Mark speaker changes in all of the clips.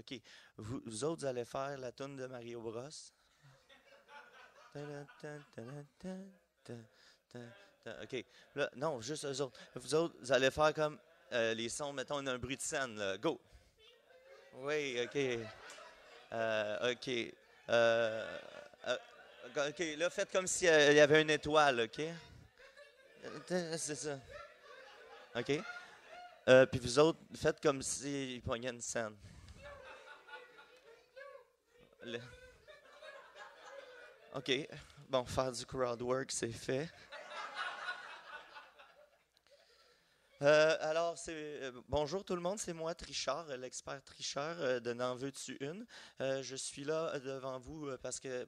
Speaker 1: OK. Vous autres, vous allez faire la toune de Mario Bros. OK. Là, non, juste eux autres. Vous autres, vous allez faire comme les sons, mettons, un bruit de scène. Là. Go! Oui, OK. OK. OK, là, faites comme s'il y avait une étoile, OK? C'est ça. OK? Puis vous autres, faites comme s'il pognait une scène. OK. Bon, faire du crowd work, c'est fait. Alors, bonjour tout le monde, c'est moi, Trichard, l'expert tricheur de N'en veux-tu une. Je suis là devant vous parce que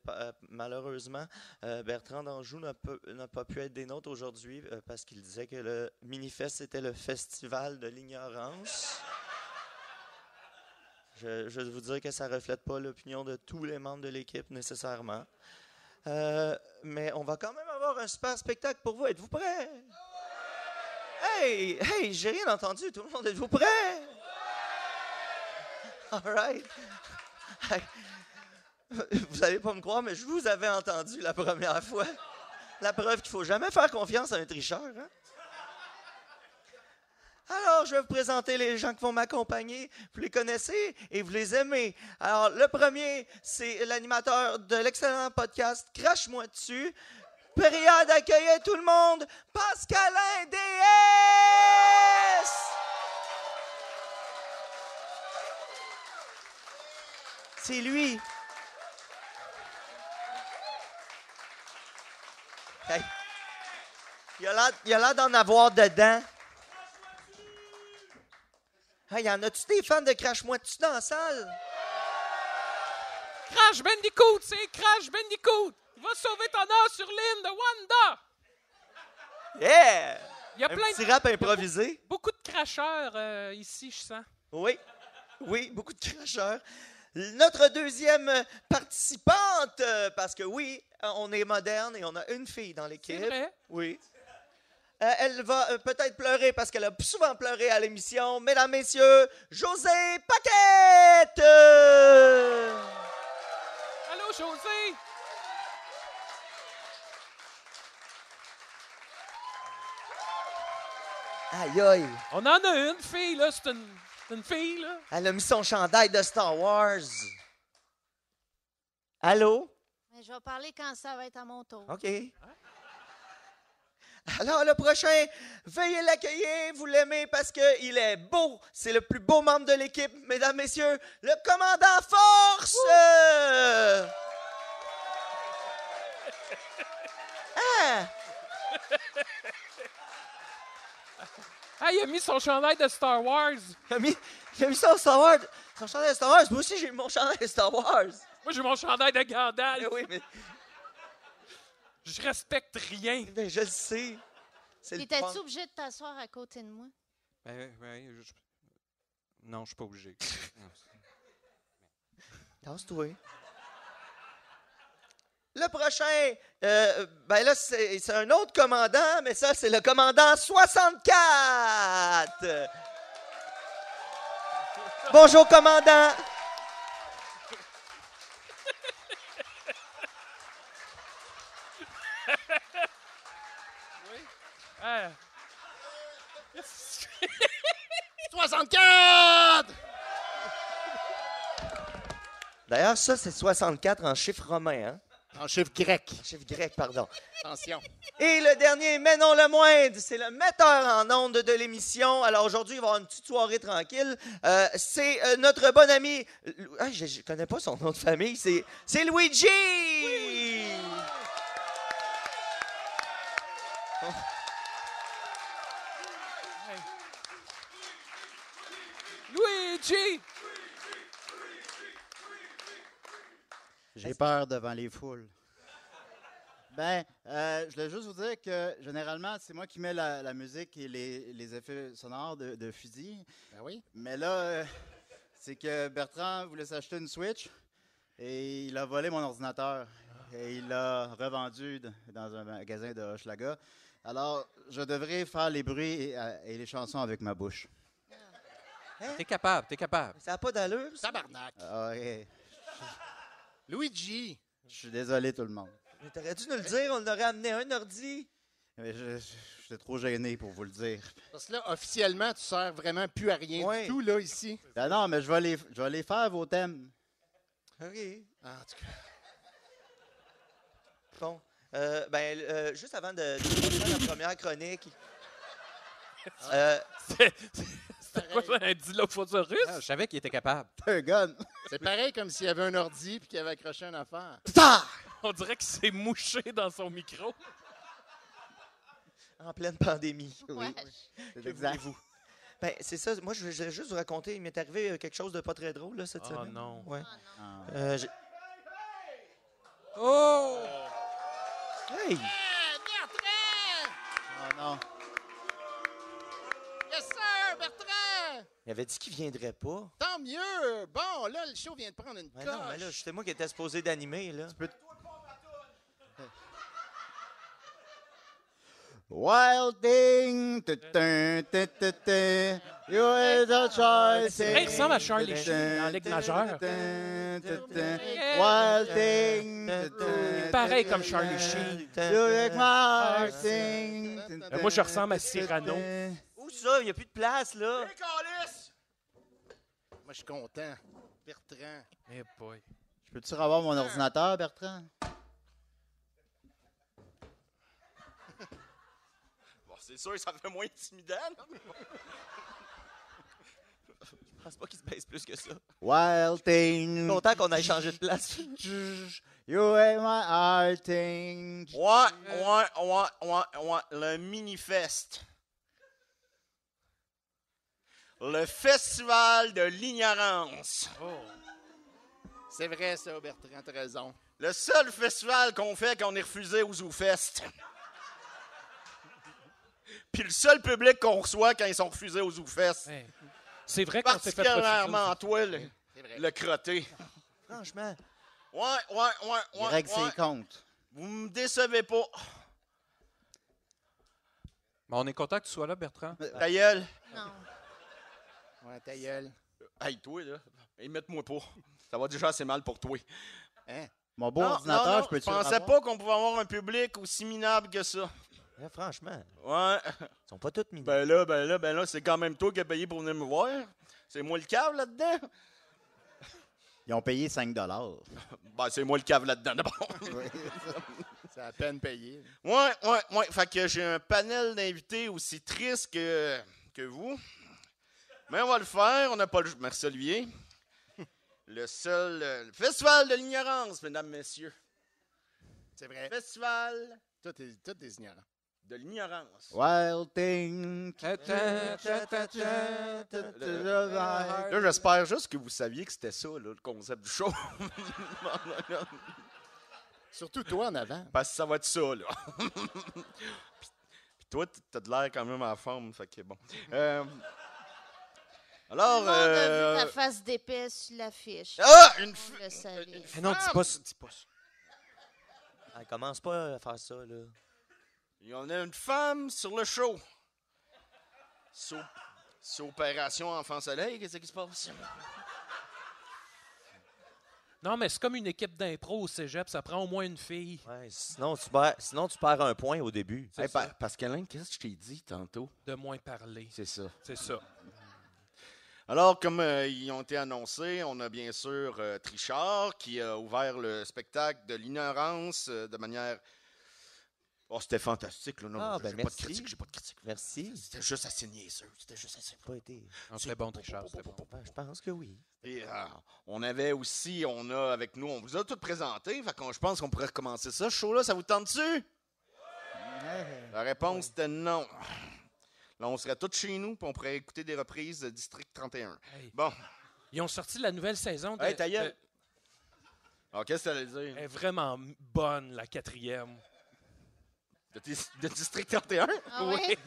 Speaker 1: malheureusement, Bertrand d'Anjou n'a pas pu être des nôtres aujourd'hui parce qu'il disait que le Minifest était le festival de l'ignorance. Je veux vous dire que ça ne reflète pas l'opinion de tous les membres de l'équipe nécessairement. Mais on va quand même avoir un super spectacle pour vous. Êtes-vous prêts? Hey, j'ai rien entendu. Tout le monde, êtes-vous prêts? All right. Hey. Vous n'allez pas me croire, mais je vous avais entendu la première fois. La preuve qu'il ne faut jamais faire confiance à un tricheur. Hein? Alors, je vais vous présenter les gens qui vont m'accompagner. Vous les connaissez et vous les aimez. Alors, le premier, c'est l'animateur de l'excellent podcast Crache-moi dessus. Prière d'accueillir tout le monde, Pascalin DS! C'est lui. Hey. Il a l'air d'en avoir dedans. Hey, y en a-tu des fans de Crache-moi dessus dans la salle?
Speaker 2: Crash Bandicoot, c'est Crash Bandicoot! Il va sauver ton or sur l'île de Wanda!
Speaker 1: Yeah!
Speaker 2: Il y a
Speaker 1: un
Speaker 2: plein
Speaker 1: petit
Speaker 2: de
Speaker 1: rap improvisé.
Speaker 2: beaucoup de cracheurs ici, je sens.
Speaker 1: Oui, beaucoup de cracheurs. Notre deuxième participante, parce que oui, on est moderne et on a une fille dans l'équipe.
Speaker 2: C'est vrai?
Speaker 1: Oui. Elle va peut-être pleurer parce qu'elle a souvent pleuré à l'émission. Mesdames, messieurs, Josée Paquette!
Speaker 2: Allô, Josée?
Speaker 1: Aïe, aïe.
Speaker 2: On en a une fille, là. C'est une fille, là.
Speaker 1: Elle a mis son chandail de Star Wars. Allô?
Speaker 3: Mais je vais parler quand ça va être à mon tour.
Speaker 1: OK. Alors, le prochain, veuillez l'accueillir, vous l'aimez parce qu'il est beau. C'est le plus beau membre de l'équipe, mesdames, messieurs, le commandant Force! Ah!
Speaker 2: Ah, il a mis son chandail de Star Wars.
Speaker 1: Il a mis son Star Wars. Son chandail de Star Wars. Moi aussi, j'ai mon chandail de Star Wars.
Speaker 2: Moi, j'ai mon chandail de Gandalf.
Speaker 1: Mais oui, mais
Speaker 2: Je respecte rien.
Speaker 1: je le sais. C'est le
Speaker 3: Étais-tu
Speaker 1: fun.
Speaker 3: obligé de t'asseoir à côté de moi?
Speaker 2: Non, je suis pas obligé.
Speaker 1: Tasse-toi. Le prochain, ben là, c'est un autre commandant, mais ça, c'est le commandant 64. Bonjour, commandant.
Speaker 2: Ah.
Speaker 4: 64!
Speaker 1: D'ailleurs, ça, c'est 64 en chiffre romain, hein?
Speaker 4: En chiffre grec.
Speaker 1: En chiffre grec, pardon.
Speaker 4: Attention.
Speaker 1: Et le dernier, mais non le moindre, c'est le metteur en ondes de l'émission. Alors aujourd'hui, il va y avoir une petite soirée tranquille. C'est notre bon ami... je connais pas son nom de famille. C'est Luigi!
Speaker 2: Luigi!
Speaker 4: J'ai peur devant les foules. Je voulais juste vous dire que généralement, c'est moi qui mets la musique et les effets sonores de fusil.
Speaker 5: Ben oui.
Speaker 4: Mais là, c'est que Bertrand voulait s'acheter une Switch et il a volé mon ordinateur. Et il l'a revendu dans un magasin de Hochelaga. Alors, je devrais faire les bruits et les chansons avec ma bouche.
Speaker 2: T'es capable, t'es capable.
Speaker 1: Ça n'a pas d'allure, ça.
Speaker 5: Tabarnak.
Speaker 4: Ah, OK.
Speaker 5: Luigi.
Speaker 4: Je suis désolé, tout le monde.
Speaker 1: Mais t'aurais dû nous le dire, on aurait amené un ordi.
Speaker 4: Mais j'étais trop gêné pour vous le dire.
Speaker 5: Parce que là, officiellement, tu sers vraiment plus à rien
Speaker 1: Ouais.
Speaker 5: du tout, là, ici.
Speaker 4: Ben non, mais je vais les faire, vos thèmes.
Speaker 1: OK.
Speaker 5: Ah, en tout cas.
Speaker 1: Bon. Juste avant de faire la première chronique.
Speaker 2: C'était quoi ça, un dilophosaurus?
Speaker 1: Ah,
Speaker 2: Je savais qu'il était capable.
Speaker 4: T'as un gun.
Speaker 5: C'est pareil comme s'il y avait un ordi et qu'il avait accroché une affaire.
Speaker 2: On dirait qu'il s'est mouché dans son micro.
Speaker 1: En pleine pandémie.
Speaker 3: Ouais.
Speaker 4: C'est
Speaker 1: Que
Speaker 4: exact.
Speaker 1: voulez-vous? Ben, c'est ça. Moi, je vais juste vous raconter. Il m'est arrivé quelque chose de pas très drôle là, cette
Speaker 2: Oh
Speaker 1: semaine.
Speaker 2: non.
Speaker 1: Ouais.
Speaker 4: Ah.
Speaker 2: Oh!
Speaker 1: Hey!
Speaker 5: Bertrand!
Speaker 4: Oh non.
Speaker 5: Yes, sir, Bertrand!
Speaker 1: Il avait dit qu'il viendrait pas.
Speaker 5: Tant mieux! Bon, là, le show vient de prendre une
Speaker 1: Ouais,
Speaker 5: coche.
Speaker 1: non, mais là, c'était moi qui étais supposé d'animer, là.
Speaker 4: Wild thing, you is a choice.
Speaker 2: Hey, il ressemble à Charlie Sheen en Ligue majeure.
Speaker 4: Wild thing,
Speaker 2: Pareil comme Charlie Sheen.
Speaker 4: you make my heart sing.
Speaker 2: Moi, je ressemble à Cyrano.
Speaker 1: Où ça? Il n'y a plus de place, là.
Speaker 5: Moi, je suis content. Bertrand.
Speaker 2: Eh boy.
Speaker 4: Je peux-tu revoir mon ordinateur, Bertrand?
Speaker 1: Bon, c'est sûr, ça fait moins intimidant. Je pense pas qu'il se baisse plus que ça.
Speaker 4: Wild thing,
Speaker 1: Longtemps qu'on a changé de place.
Speaker 4: you make my heart sing.
Speaker 6: Ouais. Le Minifest. Le festival de l'ignorance.
Speaker 5: C'est vrai, ça, Bertrand, t'as raison.
Speaker 6: Le seul festival qu'on fait quand on est refusé au ZooFest. Puis le seul public qu'on reçoit quand ils sont refusés au ZooFest.
Speaker 2: Hey. C'est vrai qu'on s'est fait refuser.
Speaker 6: Particulièrement toi,
Speaker 5: C'est vrai.
Speaker 6: le crotté.
Speaker 1: Franchement.
Speaker 4: Il règle ses comptes.
Speaker 6: Vous me décevez pas.
Speaker 2: Mais on est content que tu sois là, Bertrand.
Speaker 6: Ta gueule.
Speaker 3: Non.
Speaker 5: Ouais, ta gueule.
Speaker 6: Hey, toi, là. Imite-moi pas. Ça va déjà assez mal pour toi.
Speaker 5: Hein?
Speaker 4: Mon beau ordinateur, je peux-tu
Speaker 6: Je pensais pas qu'on pouvait avoir un public aussi minable que ça.
Speaker 1: Franchement,
Speaker 6: Ouais.
Speaker 1: ils sont pas tous mis.
Speaker 6: Ben là, c'est quand même toi qui as payé pour venir me voir. C'est moi le cave là-dedans.
Speaker 4: Ils ont payé 5
Speaker 6: Ben, c'est moi le cave là-dedans, d'abord.
Speaker 5: C'est à peine payé.
Speaker 6: Ouais. Fait que j'ai un panel d'invités aussi triste que vous. Mais on va le faire. On n'a pas le... Merci, Olivier. Le festival de l'ignorance, mesdames, messieurs.
Speaker 5: C'est vrai.
Speaker 6: Festival
Speaker 5: Toi, t'es ignorant.
Speaker 6: de l'ignorance.
Speaker 4: Wild thing.
Speaker 6: Là, j'espère juste que vous saviez que c'était ça, là, le concept du show.
Speaker 5: Surtout toi en avant.
Speaker 6: Parce que ça va être ça, là. Puis toi, t'as de l'air quand même en forme, fait que bon. Alors,
Speaker 3: Tout le monde a vu ta face d'épais sur l'affiche.
Speaker 6: Ah!
Speaker 3: On le savait.
Speaker 2: Eh non, dis pas ça. Dis pas ça.
Speaker 1: Ah, commence pas à faire ça, là.
Speaker 6: Il y en a une femme sur le show. C'est Opération Enfant Soleil, qu'est-ce qui se passe?
Speaker 2: Non, mais c'est comme une équipe d'impro au cégep. Ça prend au moins une fille.
Speaker 1: Ouais, sinon, tu perds un point au début.
Speaker 2: C'est ça.
Speaker 6: Pascalin, qu'est-ce que je t'ai dit tantôt?
Speaker 2: De moins parler.
Speaker 6: C'est ça.
Speaker 2: C'est ça.
Speaker 6: Alors, comme ils ont été annoncés, on a bien sûr Trichard qui a ouvert le spectacle de l'ignorance de manière... Oh, c'était fantastique, là. Non,
Speaker 1: Ah,
Speaker 6: j'ai
Speaker 1: ben
Speaker 6: pas
Speaker 1: merci.
Speaker 6: de critique, j'ai pas de critique.
Speaker 1: Merci.
Speaker 6: C'était juste assez niaiseux. C'était juste assez...
Speaker 1: Pas été.
Speaker 2: C'était bon, Richard. C'était bon.
Speaker 1: Ben, je pense que oui.
Speaker 6: Et on avait aussi, on a avec nous, on vous a tout présenté, fait que je pense qu'on pourrait recommencer ça. Ce show-là, ça vous tente-tu? La réponse était non. Là, on serait tous chez nous, puis on pourrait écouter des reprises de District 31.
Speaker 2: Hey.
Speaker 6: Bon.
Speaker 2: Ils ont sorti la nouvelle saison.
Speaker 6: Hey, ta gueule. Alors, qu'est-ce que t'allais dire?
Speaker 2: Elle est vraiment bonne, la 4e.
Speaker 6: De District 31?
Speaker 3: Ah ouais?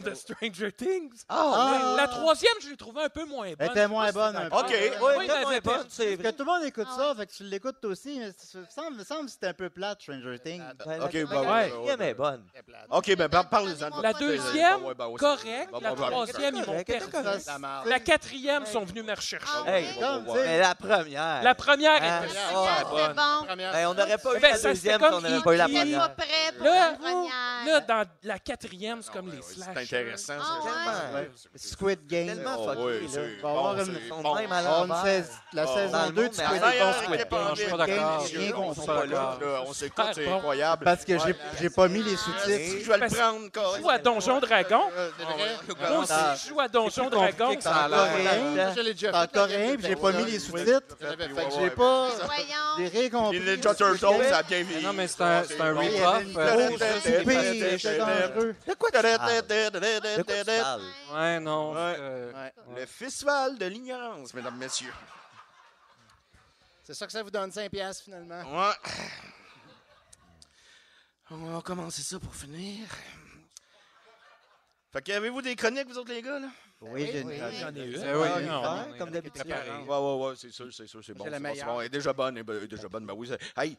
Speaker 2: De Stranger Things.
Speaker 4: Ah!
Speaker 2: La troisième, je l'ai trouvée un peu moins bonne.
Speaker 4: Elle était moins bonne un peu.
Speaker 6: OK.
Speaker 1: Oui,
Speaker 2: Oui,
Speaker 1: t'es
Speaker 2: mais
Speaker 1: moins
Speaker 2: c'est
Speaker 1: bonne, c'est
Speaker 4: Parce que
Speaker 1: vrai.
Speaker 4: tout le monde écoute
Speaker 3: Ah
Speaker 4: ça, fait que tu l'écoutes toi aussi, mais ça me semble que c'était un peu plate, Stranger Things.
Speaker 6: OK,
Speaker 1: La
Speaker 2: ouais.
Speaker 1: quatrième est bonne.
Speaker 5: Très plate.
Speaker 6: OK, ben parle-en.
Speaker 2: La deuxième,
Speaker 6: Ouais, ben, ouais,
Speaker 2: correct.
Speaker 6: c'est-
Speaker 2: La
Speaker 6: bon, bon,
Speaker 2: troisième, ils m'ont
Speaker 1: correct,
Speaker 2: perdu.
Speaker 1: correct.
Speaker 5: La marde.
Speaker 2: La quatrième, ils sont venus me rechercher.
Speaker 3: Ah
Speaker 1: Hey,
Speaker 3: ouais?
Speaker 4: Comme, tu
Speaker 6: ouais.
Speaker 4: sais,
Speaker 1: Mais la première.
Speaker 2: La première
Speaker 1: Ah,
Speaker 2: était
Speaker 1: ah,
Speaker 2: super
Speaker 3: C'était
Speaker 2: bonne.
Speaker 3: bon.
Speaker 5: Première.
Speaker 1: Hey, on n'aurait pas eu
Speaker 2: Ben,
Speaker 1: la
Speaker 2: ça,
Speaker 1: deuxième
Speaker 2: c'était
Speaker 1: si on n'avait pas eu la
Speaker 2: comme
Speaker 3: Il est
Speaker 1: première.
Speaker 3: pas prêt pour
Speaker 2: Là,
Speaker 3: la première.
Speaker 2: Là, dans la quatrième, c'est comme
Speaker 6: Ouais,
Speaker 2: les
Speaker 6: ouais,
Speaker 2: slash.
Speaker 6: C'est intéressant.
Speaker 3: Ah
Speaker 6: ça.
Speaker 3: ouais?
Speaker 4: Squid Game.
Speaker 1: Tellement
Speaker 6: Oh,
Speaker 1: fucké,
Speaker 6: oui,
Speaker 1: là.
Speaker 6: c'est
Speaker 4: Va avoir
Speaker 6: bon,
Speaker 4: une-
Speaker 6: c'est
Speaker 1: Ils sont
Speaker 6: bon.
Speaker 1: même à
Speaker 4: On
Speaker 1: l'envers.
Speaker 4: la
Speaker 6: Oh.
Speaker 4: saison
Speaker 1: Dans le
Speaker 4: 2
Speaker 1: monde,
Speaker 4: du
Speaker 1: mais
Speaker 4: Squid
Speaker 1: ailleurs,
Speaker 4: Game.
Speaker 6: Squid Game,
Speaker 7: je suis pas d'accord.
Speaker 6: Game,
Speaker 4: Rien
Speaker 6: on
Speaker 4: compris.
Speaker 6: s'écoute, là, on s'écoute, c'est
Speaker 2: Bon.
Speaker 6: incroyable.
Speaker 4: Parce que j'ai pas mis les
Speaker 6: Est-ce
Speaker 4: sous-titres.
Speaker 6: que je vais le
Speaker 2: Parce-
Speaker 6: prendre,
Speaker 2: Je
Speaker 6: Corinne?
Speaker 2: joue à Donjon Dragon.
Speaker 5: C'est vrai?
Speaker 2: Moi aussi, je joue à Donjon Dragon.
Speaker 7: que ça a
Speaker 4: En
Speaker 7: l'air.
Speaker 4: coréen,
Speaker 5: Je l'ai déjà
Speaker 4: en
Speaker 5: fait, la
Speaker 4: coréen,
Speaker 5: game
Speaker 4: puis j'ai
Speaker 5: de
Speaker 4: pas
Speaker 5: Donjon.
Speaker 4: mis les sous-titres.
Speaker 5: J'avais fait
Speaker 6: Ouais,
Speaker 4: J'ai
Speaker 6: ouais.
Speaker 4: pas.
Speaker 3: Voyons.
Speaker 4: J'ai rien compris.
Speaker 6: Les Ninja Turtles, ça a bien vieilli.
Speaker 7: Non, mais c'est un
Speaker 4: Oui, il y
Speaker 7: rip-off.
Speaker 4: avait une grosse poupée, c'était dangereux.
Speaker 1: De quoi tu parles?
Speaker 7: Ouais, non.
Speaker 6: Ouais.
Speaker 5: Ouais.
Speaker 6: Le festival de l'ignorance, mesdames, messieurs.
Speaker 5: C'est ça que ça vous donne 5 piastres, finalement.
Speaker 6: Ouais. On va commencer ça pour finir. Fait que avez-vous des chroniques, vous autres, les gars, là?
Speaker 4: Oui, j'ai une
Speaker 3: Oui.
Speaker 2: J'en ai une.
Speaker 7: Eh oui,
Speaker 1: Ah,
Speaker 7: non,
Speaker 1: faire,
Speaker 7: on est
Speaker 1: comme d'habitude.
Speaker 7: préparé.
Speaker 6: Ouais, c'est sûr, c'est bon.
Speaker 5: C'est la
Speaker 6: C'est bon,
Speaker 5: meilleure.
Speaker 6: c'est bon. Elle est déjà bonne, elle est déjà bonne. Ben oui, hey,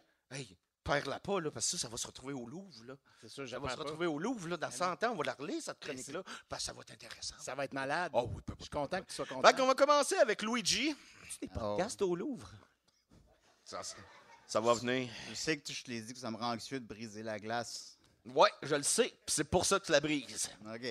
Speaker 6: perds-la pas, là, parce que ça va se retrouver au Louvre, là.
Speaker 5: C'est sûr,
Speaker 6: Ça va
Speaker 5: j'apprends
Speaker 6: se
Speaker 5: pas.
Speaker 6: retrouver au Louvre, là, dans 100 ans, on va la relire, cette chronique-là, parce que ça va être intéressant.
Speaker 5: Ça va être malade.
Speaker 6: Oh oui,
Speaker 5: Je suis content que tu sois content.
Speaker 6: Fait qu'on va commencer avec Luigi.
Speaker 1: Des podcasts au Louvre.
Speaker 6: Ça va venir.
Speaker 4: Je sais que je te l'ai dit que ça me rend anxieux de briser la glace.
Speaker 6: Ouais, je le sais, puis c'est pour ça que tu la brises.
Speaker 4: OK.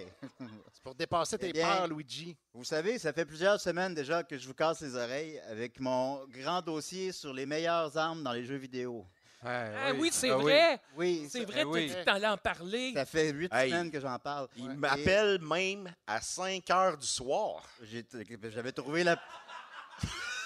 Speaker 5: C'est pour dépasser tes
Speaker 4: Eh bien,
Speaker 5: peurs, Luigi.
Speaker 4: Vous savez, ça fait plusieurs semaines déjà que je vous casse les oreilles avec mon grand dossier sur les meilleures armes dans les jeux vidéo.
Speaker 2: Ah oui, c'est
Speaker 7: Ah
Speaker 2: vrai.
Speaker 4: Oui,
Speaker 2: C'est
Speaker 4: ça,
Speaker 2: vrai,
Speaker 7: oui.
Speaker 2: tu as dit que t'allais en parler.
Speaker 4: ça fait 8
Speaker 6: Hey.
Speaker 4: semaines que j'en parle.
Speaker 6: Il
Speaker 4: Et
Speaker 6: m'appelle même à 5 heures du soir.
Speaker 4: J'avais trouvé la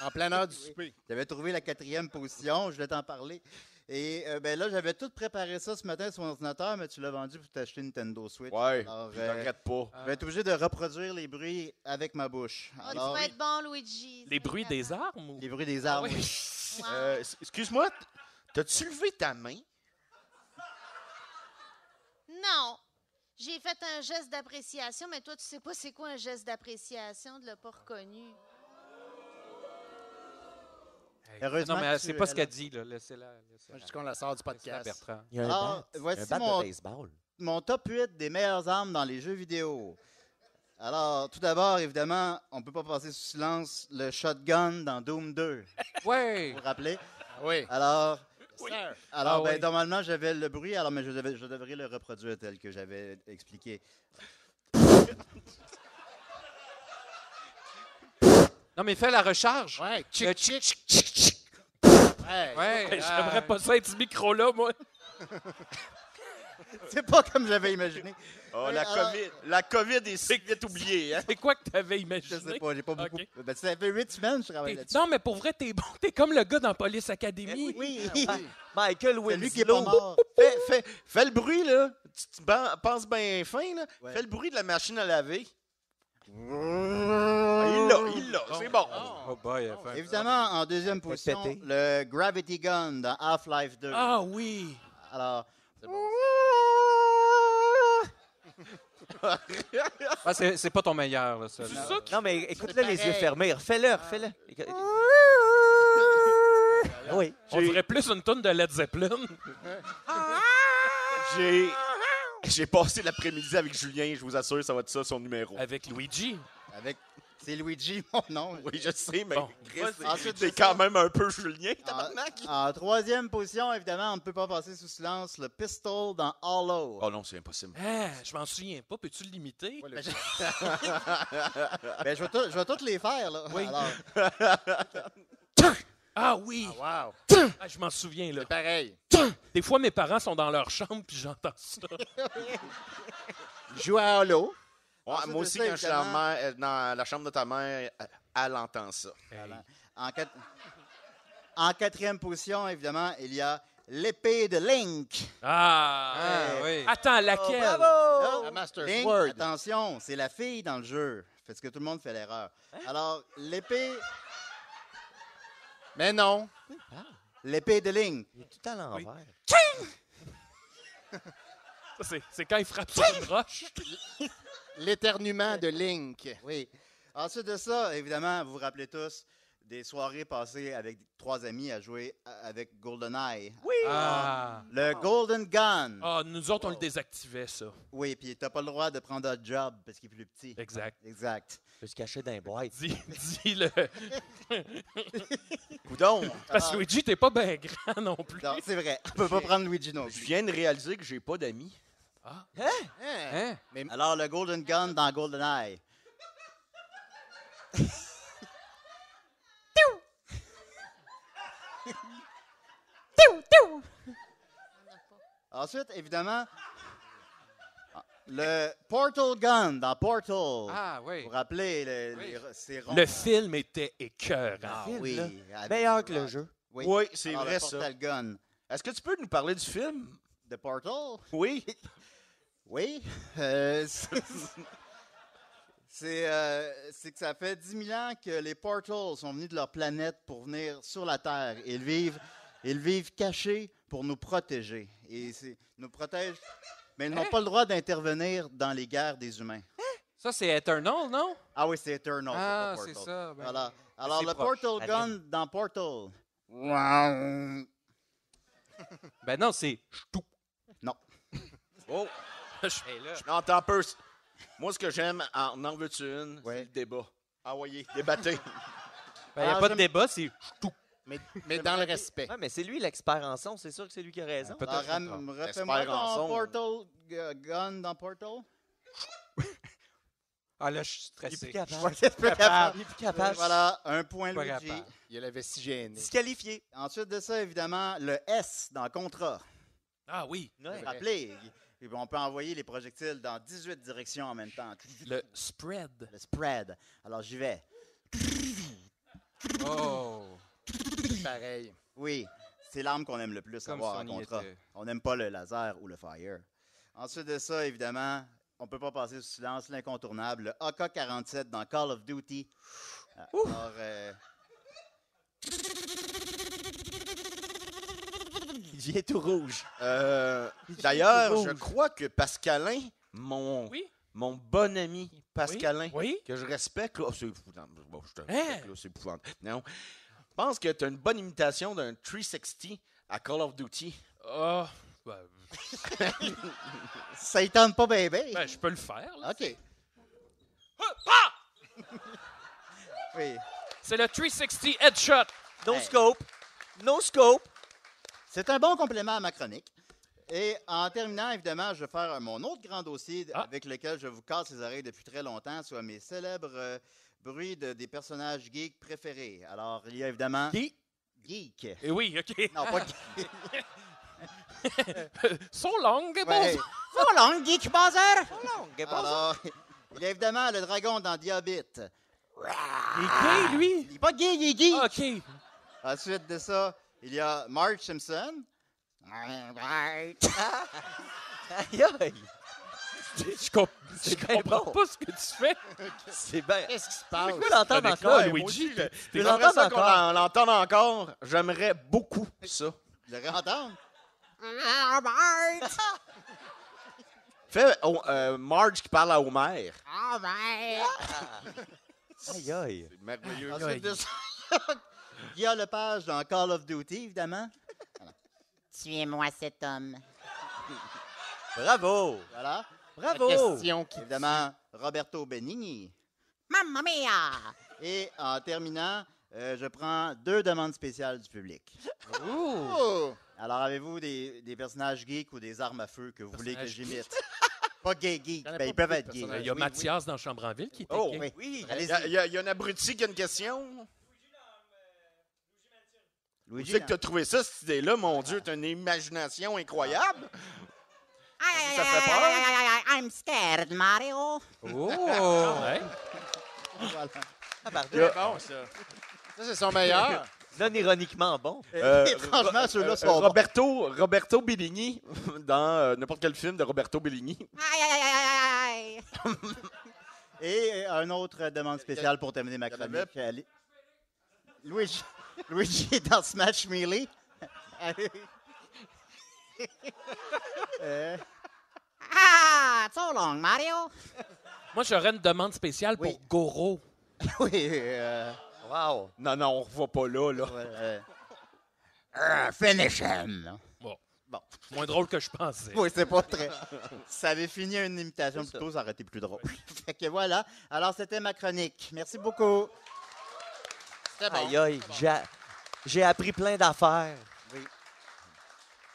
Speaker 5: En pleine heure du souper.
Speaker 4: J'avais trouvé la 4e position, je voulais t'en parler. Et ben là, j'avais tout préparé ça ce matin sur mon ordinateur, mais tu l'as vendu pour t'acheter une Nintendo Switch.
Speaker 6: Ouais,
Speaker 4: Alors,
Speaker 6: je regrette pas.
Speaker 4: je vais être obligé de reproduire les bruits avec ma bouche.
Speaker 3: Ah, tu
Speaker 4: Alors,
Speaker 3: vas être bon, Luigi.
Speaker 2: Les bruits des armes? Ou...
Speaker 4: les bruits des armes.
Speaker 2: Ah oui.
Speaker 4: oui.
Speaker 3: Wow.
Speaker 6: Excuse-moi, t'as-tu levé ta main?
Speaker 3: Non. J'ai fait un geste d'appréciation, mais toi, tu sais pas c'est quoi un geste d'appréciation, de l'as pas reconnu.
Speaker 4: Heureusement
Speaker 7: Non, mais
Speaker 4: que
Speaker 7: c'est
Speaker 4: tu-
Speaker 7: pas ce qu'elle dit, là. Laissez-la.
Speaker 5: Moi, je dis qu'on la sort du
Speaker 7: Laissez-la,
Speaker 5: podcast.
Speaker 7: Bertrand.
Speaker 1: Il y a un
Speaker 4: Alors,
Speaker 1: bat.
Speaker 4: voici
Speaker 1: Un bat
Speaker 4: mon-
Speaker 1: de baseball.
Speaker 4: Mon top 8 des meilleures armes dans les jeux vidéo. Alors, tout d'abord, évidemment, on ne peut pas passer sous silence le shotgun dans Doom 2.
Speaker 7: Ouais!
Speaker 4: Vous vous rappelez?
Speaker 5: Ah oui.
Speaker 4: Alors,
Speaker 5: Sir.
Speaker 4: alors
Speaker 2: Ah
Speaker 4: ben,
Speaker 2: oui.
Speaker 4: normalement, j'avais le bruit, alors, mais je devrais le reproduire tel que j'avais expliqué.
Speaker 7: Non, mais fais la recharge.
Speaker 5: Ouais,
Speaker 7: Le
Speaker 5: chick,
Speaker 7: chic,
Speaker 5: chick.
Speaker 7: chic, chic, chic.
Speaker 5: Ouais.
Speaker 7: Ouais.
Speaker 2: J'aimerais pas ça être ce micro-là, moi.
Speaker 4: C'est pas comme j'avais imaginé.
Speaker 6: Oh,
Speaker 4: Oui,
Speaker 6: la
Speaker 4: alors-
Speaker 6: COVID. La COVID est si vite oubliée, hein?
Speaker 2: C'est quoi que t'avais
Speaker 4: Je
Speaker 2: imaginé?
Speaker 4: sais pas, j'ai pas beaucoup.
Speaker 2: Ok.
Speaker 4: Ben, ça fait 8 semaines que je travaille là-dessus.
Speaker 2: Non, mais pour vrai, t'es bon. T'es comme le gars dans Police Academy.
Speaker 4: Oui,
Speaker 1: Michael
Speaker 4: c'est lui qui est pas
Speaker 1: Winslow.
Speaker 4: mort.
Speaker 6: Fais le bruit, là. Tu penses bien fin, là.
Speaker 4: Ouais.
Speaker 6: Fais le bruit de la machine à laver. Ah, il l'a, c'est bon.
Speaker 7: Oh boy, elle fait-
Speaker 4: Évidemment, en deuxième position,
Speaker 1: pété.
Speaker 4: le Gravity Gun dans Half-Life 2.
Speaker 2: Ah oui.
Speaker 4: Alors,
Speaker 7: Ah, c'est pas ton meilleur, là, ça.
Speaker 2: C'est
Speaker 7: là.
Speaker 2: ça qui...
Speaker 1: Non, mais écoute-le les
Speaker 5: pareil.
Speaker 1: yeux fermés. Refais-le, refais-le. Oui.
Speaker 2: On dirait plus une tonne de Led Zeppelin.
Speaker 6: J'ai passé l'après-midi avec Julien, je vous assure, ça va être ça son numéro.
Speaker 2: Avec Luigi.
Speaker 4: avec. C'est Luigi, mon nom.
Speaker 6: Oui, je sais, mais
Speaker 2: Bon.
Speaker 6: Chris,
Speaker 4: Ensuite
Speaker 6: c'est
Speaker 4: de ça-
Speaker 6: quand même un peu Julien, tabarnak.
Speaker 4: En troisième position, évidemment, on ne peut pas passer sous silence le Pistol dans Hollow.
Speaker 6: Oh non, c'est impossible.
Speaker 2: Ah, je m'en souviens pas. Peux-tu l'imiter?
Speaker 5: Ouais, le-
Speaker 4: Ben, je vais toutes les faire, là.
Speaker 2: Oui.
Speaker 4: Alors,
Speaker 2: Ah oui.
Speaker 5: Ah, wow.
Speaker 2: Ah, je m'en souviens, là.
Speaker 5: C'est pareil.
Speaker 2: Des fois, mes parents sont dans leur chambre puis j'entends ça.
Speaker 5: Joue à Halo.
Speaker 6: Ouais,
Speaker 4: Ensuite
Speaker 6: moi
Speaker 4: de
Speaker 6: aussi,
Speaker 4: ça,
Speaker 6: quand je suis
Speaker 4: évidemment-
Speaker 6: dans la chambre de ta mère, elle entend ça.
Speaker 4: en quatrième position, évidemment, il y a l'épée de Link.
Speaker 2: Ah.
Speaker 7: Ah, oui.
Speaker 2: Attends, laquelle?
Speaker 4: Là,
Speaker 5: La Master
Speaker 4: Link,
Speaker 5: Sword.
Speaker 4: attention, c'est la fille dans le jeu. Parce que tout le monde fait l'erreur. Alors, l'épée
Speaker 5: Mais non.
Speaker 4: de Link.
Speaker 1: Il est tout à l'envers.
Speaker 2: Ça, c'est quand il frappe sur une roche.
Speaker 5: L'éternuement de Link.
Speaker 4: Oui. Ensuite de ça, évidemment, vous vous rappelez tous des soirées passées avec 3 amis à jouer avec GoldenEye.
Speaker 1: Oui!
Speaker 7: Ah.
Speaker 4: Le Golden Gun.
Speaker 2: Ah, nous autres, on le désactivait, ça.
Speaker 4: Oui, puis t'as pas le droit de prendre un job parce qu'il est plus petit.
Speaker 2: Exact.
Speaker 4: Exact.
Speaker 1: Je se cacher dans les boîtes.
Speaker 2: Dis-le.
Speaker 6: Coudon,
Speaker 2: Parce que Luigi, t'es pas bien grand non plus.
Speaker 4: Non, c'est vrai. On peut pas prendre Luigi non
Speaker 6: je
Speaker 4: plus.
Speaker 6: viens de réaliser que j'ai pas d'amis.
Speaker 2: Ah.
Speaker 7: Hein?
Speaker 4: Alors, le Golden Gun dans GoldenEye. Ensuite, évidemment, le Portal Gun dans Portal.
Speaker 7: Ah,
Speaker 4: Vous
Speaker 7: oui.
Speaker 4: vous rappelez,
Speaker 7: Oui.
Speaker 4: ces ronds.
Speaker 2: Le film était écœurant.
Speaker 4: Ah
Speaker 1: film,
Speaker 4: oui.
Speaker 1: là.
Speaker 4: avec-
Speaker 1: Meilleur que le jeu.
Speaker 4: Oui,
Speaker 6: Oui, c'est
Speaker 4: Alors,
Speaker 6: vrai
Speaker 4: le
Speaker 6: ça.
Speaker 4: Portal Gun
Speaker 6: Est-ce que tu peux nous parler du film?
Speaker 4: de Portal.
Speaker 6: Oui.
Speaker 4: Oui. C'est que ça fait 10 000 ans que les Portals sont venus de leur planète pour venir sur la Terre. Ils vivent cachés pour nous protéger. Ils nous protègent, mais ils n'ont pas le droit d'intervenir dans les guerres des humains.
Speaker 7: Ça, c'est Eternal, non?
Speaker 4: Ah oui, c'est Eternal.
Speaker 7: Ah,
Speaker 4: pas
Speaker 7: c'est
Speaker 4: Portal.
Speaker 7: ça. Ben,
Speaker 4: Voilà. Alors,
Speaker 7: c'est
Speaker 4: le
Speaker 7: proche.
Speaker 4: Portal
Speaker 1: Ça
Speaker 4: Gun dans Portal.
Speaker 7: Ben non, c'est Ch'tou.
Speaker 6: Oh,
Speaker 7: Hey, là.
Speaker 6: non, attends un peu. Moi, ce que j'aime en veux-tu une,
Speaker 4: Ouais.
Speaker 6: c'est le débat. Ah, voyez, débattez.
Speaker 7: Ben, il n'y a
Speaker 4: Ah,
Speaker 7: pas de
Speaker 4: j'aime-
Speaker 7: débat, c'est Ch'tou.
Speaker 5: Mais dans le respect.
Speaker 1: Ouais, mais c'est lui l'expert en son, c'est sûr que c'est lui qui a raison.
Speaker 7: Peut-être.
Speaker 4: Alors, refais-moi
Speaker 6: Espère en
Speaker 4: ton
Speaker 6: son.
Speaker 4: Portal Gun dans Portal.
Speaker 7: Ah, là, je suis
Speaker 1: Il est
Speaker 7: stressé.
Speaker 1: plus capable.
Speaker 4: Ouais, c'est pas capable.
Speaker 1: Il est plus capable.
Speaker 4: Voilà, un point
Speaker 7: Pas
Speaker 4: Luigi.
Speaker 7: capable.
Speaker 5: Il y a la vessie gênée.
Speaker 1: Disqualifié.
Speaker 4: Ensuite de ça, évidemment, le S dans Contra.
Speaker 2: Ah oui.
Speaker 1: Ouais.
Speaker 4: Vous rappelez, on peut envoyer les projectiles dans 18 directions en même temps.
Speaker 2: Le spread.
Speaker 4: Le spread. Alors, j'y vais.
Speaker 7: Oh.
Speaker 5: Pareil.
Speaker 4: Oui, c'est l'arme qu'on aime le plus
Speaker 7: Comme
Speaker 4: avoir
Speaker 7: si
Speaker 4: en
Speaker 7: on y
Speaker 4: Contra.
Speaker 7: était.
Speaker 4: On n'aime pas le laser ou le fire. Ensuite de ça, évidemment, on ne peut pas passer sous silence l'incontournable, le AK-47 dans Call of Duty. Alors,
Speaker 1: Il devient tout rouge.
Speaker 6: D'ailleurs,
Speaker 1: rouge.
Speaker 6: je crois que Pascalin, mon
Speaker 2: Oui.
Speaker 6: bon ami Pascalin,
Speaker 2: Oui.
Speaker 6: que je respecte, là, c'est épouvantable. Bon, je te
Speaker 2: Hein?
Speaker 6: respecte, là, c'est épouvantable. Non. Je pense que tu as une bonne imitation d'un 360 à Call of Duty.
Speaker 2: Ah. Ben,
Speaker 4: ça ne tente pas, bébé.
Speaker 2: ben, je peux le faire. Là.
Speaker 4: OK. Oui.
Speaker 2: C'est le 360 headshot.
Speaker 1: No
Speaker 4: Hey.
Speaker 1: scope. No scope.
Speaker 4: C'est un bon complément à ma chronique. Et en terminant, évidemment, je vais faire mon autre grand dossier
Speaker 2: Ah.
Speaker 4: avec lequel je vous casse les oreilles depuis très longtemps, soit mes célèbres bruits des personnages geeks préférés. Alors, il y a évidemment... Geek.
Speaker 2: Et oui, OK.
Speaker 4: Non, pas geek.
Speaker 2: So long, bon.
Speaker 4: Ouais. So long, Geek Buzzer!
Speaker 1: Alors,
Speaker 4: Alors, il y a évidemment le dragon dans Diabit.
Speaker 2: Il est gay, lui.
Speaker 4: Il n'est pas gay, il est geek!
Speaker 2: OK.
Speaker 4: Ensuite de ça, il y a Marge Simpson.
Speaker 1: aïe aïe.
Speaker 2: Je comprends
Speaker 1: bon.
Speaker 2: pas ce que tu fais.
Speaker 1: C'est bien.
Speaker 5: Qu'est-ce qui se
Speaker 1: Je
Speaker 5: passe?
Speaker 1: peux l'entendre
Speaker 2: Avec
Speaker 1: encore.
Speaker 2: toi,
Speaker 1: Moi
Speaker 2: Luigi.
Speaker 1: aussi, je
Speaker 6: J'aimerais
Speaker 1: l'entends
Speaker 6: ça qu'on
Speaker 1: encore.
Speaker 6: l'entende encore. J'aimerais beaucoup ça.
Speaker 4: Vous l'aurez entendre?
Speaker 6: Fais Marge qui parle à Homer.
Speaker 1: Aïe aïe.
Speaker 6: C'est merveilleux.
Speaker 4: Ensuite de ça, il y a Lepage dans Call of Duty, évidemment.
Speaker 8: Tuez-moi cet homme.
Speaker 1: Bravo.
Speaker 4: Voilà.
Speaker 1: Bravo.
Speaker 5: Question qui...
Speaker 4: Évidemment, Roberto Benigni.
Speaker 8: Mamma mia!
Speaker 4: Et en terminant, je prends 2 demandes spéciales du public.
Speaker 5: Oh!
Speaker 4: Alors, avez-vous des personnages geeks ou des armes à feu que vous voulez que
Speaker 2: Personnages
Speaker 4: j'imite? Pas gay geek,
Speaker 5: Il y en a
Speaker 4: ben,
Speaker 5: pas
Speaker 4: ils peuvent
Speaker 5: beaucoup de
Speaker 4: être gays.
Speaker 5: personnages.
Speaker 2: Il y a
Speaker 4: Oui,
Speaker 2: Mathias dans Chambre en Ville qui était
Speaker 6: Oh,
Speaker 2: gay.
Speaker 4: Oui,
Speaker 1: Oui.
Speaker 6: Il
Speaker 4: allez-y.
Speaker 6: y a un abruti qui a une question. Où
Speaker 4: Luigi,
Speaker 6: c'est que tu as trouvé ça, cette idée-là? Mon Dieu, tu as une imagination incroyable. Ça fait peur.
Speaker 8: I'm scared, Mario.
Speaker 7: Oh!
Speaker 2: Ouais.
Speaker 4: voilà.
Speaker 1: Ah, pardon.
Speaker 5: C'est bon, ça. Ça, c'est son meilleur.
Speaker 1: Non ironiquement bon.
Speaker 4: Et franchement, ceux-là sont bons.
Speaker 6: Roberto Bellini, dans n'importe quel film de Roberto Bellini.
Speaker 4: Et un autre demande spéciale pour terminer ma
Speaker 6: y en avait-
Speaker 4: chronique. Luigi est dans Smash Melee.
Speaker 8: Ah, so long, Mario.
Speaker 2: Moi, j'aurais une demande spéciale pour
Speaker 4: Oui.
Speaker 2: Goro.
Speaker 4: Oui,
Speaker 1: Wow.
Speaker 6: Non, non, on ne va pas là, là.
Speaker 4: finish him.
Speaker 2: Moins drôle que je pensais.
Speaker 4: Oui, c'est pas très. Si ça avait fini une imitation plus tôt, ça aurait été plus drôle. Fait que voilà. Alors, c'était ma chronique. Merci beaucoup.
Speaker 5: C'était bon.
Speaker 1: Aïe, aïe, j'ai appris plein d'affaires.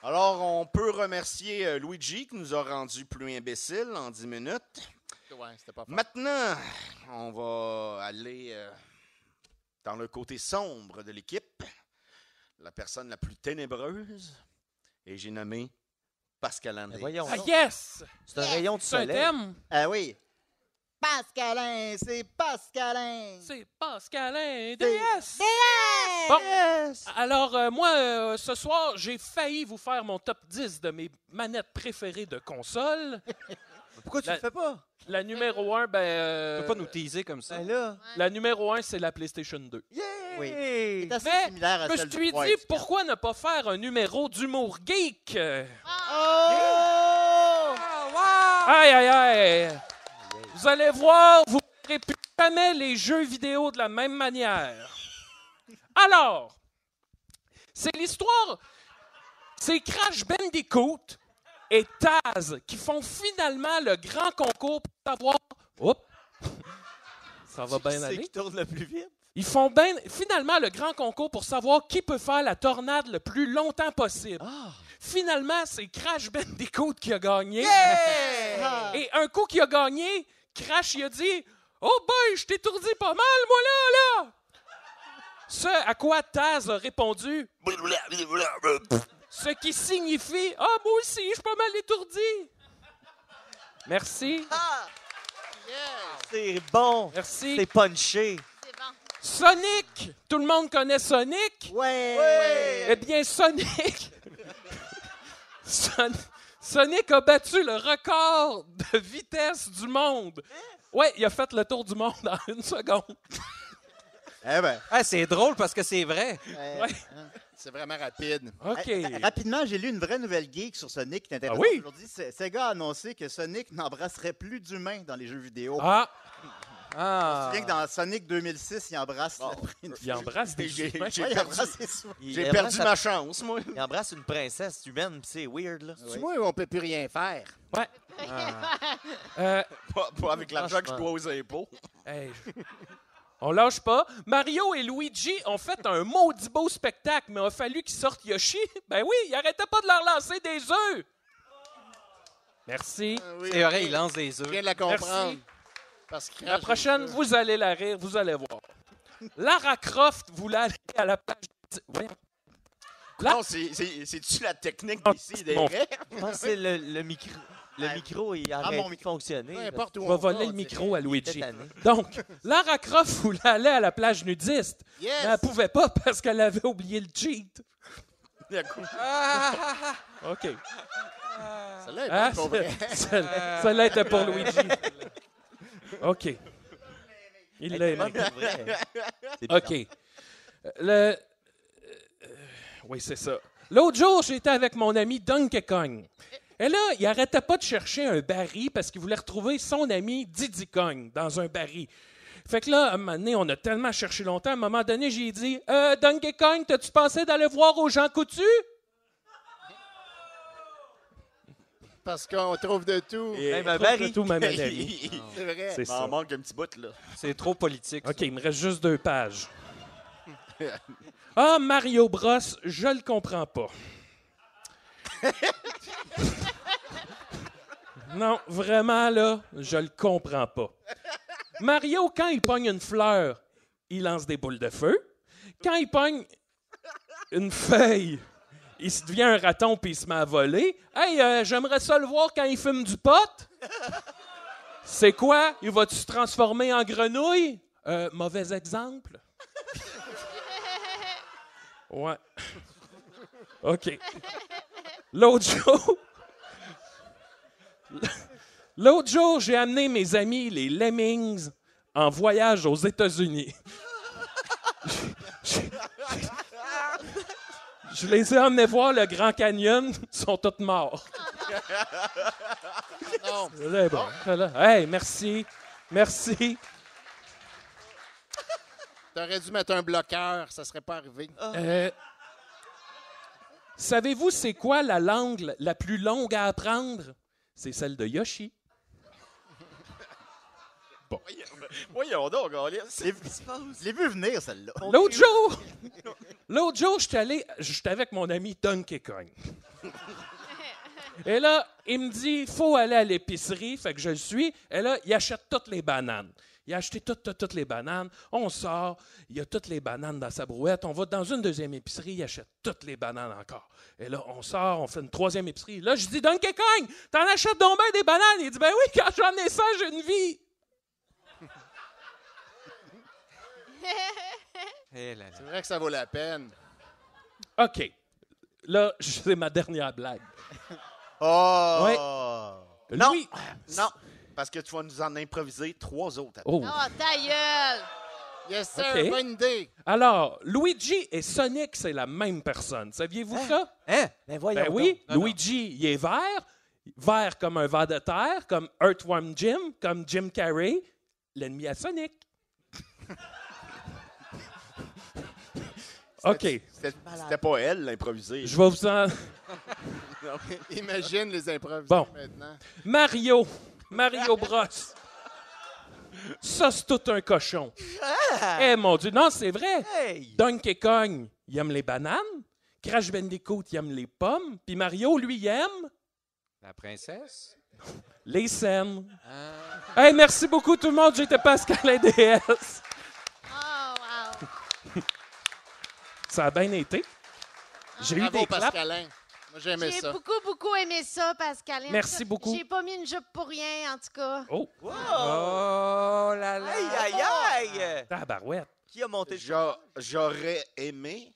Speaker 6: Alors, on peut remercier Luigi qui nous a rendu plus imbéciles en 10 minutes.
Speaker 5: Ouais, c'était pas fort.
Speaker 6: Maintenant, on va aller dans le côté sombre de l'équipe. La personne la plus ténébreuse. Et j'ai nommé Pascal André.
Speaker 1: Mais voyons,
Speaker 2: Ah,
Speaker 1: donc.
Speaker 2: yes!
Speaker 1: C'est un rayon de
Speaker 2: C'est un
Speaker 1: soleil.
Speaker 2: thème.
Speaker 4: Ah oui. Pascalin, c'est Pascalin.
Speaker 2: C'est Pascalin
Speaker 4: C'est-
Speaker 2: DS.
Speaker 8: DS!
Speaker 2: Bon. Alors, moi, ce soir, j'ai failli vous faire mon top 10 de mes manettes préférées de console.
Speaker 1: Pourquoi tu
Speaker 2: La-
Speaker 1: le fais pas?
Speaker 2: La numéro 1,
Speaker 7: Tu peux pas nous teaser comme ça.
Speaker 1: Ben là.
Speaker 2: la numéro 1, c'est la PlayStation 2.
Speaker 4: Oui.
Speaker 1: Yay!
Speaker 4: C'est assez
Speaker 2: Mais
Speaker 4: similaire à
Speaker 2: Je me
Speaker 4: celle du
Speaker 2: suis
Speaker 4: 3,
Speaker 2: dit,
Speaker 4: efficace.
Speaker 2: pourquoi ne pas faire un numéro d'humour geek?
Speaker 4: Oh!
Speaker 2: Aïe, aïe, aïe! Vous allez voir, vous ne verrez plus jamais les jeux vidéo de la même manière. Alors, c'est l'histoire... C'est Crash Bandicoot et Taz qui font finalement le grand concours pour savoir... Oups! Ça va bien
Speaker 1: C'est
Speaker 2: aller.
Speaker 1: qui tourne le plus vite.
Speaker 2: Ils font finalement le grand concours pour savoir qui peut faire la tornade le plus longtemps possible. Finalement, c'est Crash Bandicoot qui a gagné. Et un coup qu'il a gagné, Crash il a dit « Oh boy, je t'étourdis pas mal, moi là! » Ce à quoi Taz a répondu « Ce qui signifie « Ah, moi aussi, je suis pas mal étourdi! » Merci.
Speaker 1: C'est bon.
Speaker 2: Merci.
Speaker 1: C'est punché.
Speaker 3: C'est bon.
Speaker 2: Sonic! Tout le monde connaît Sonic?
Speaker 4: Ouais!
Speaker 2: Eh bien, Sonic... Sonic a battu le record de vitesse du monde. Ouais, il a fait le tour du monde en 1 seconde.
Speaker 4: Eh ben.
Speaker 7: Ah, c'est drôle parce que c'est vrai.
Speaker 2: Ouais.
Speaker 5: C'est vraiment rapide.
Speaker 2: OK.
Speaker 4: Rapidement, j'ai lu une vraie nouvelle geek sur Sonic qui est intéressante.
Speaker 2: Ah oui?
Speaker 4: Aujourd'hui, Sega a annoncé que Sonic n'embrasserait plus d'humains dans les jeux vidéo.
Speaker 2: Ah,
Speaker 4: Je me
Speaker 7: Ah.
Speaker 4: souviens que dans Sonic 2006, il embrasse une
Speaker 2: il embrasse des
Speaker 6: J'ai
Speaker 2: humains.
Speaker 6: j'ai
Speaker 4: Ouais, il
Speaker 6: perdu,
Speaker 4: embrasse les souris.
Speaker 1: Il
Speaker 6: j'ai
Speaker 1: embrasse
Speaker 6: perdu ma chance, moi.
Speaker 1: Il embrasse une princesse humaine, pis c'est weird, là.
Speaker 5: Tu vois, on peut plus rien faire.
Speaker 2: Ouais.
Speaker 7: Ah.
Speaker 6: Pas avec l'argent que je
Speaker 1: Franchement.
Speaker 6: dois aux impôts.
Speaker 2: Hey, on lâche pas. Mario et Luigi ont fait un maudit beau spectacle, mais il a fallu qu'ils sortent Yoshi. Ben oui, ils arrêtaient pas de leur lancer des œufs. Merci.
Speaker 5: Oui,
Speaker 7: C'est vrai, il lance des œufs.
Speaker 5: Je viens de la comprendre.
Speaker 2: Merci.
Speaker 5: Parce que
Speaker 2: La prochaine, vous allez la rire, vous allez voir. Lara Croft voulait aller à la plage. Voyons. Là-
Speaker 6: Non, c'est-tu la technique
Speaker 2: Ah,
Speaker 6: ici des
Speaker 2: mon-
Speaker 6: raies?
Speaker 1: Je pense que c'est le micro. Le micro, il arrête
Speaker 4: mon
Speaker 1: de
Speaker 4: micro.
Speaker 1: fonctionner.
Speaker 5: peu
Speaker 1: là.
Speaker 5: importe où
Speaker 2: Je vais
Speaker 5: on
Speaker 2: voler
Speaker 5: va,
Speaker 2: le
Speaker 5: tu
Speaker 2: micro à
Speaker 1: Il était
Speaker 2: Luigi.
Speaker 1: tanné.
Speaker 2: Donc, Lara Croft voulait aller à la plage nudiste,
Speaker 5: sais. Yes!
Speaker 2: mais elle pouvait pas parce qu'elle avait oublié le cheat.
Speaker 7: Ah.
Speaker 2: OK.
Speaker 5: Celle-là est
Speaker 2: Ah,
Speaker 5: bonne pour vrai.
Speaker 2: celle-là était pour Luigi. OK. Il l'a aimé.
Speaker 1: Bonne pour vrai. C'est
Speaker 2: OK. Oui, c'est ça. L'autre jour, j'étais avec mon ami Donkey Kong. Et là, il arrêtait pas de chercher un baril parce qu'il voulait retrouver son ami Diddy Kong dans un baril. Fait que là, à un moment donné, on a tellement cherché longtemps. À un moment donné, j'ai dit Donkey Kong, t'as-tu pensé d'aller voir aux gens coutus?
Speaker 5: Parce qu'on trouve de tout.
Speaker 1: Même un
Speaker 2: Trouve
Speaker 1: baril.
Speaker 2: tout, ma Mélanie.
Speaker 5: C'est vrai.
Speaker 2: C'est
Speaker 6: Il m'en
Speaker 2: ça.
Speaker 6: manque un petit bout, là.
Speaker 7: C'est trop politique.
Speaker 2: OK, il me reste juste 2 pages. Ah, Mario Bros, je le comprends pas. Non, vraiment, là, je le comprends pas. Mario, quand il pogne une fleur, il lance des boules de feu. Quand il pogne une feuille, il se devient un raton puis il se met à voler. Hey, j'aimerais ça le voir quand il fume du pot. C'est quoi? Il va-tu se transformer en grenouille? Mauvais exemple. Ouais. OK. L'autre jour, j'ai amené mes amis, les Lemmings, en voyage aux États-Unis. Je les ai emmenés voir le Grand Canyon. Ils sont tous morts.
Speaker 5: Non.
Speaker 2: C'est bon. Hey, merci. Merci.
Speaker 5: T'aurais dû mettre un bloqueur, ça serait pas arrivé.
Speaker 2: Savez-vous c'est quoi la langue la plus longue à apprendre? C'est celle de Yoshi.
Speaker 6: Voyons donc, Gaulis.
Speaker 4: Je l'ai vu venir, celle-là.
Speaker 2: L'autre jour, j'étais avec mon ami Donkey Kong. Et là, il me dit, il faut aller à l'épicerie. Fait que je le suis. Et là, il achète toutes les bananes. Il a acheté toutes les bananes. On sort, il y a toutes les bananes dans sa brouette. On va dans une deuxième épicerie, il achète toutes les bananes encore. Et là, on sort, on fait une troisième épicerie. Là, je dis, Donkey Kong, t'en achètes donc bien des bananes? Il dit, ben oui, quand j'en ai 100, j'ai une vie.
Speaker 5: C'est vrai que ça vaut la peine.
Speaker 2: OK. Là, c'est ma dernière blague.
Speaker 4: Oh!
Speaker 2: Ouais.
Speaker 6: Non.
Speaker 2: Louis-
Speaker 6: Non, parce que tu vas nous en improviser 3 autres.
Speaker 2: Oh.
Speaker 3: Oh, ta gueule!
Speaker 5: Yes, sir,
Speaker 2: OK.
Speaker 5: bonne idée.
Speaker 2: Alors, Luigi et Sonic, c'est la même personne. Saviez-vous ça?
Speaker 7: Hein? Ben voyons
Speaker 2: Ben oui,
Speaker 7: donc. Non, non.
Speaker 2: Luigi, il est vert comme un ver de terre, comme Earthworm Jim, comme Jim Carrey, l'ennemi à Sonic. OK,
Speaker 6: C'était pas elle, l'improvisée.
Speaker 2: je vais vous en...
Speaker 5: Imagine les improviser
Speaker 2: Bon.
Speaker 5: maintenant.
Speaker 2: Mario Bros. Ça, c'est tout un cochon. Eh, mon Dieu, non, c'est vrai.
Speaker 7: Hey!
Speaker 2: Donkey Kong, il aime les bananes. Crash Bandicoot, il aime les pommes. Puis Mario, lui, il aime
Speaker 7: La princesse?
Speaker 2: les scènes.
Speaker 7: Ah.
Speaker 2: Hey, merci beaucoup tout le monde. J'étais Pascal LDS.
Speaker 3: Oh, wow!
Speaker 2: Ça a bien été. J'ai eu
Speaker 5: Bravo,
Speaker 2: des claps.
Speaker 5: Pascalin. Moi, j'aimais
Speaker 3: J'ai
Speaker 5: ça.
Speaker 3: beaucoup aimé ça, Pascal.
Speaker 2: Merci beaucoup.
Speaker 3: J'ai pas mis une jupe pour rien, en tout cas.
Speaker 2: Oh,
Speaker 7: Oh là là!
Speaker 9: Aïe, aïe, aïe!
Speaker 2: tabarouette.
Speaker 9: Qui a monté le
Speaker 6: J'aurais aimé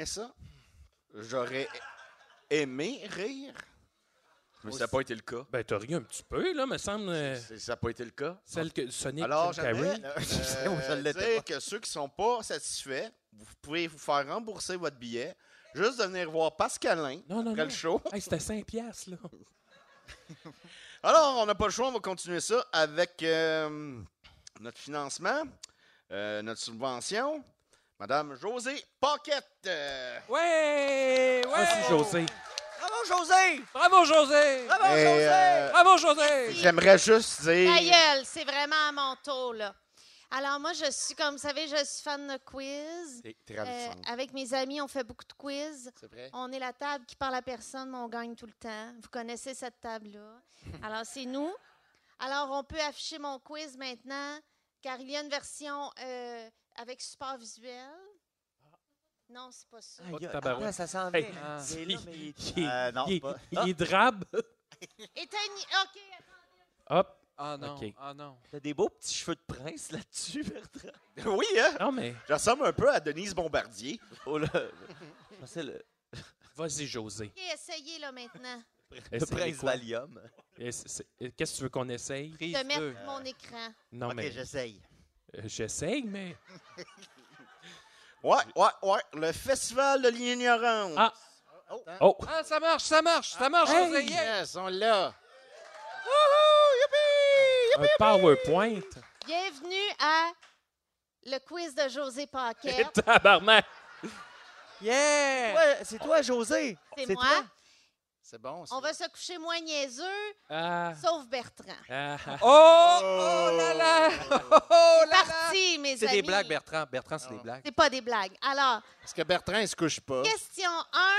Speaker 6: ça. J'aurais aimé rire. Mais ça n'a pas été le cas.
Speaker 2: Ben, t'as ri un petit peu, là, me semble.
Speaker 6: Ça n'a pas été le cas.
Speaker 2: Celle que Sonic
Speaker 6: Alors,
Speaker 2: Jim
Speaker 6: j'aimerais
Speaker 2: Carrey.
Speaker 6: dire que ceux qui ne sont pas satisfaits, vous pouvez vous faire rembourser votre billet. Juste de venir voir Pascalin
Speaker 2: Non,
Speaker 6: après le show.
Speaker 2: Hey, c'était 5 piastres, là.
Speaker 6: Alors, on n'a pas le choix, on va continuer ça avec notre financement, notre subvention. Madame Josée Paquette.
Speaker 7: Ouais!
Speaker 2: Merci, José.
Speaker 9: Bravo, José!
Speaker 7: Bravo, José!
Speaker 9: Bravo,
Speaker 6: Et,
Speaker 9: José!
Speaker 7: Bravo, José!
Speaker 6: J'aimerais juste
Speaker 3: Ta
Speaker 6: dire...
Speaker 3: gueule, c'est vraiment à mon tour, là. Alors, moi, je suis, comme vous savez, je suis fan de quiz.
Speaker 6: T'es ravissante.
Speaker 3: Avec mes amis, on fait beaucoup de quiz.
Speaker 5: C'est vrai?
Speaker 3: On est la table qui parle à personne, mais on gagne tout le temps. Vous connaissez cette table-là. Alors, c'est nous. Alors, on peut afficher mon quiz maintenant, car il y a une version avec support visuel. Non, c'est pas ça.
Speaker 2: Pas de tabarouette.
Speaker 9: ça s'en
Speaker 2: Hey,
Speaker 9: vient.
Speaker 2: ah,
Speaker 9: Il est là, mais il est-
Speaker 2: Il est-
Speaker 4: non,
Speaker 2: il est-
Speaker 4: pas.
Speaker 2: il est drabe.
Speaker 3: Éteignez. OK.
Speaker 2: Hop.
Speaker 7: Ah non,
Speaker 2: OK.
Speaker 7: ah non.
Speaker 9: T'as des beaux petits cheveux de prince là-dessus, Bertrand.
Speaker 6: Oui, hein?
Speaker 2: Non, mais
Speaker 6: Je ressemble un peu à Denise Bombardier.
Speaker 9: Oh là. Je pensais le
Speaker 2: vas-y, José.
Speaker 3: OK, essayez, là, maintenant,
Speaker 9: prince
Speaker 2: Essayez quoi?
Speaker 9: Valium.
Speaker 2: Qu'est-ce que tu veux qu'on essaye?
Speaker 7: Prise
Speaker 3: de mettre
Speaker 7: 2.
Speaker 3: mon écran.
Speaker 2: Non,
Speaker 4: OK,
Speaker 2: mais
Speaker 4: j'essaye.
Speaker 2: j'essaye, mais...
Speaker 6: Ouais. Le festival de l'ignorance.
Speaker 2: Ah. Oh!
Speaker 7: Ah, ça marche,
Speaker 2: Hey!
Speaker 7: José! Yeah!
Speaker 5: Yes, on l'a.
Speaker 2: Un PowerPoint.
Speaker 3: Bienvenue à le quiz de José Paquette.
Speaker 2: Tabarnak!
Speaker 9: Yeah! Ouais, c'est toi, José.
Speaker 3: C'est
Speaker 9: c'est
Speaker 3: moi.
Speaker 9: toi.
Speaker 5: C'est bon, ça.
Speaker 3: On va se coucher moins niaiseux,
Speaker 2: Ah,
Speaker 3: sauf Bertrand.
Speaker 2: ah, ah.
Speaker 7: Oh! Oh là là! Oh là là!
Speaker 3: Parti, mes amis.
Speaker 7: C'est des blagues, Bertrand. Bertrand, c'est des blagues.
Speaker 3: C'est pas des blagues. Alors,
Speaker 5: Parce que Bertrand, il se couche pas.
Speaker 3: question 1,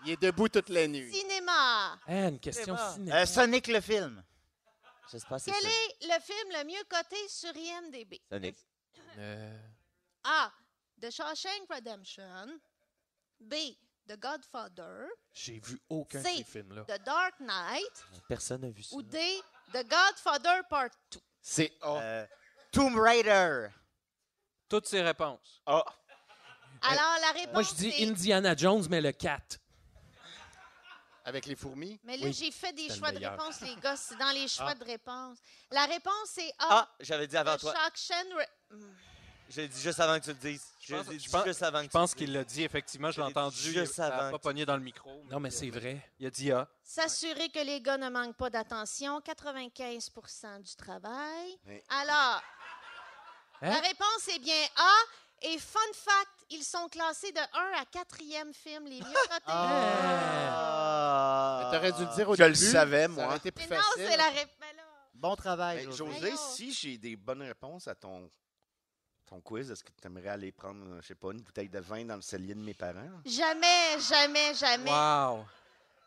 Speaker 5: Il est debout toute la nuit.
Speaker 3: cinéma.
Speaker 2: Ah, une question
Speaker 9: C'est bon.
Speaker 2: cinéma.
Speaker 4: Sonic le film.
Speaker 9: J'espère que c'est
Speaker 3: Quel
Speaker 9: ça.
Speaker 3: est le film le mieux coté sur IMDb?
Speaker 9: Sonic.
Speaker 3: A. The Shawshank Redemption. B. The Godfather.
Speaker 2: J'ai vu aucun de
Speaker 3: C'est
Speaker 2: ces films-là.
Speaker 3: The Dark Knight.
Speaker 9: Personne n'a vu ça.
Speaker 3: Ou D. The Godfather Part 2.
Speaker 5: C'est A.
Speaker 4: Tomb Raider.
Speaker 7: Toutes ces réponses.
Speaker 6: Ah.
Speaker 3: Alors, la réponse
Speaker 2: Moi, je dis
Speaker 3: est...
Speaker 2: Indiana Jones, mais le 4.
Speaker 5: Avec les fourmis.
Speaker 3: Mais là,
Speaker 2: Oui,
Speaker 3: j'ai fait des
Speaker 2: c'était
Speaker 3: choix
Speaker 2: le
Speaker 3: de
Speaker 2: meilleur.
Speaker 3: réponse, les gars. C'est dans les choix de réponse. La réponse est A.
Speaker 9: Ah, j'avais dit avant
Speaker 3: The
Speaker 9: toi.
Speaker 3: Shawshank
Speaker 1: J'ai dit juste avant que tu le dises. Je
Speaker 7: pense-
Speaker 1: l'ai dit
Speaker 7: je pense-
Speaker 1: juste avant que
Speaker 7: Je pense
Speaker 1: tu le
Speaker 7: qu'il l'a dit, effectivement. Je l'ai
Speaker 1: Je l'ai dit
Speaker 7: entendu.
Speaker 1: juste
Speaker 7: Ça n'a
Speaker 1: avant
Speaker 7: pas
Speaker 1: que-
Speaker 7: pogné dans le micro.
Speaker 2: Non, mais c'est vrai.
Speaker 7: Il a dit A.
Speaker 3: S'assurer que les gars ne manquent pas d'attention, 95 du travail.
Speaker 6: Oui.
Speaker 3: Alors,
Speaker 2: Hein?
Speaker 3: la réponse est bien A. Et fun fact, ils sont classés de 1 à 4e film les mieux notés.
Speaker 4: Ah.
Speaker 5: T'aurais dû le dire au
Speaker 6: Je le
Speaker 5: début.
Speaker 6: savais,
Speaker 5: Ça
Speaker 6: moi.
Speaker 5: aurait été plus
Speaker 3: Mais non,
Speaker 5: facile.
Speaker 3: c'est la réponse.
Speaker 4: Bon travail,
Speaker 6: Hey,
Speaker 4: José.
Speaker 6: José,
Speaker 3: Voyons.
Speaker 6: si j'ai des bonnes réponses à ton quiz, est-ce que tu aimerais aller prendre, je sais pas, une bouteille de vin dans le cellier de mes parents?
Speaker 3: Jamais, jamais, jamais.
Speaker 7: Wow.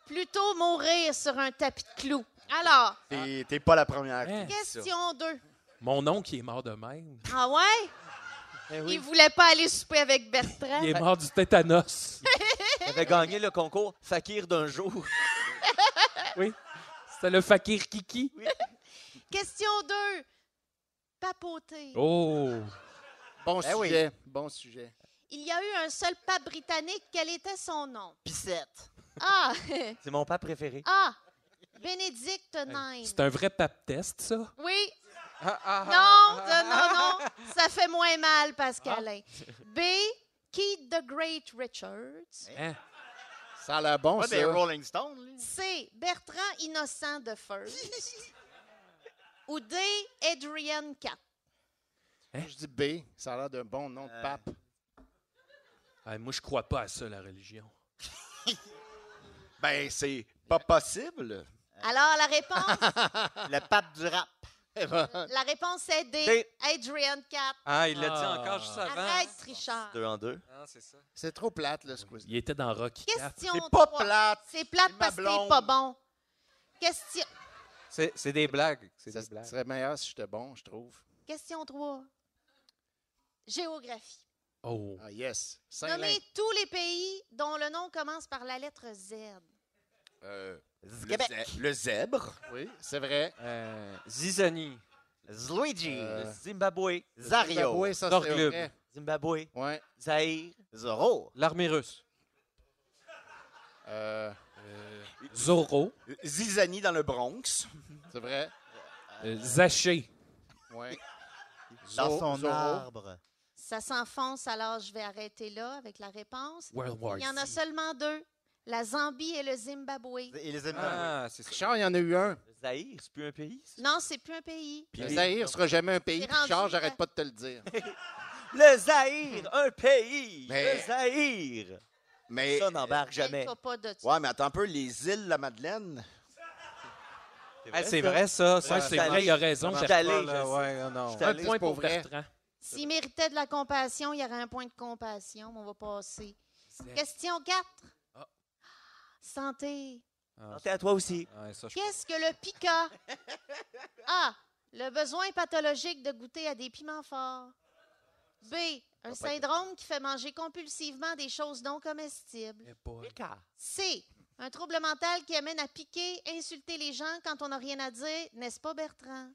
Speaker 3: Plutôt mourir sur un tapis de clous. Alors,
Speaker 6: T'es pas la première
Speaker 2: Hein?
Speaker 6: qui dit ça.
Speaker 3: question 2.
Speaker 2: Mon oncle, il est mort de même.
Speaker 3: Ah ouais?
Speaker 1: Ben
Speaker 3: Il
Speaker 1: oui.
Speaker 3: voulait pas aller souper avec Bertrand.
Speaker 2: Il est mort du tétanos.
Speaker 1: Il avait gagné le concours Fakir d'un jour.
Speaker 2: Oui. C'était le fakir Kiki.
Speaker 3: Question 2. Papoter.
Speaker 2: Oh.
Speaker 5: Bon
Speaker 4: Ben oui.
Speaker 5: sujet. Bon sujet.
Speaker 3: Il y a eu un seul pape britannique. Quel était son nom?
Speaker 4: Pissette.
Speaker 3: A.
Speaker 1: C'est mon père préféré.
Speaker 3: A. Bénédicte IX.
Speaker 2: C'est un vrai pape test, ça?
Speaker 3: Oui.
Speaker 7: Ah,
Speaker 3: Non, non. Ça fait moins mal, Pascalin. B. Keith the Great Richards.
Speaker 2: Hein?
Speaker 5: Ça a l'air bon,
Speaker 4: Pas
Speaker 5: ça.
Speaker 4: des Rolling Stones, lui.
Speaker 3: C. Bertrand Innocent de First. Ou D. Adrian IV.
Speaker 5: Je dis B. Ça a l'air d'un bon nom de pape.
Speaker 2: Ah, moi, je crois pas à ça, la religion.
Speaker 6: Ben, c'est pas possible.
Speaker 3: Alors, la réponse,
Speaker 4: Le pape du rap.
Speaker 3: la réponse est D.
Speaker 1: D.
Speaker 3: Adrian IV.
Speaker 7: Ah, il l'a dit
Speaker 2: Ah.
Speaker 7: encore juste avant.
Speaker 3: Arrête, Richard.
Speaker 1: 2 en 2.
Speaker 7: Ah, c'est ça.
Speaker 5: C'est trop plate, là, ce quiz.
Speaker 2: Il était dans Rocky IV.
Speaker 3: Question
Speaker 6: C'est pas
Speaker 3: 3.
Speaker 6: plate.
Speaker 3: C'est plate
Speaker 6: C'est ma
Speaker 3: parce que t'es
Speaker 6: blonde.
Speaker 3: pas bon. Question,
Speaker 7: C'est des blagues. C'est
Speaker 5: Ça
Speaker 7: des blagues.
Speaker 5: serait meilleur si j'étais bon, je trouve.
Speaker 3: question 3. Géographie.
Speaker 2: Oh.
Speaker 5: Ah, yes. Saint-Lin.
Speaker 3: Nommez tous les pays dont le nom commence par la lettre Z.
Speaker 4: Québec.
Speaker 6: Le zèbre.
Speaker 5: Oui, c'est vrai.
Speaker 7: Zizani.
Speaker 4: Luigi.
Speaker 1: Zimbabwe.
Speaker 4: Zario.
Speaker 5: Oui, ça, c'est
Speaker 7: Dorglub.
Speaker 5: vrai.
Speaker 1: Zimbabwe.
Speaker 5: Ouais.
Speaker 1: Zaïre.
Speaker 4: Zorro.
Speaker 7: L'armée russe.
Speaker 2: Zorro.
Speaker 6: Zizani dans le Bronx.
Speaker 5: C'est vrai.
Speaker 2: Zaché.
Speaker 5: Ouais.
Speaker 4: Dans son
Speaker 5: Zorro.
Speaker 4: arbre.
Speaker 3: Ça s'enfonce, alors je vais arrêter là avec la réponse.
Speaker 2: World War
Speaker 3: Il y en a
Speaker 2: Z.
Speaker 3: seulement 2. La Zambie et le Zimbabwe.
Speaker 4: Et les Zimbabwe.
Speaker 7: Ah, c'est ça.
Speaker 5: Richard, il y en a eu un.
Speaker 1: Zaïre, c'est plus un pays, ça?
Speaker 3: Non, c'est plus un pays.
Speaker 1: Puis
Speaker 5: Le
Speaker 1: les-
Speaker 5: Zaïre sera jamais un pays.
Speaker 3: C'est
Speaker 5: Puis Richard,
Speaker 3: rendu,
Speaker 5: j'arrête pas de te le dire.
Speaker 1: Le Zaïre, un pays!
Speaker 6: Mais-
Speaker 1: Le Zaïre!
Speaker 6: Mais.
Speaker 1: Ça n'embarque jamais.
Speaker 3: Toi pas de ça.
Speaker 6: Ouais, mais attends un peu, les îles de la Madeleine.
Speaker 7: Ah, c'est vrai, ça.
Speaker 2: Ouais,
Speaker 7: ça
Speaker 2: c'est
Speaker 1: allé.
Speaker 2: vrai, il a raison.
Speaker 1: Je suis
Speaker 2: Bertrand.
Speaker 1: allé,
Speaker 7: Là,
Speaker 1: je
Speaker 7: ouais, non.
Speaker 1: J'étais
Speaker 2: Un
Speaker 1: allé.
Speaker 2: point
Speaker 5: c'est pas
Speaker 2: pour
Speaker 5: vrai.
Speaker 2: Bertrand.
Speaker 3: S'il méritait de la compassion, il y aurait un point de compassion, mais on va passer. Question 4.
Speaker 2: Ah.
Speaker 3: Santé.
Speaker 7: Ah,
Speaker 1: T'es à toi aussi.
Speaker 7: ouais, ça, je-
Speaker 3: Qu'est-ce que le pica? A. Le besoin pathologique de goûter à des piments forts. B. Un syndrome qui fait manger compulsivement des choses non comestibles.
Speaker 2: Eh boy.
Speaker 3: C. Un trouble mental qui amène à piquer, insulter les gens quand on n'a rien à dire, n'est-ce pas, Bertrand?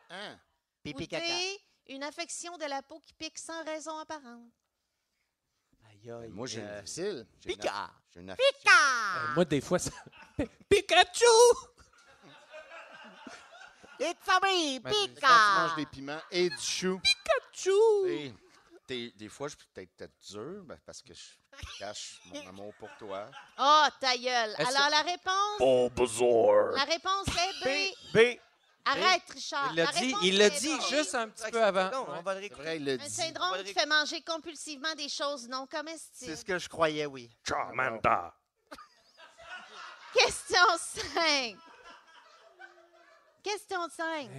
Speaker 5: Hein?
Speaker 4: Pipi
Speaker 3: Ou
Speaker 4: caca.
Speaker 3: D. Une affection de la peau qui pique sans raison apparente.
Speaker 1: Aïe, aïe.
Speaker 6: Moi, j'ai
Speaker 5: Difficile.
Speaker 1: Pika!
Speaker 6: j'ai une affection.
Speaker 2: Moi, des fois, ça... Pikachu!
Speaker 4: It's a me,
Speaker 5: Mais Quand tu
Speaker 4: Pika.
Speaker 5: manges des piments et du chou.
Speaker 6: Des fois, je peux peut-être être dur ben, parce que je cache mon amour pour toi.
Speaker 3: Ah, ta gueule.
Speaker 7: Est-ce
Speaker 3: Alors, la réponse...
Speaker 1: Bon besoin!
Speaker 3: La réponse est B.
Speaker 1: B!
Speaker 3: Arrête, Richard.
Speaker 7: Il l'a
Speaker 3: La
Speaker 7: dit,
Speaker 3: réponse
Speaker 7: il l'a
Speaker 3: est
Speaker 7: dit
Speaker 3: B.
Speaker 7: juste un petit peu avant.
Speaker 1: Non, on va le
Speaker 5: C'est
Speaker 1: réécouter.
Speaker 5: vrai, il l'a
Speaker 3: Un
Speaker 5: dit.
Speaker 3: syndrome qui fait manger compulsivement des choses non comestibles.
Speaker 4: C'est ce que je croyais, oui.
Speaker 1: Charmanta!
Speaker 3: Question 5. Question 5.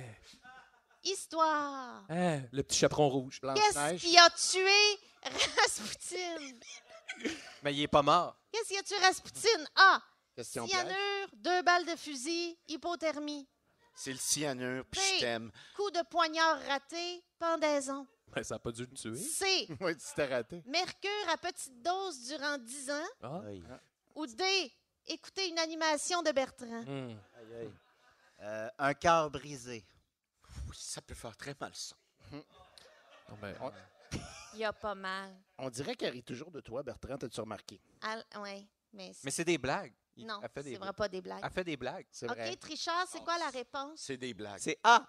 Speaker 3: Histoire.
Speaker 2: Hein, le petit chaperon rouge.
Speaker 3: Qu'est-ce
Speaker 5: Blanche-Neige.
Speaker 3: qui a tué Rasputin?
Speaker 7: Mais il est pas mort.
Speaker 3: Qu'est-ce qui a tué Rasputin? A.
Speaker 5: Question piège.
Speaker 3: Cyanure, 2 balles de fusil, hypothermie.
Speaker 6: C'est le cyanure, puis je
Speaker 3: B.
Speaker 6: t'aime.
Speaker 3: Coup de poignard raté, pendaison.
Speaker 2: Ben, ça n'a pas dû le tuer.
Speaker 3: C.
Speaker 5: Oui, tu t'es raté.
Speaker 3: Mercure à petite dose durant 10 ans.
Speaker 2: Ah.
Speaker 1: Aïe,
Speaker 3: Ou D. Écouter une animation de Bertrand.
Speaker 2: Hmm.
Speaker 1: aïe, aïe.
Speaker 4: Un cœur brisé.
Speaker 6: Oui, ça peut faire très mal, ça.
Speaker 2: Non, ben,
Speaker 3: Il y a pas mal.
Speaker 5: On dirait qu'elle rit toujours de toi, Bertrand, t'as-tu remarqué?
Speaker 3: Oui, mais,
Speaker 7: Mais c'est des blagues.
Speaker 3: non,
Speaker 7: Elle fait
Speaker 3: c'est
Speaker 7: des
Speaker 3: vraiment pas des blagues.
Speaker 7: Elle fait des blagues.
Speaker 5: C'est vrai.
Speaker 3: OK, Trichard, c'est quoi la réponse?
Speaker 6: C'est des blagues.
Speaker 1: C'est A!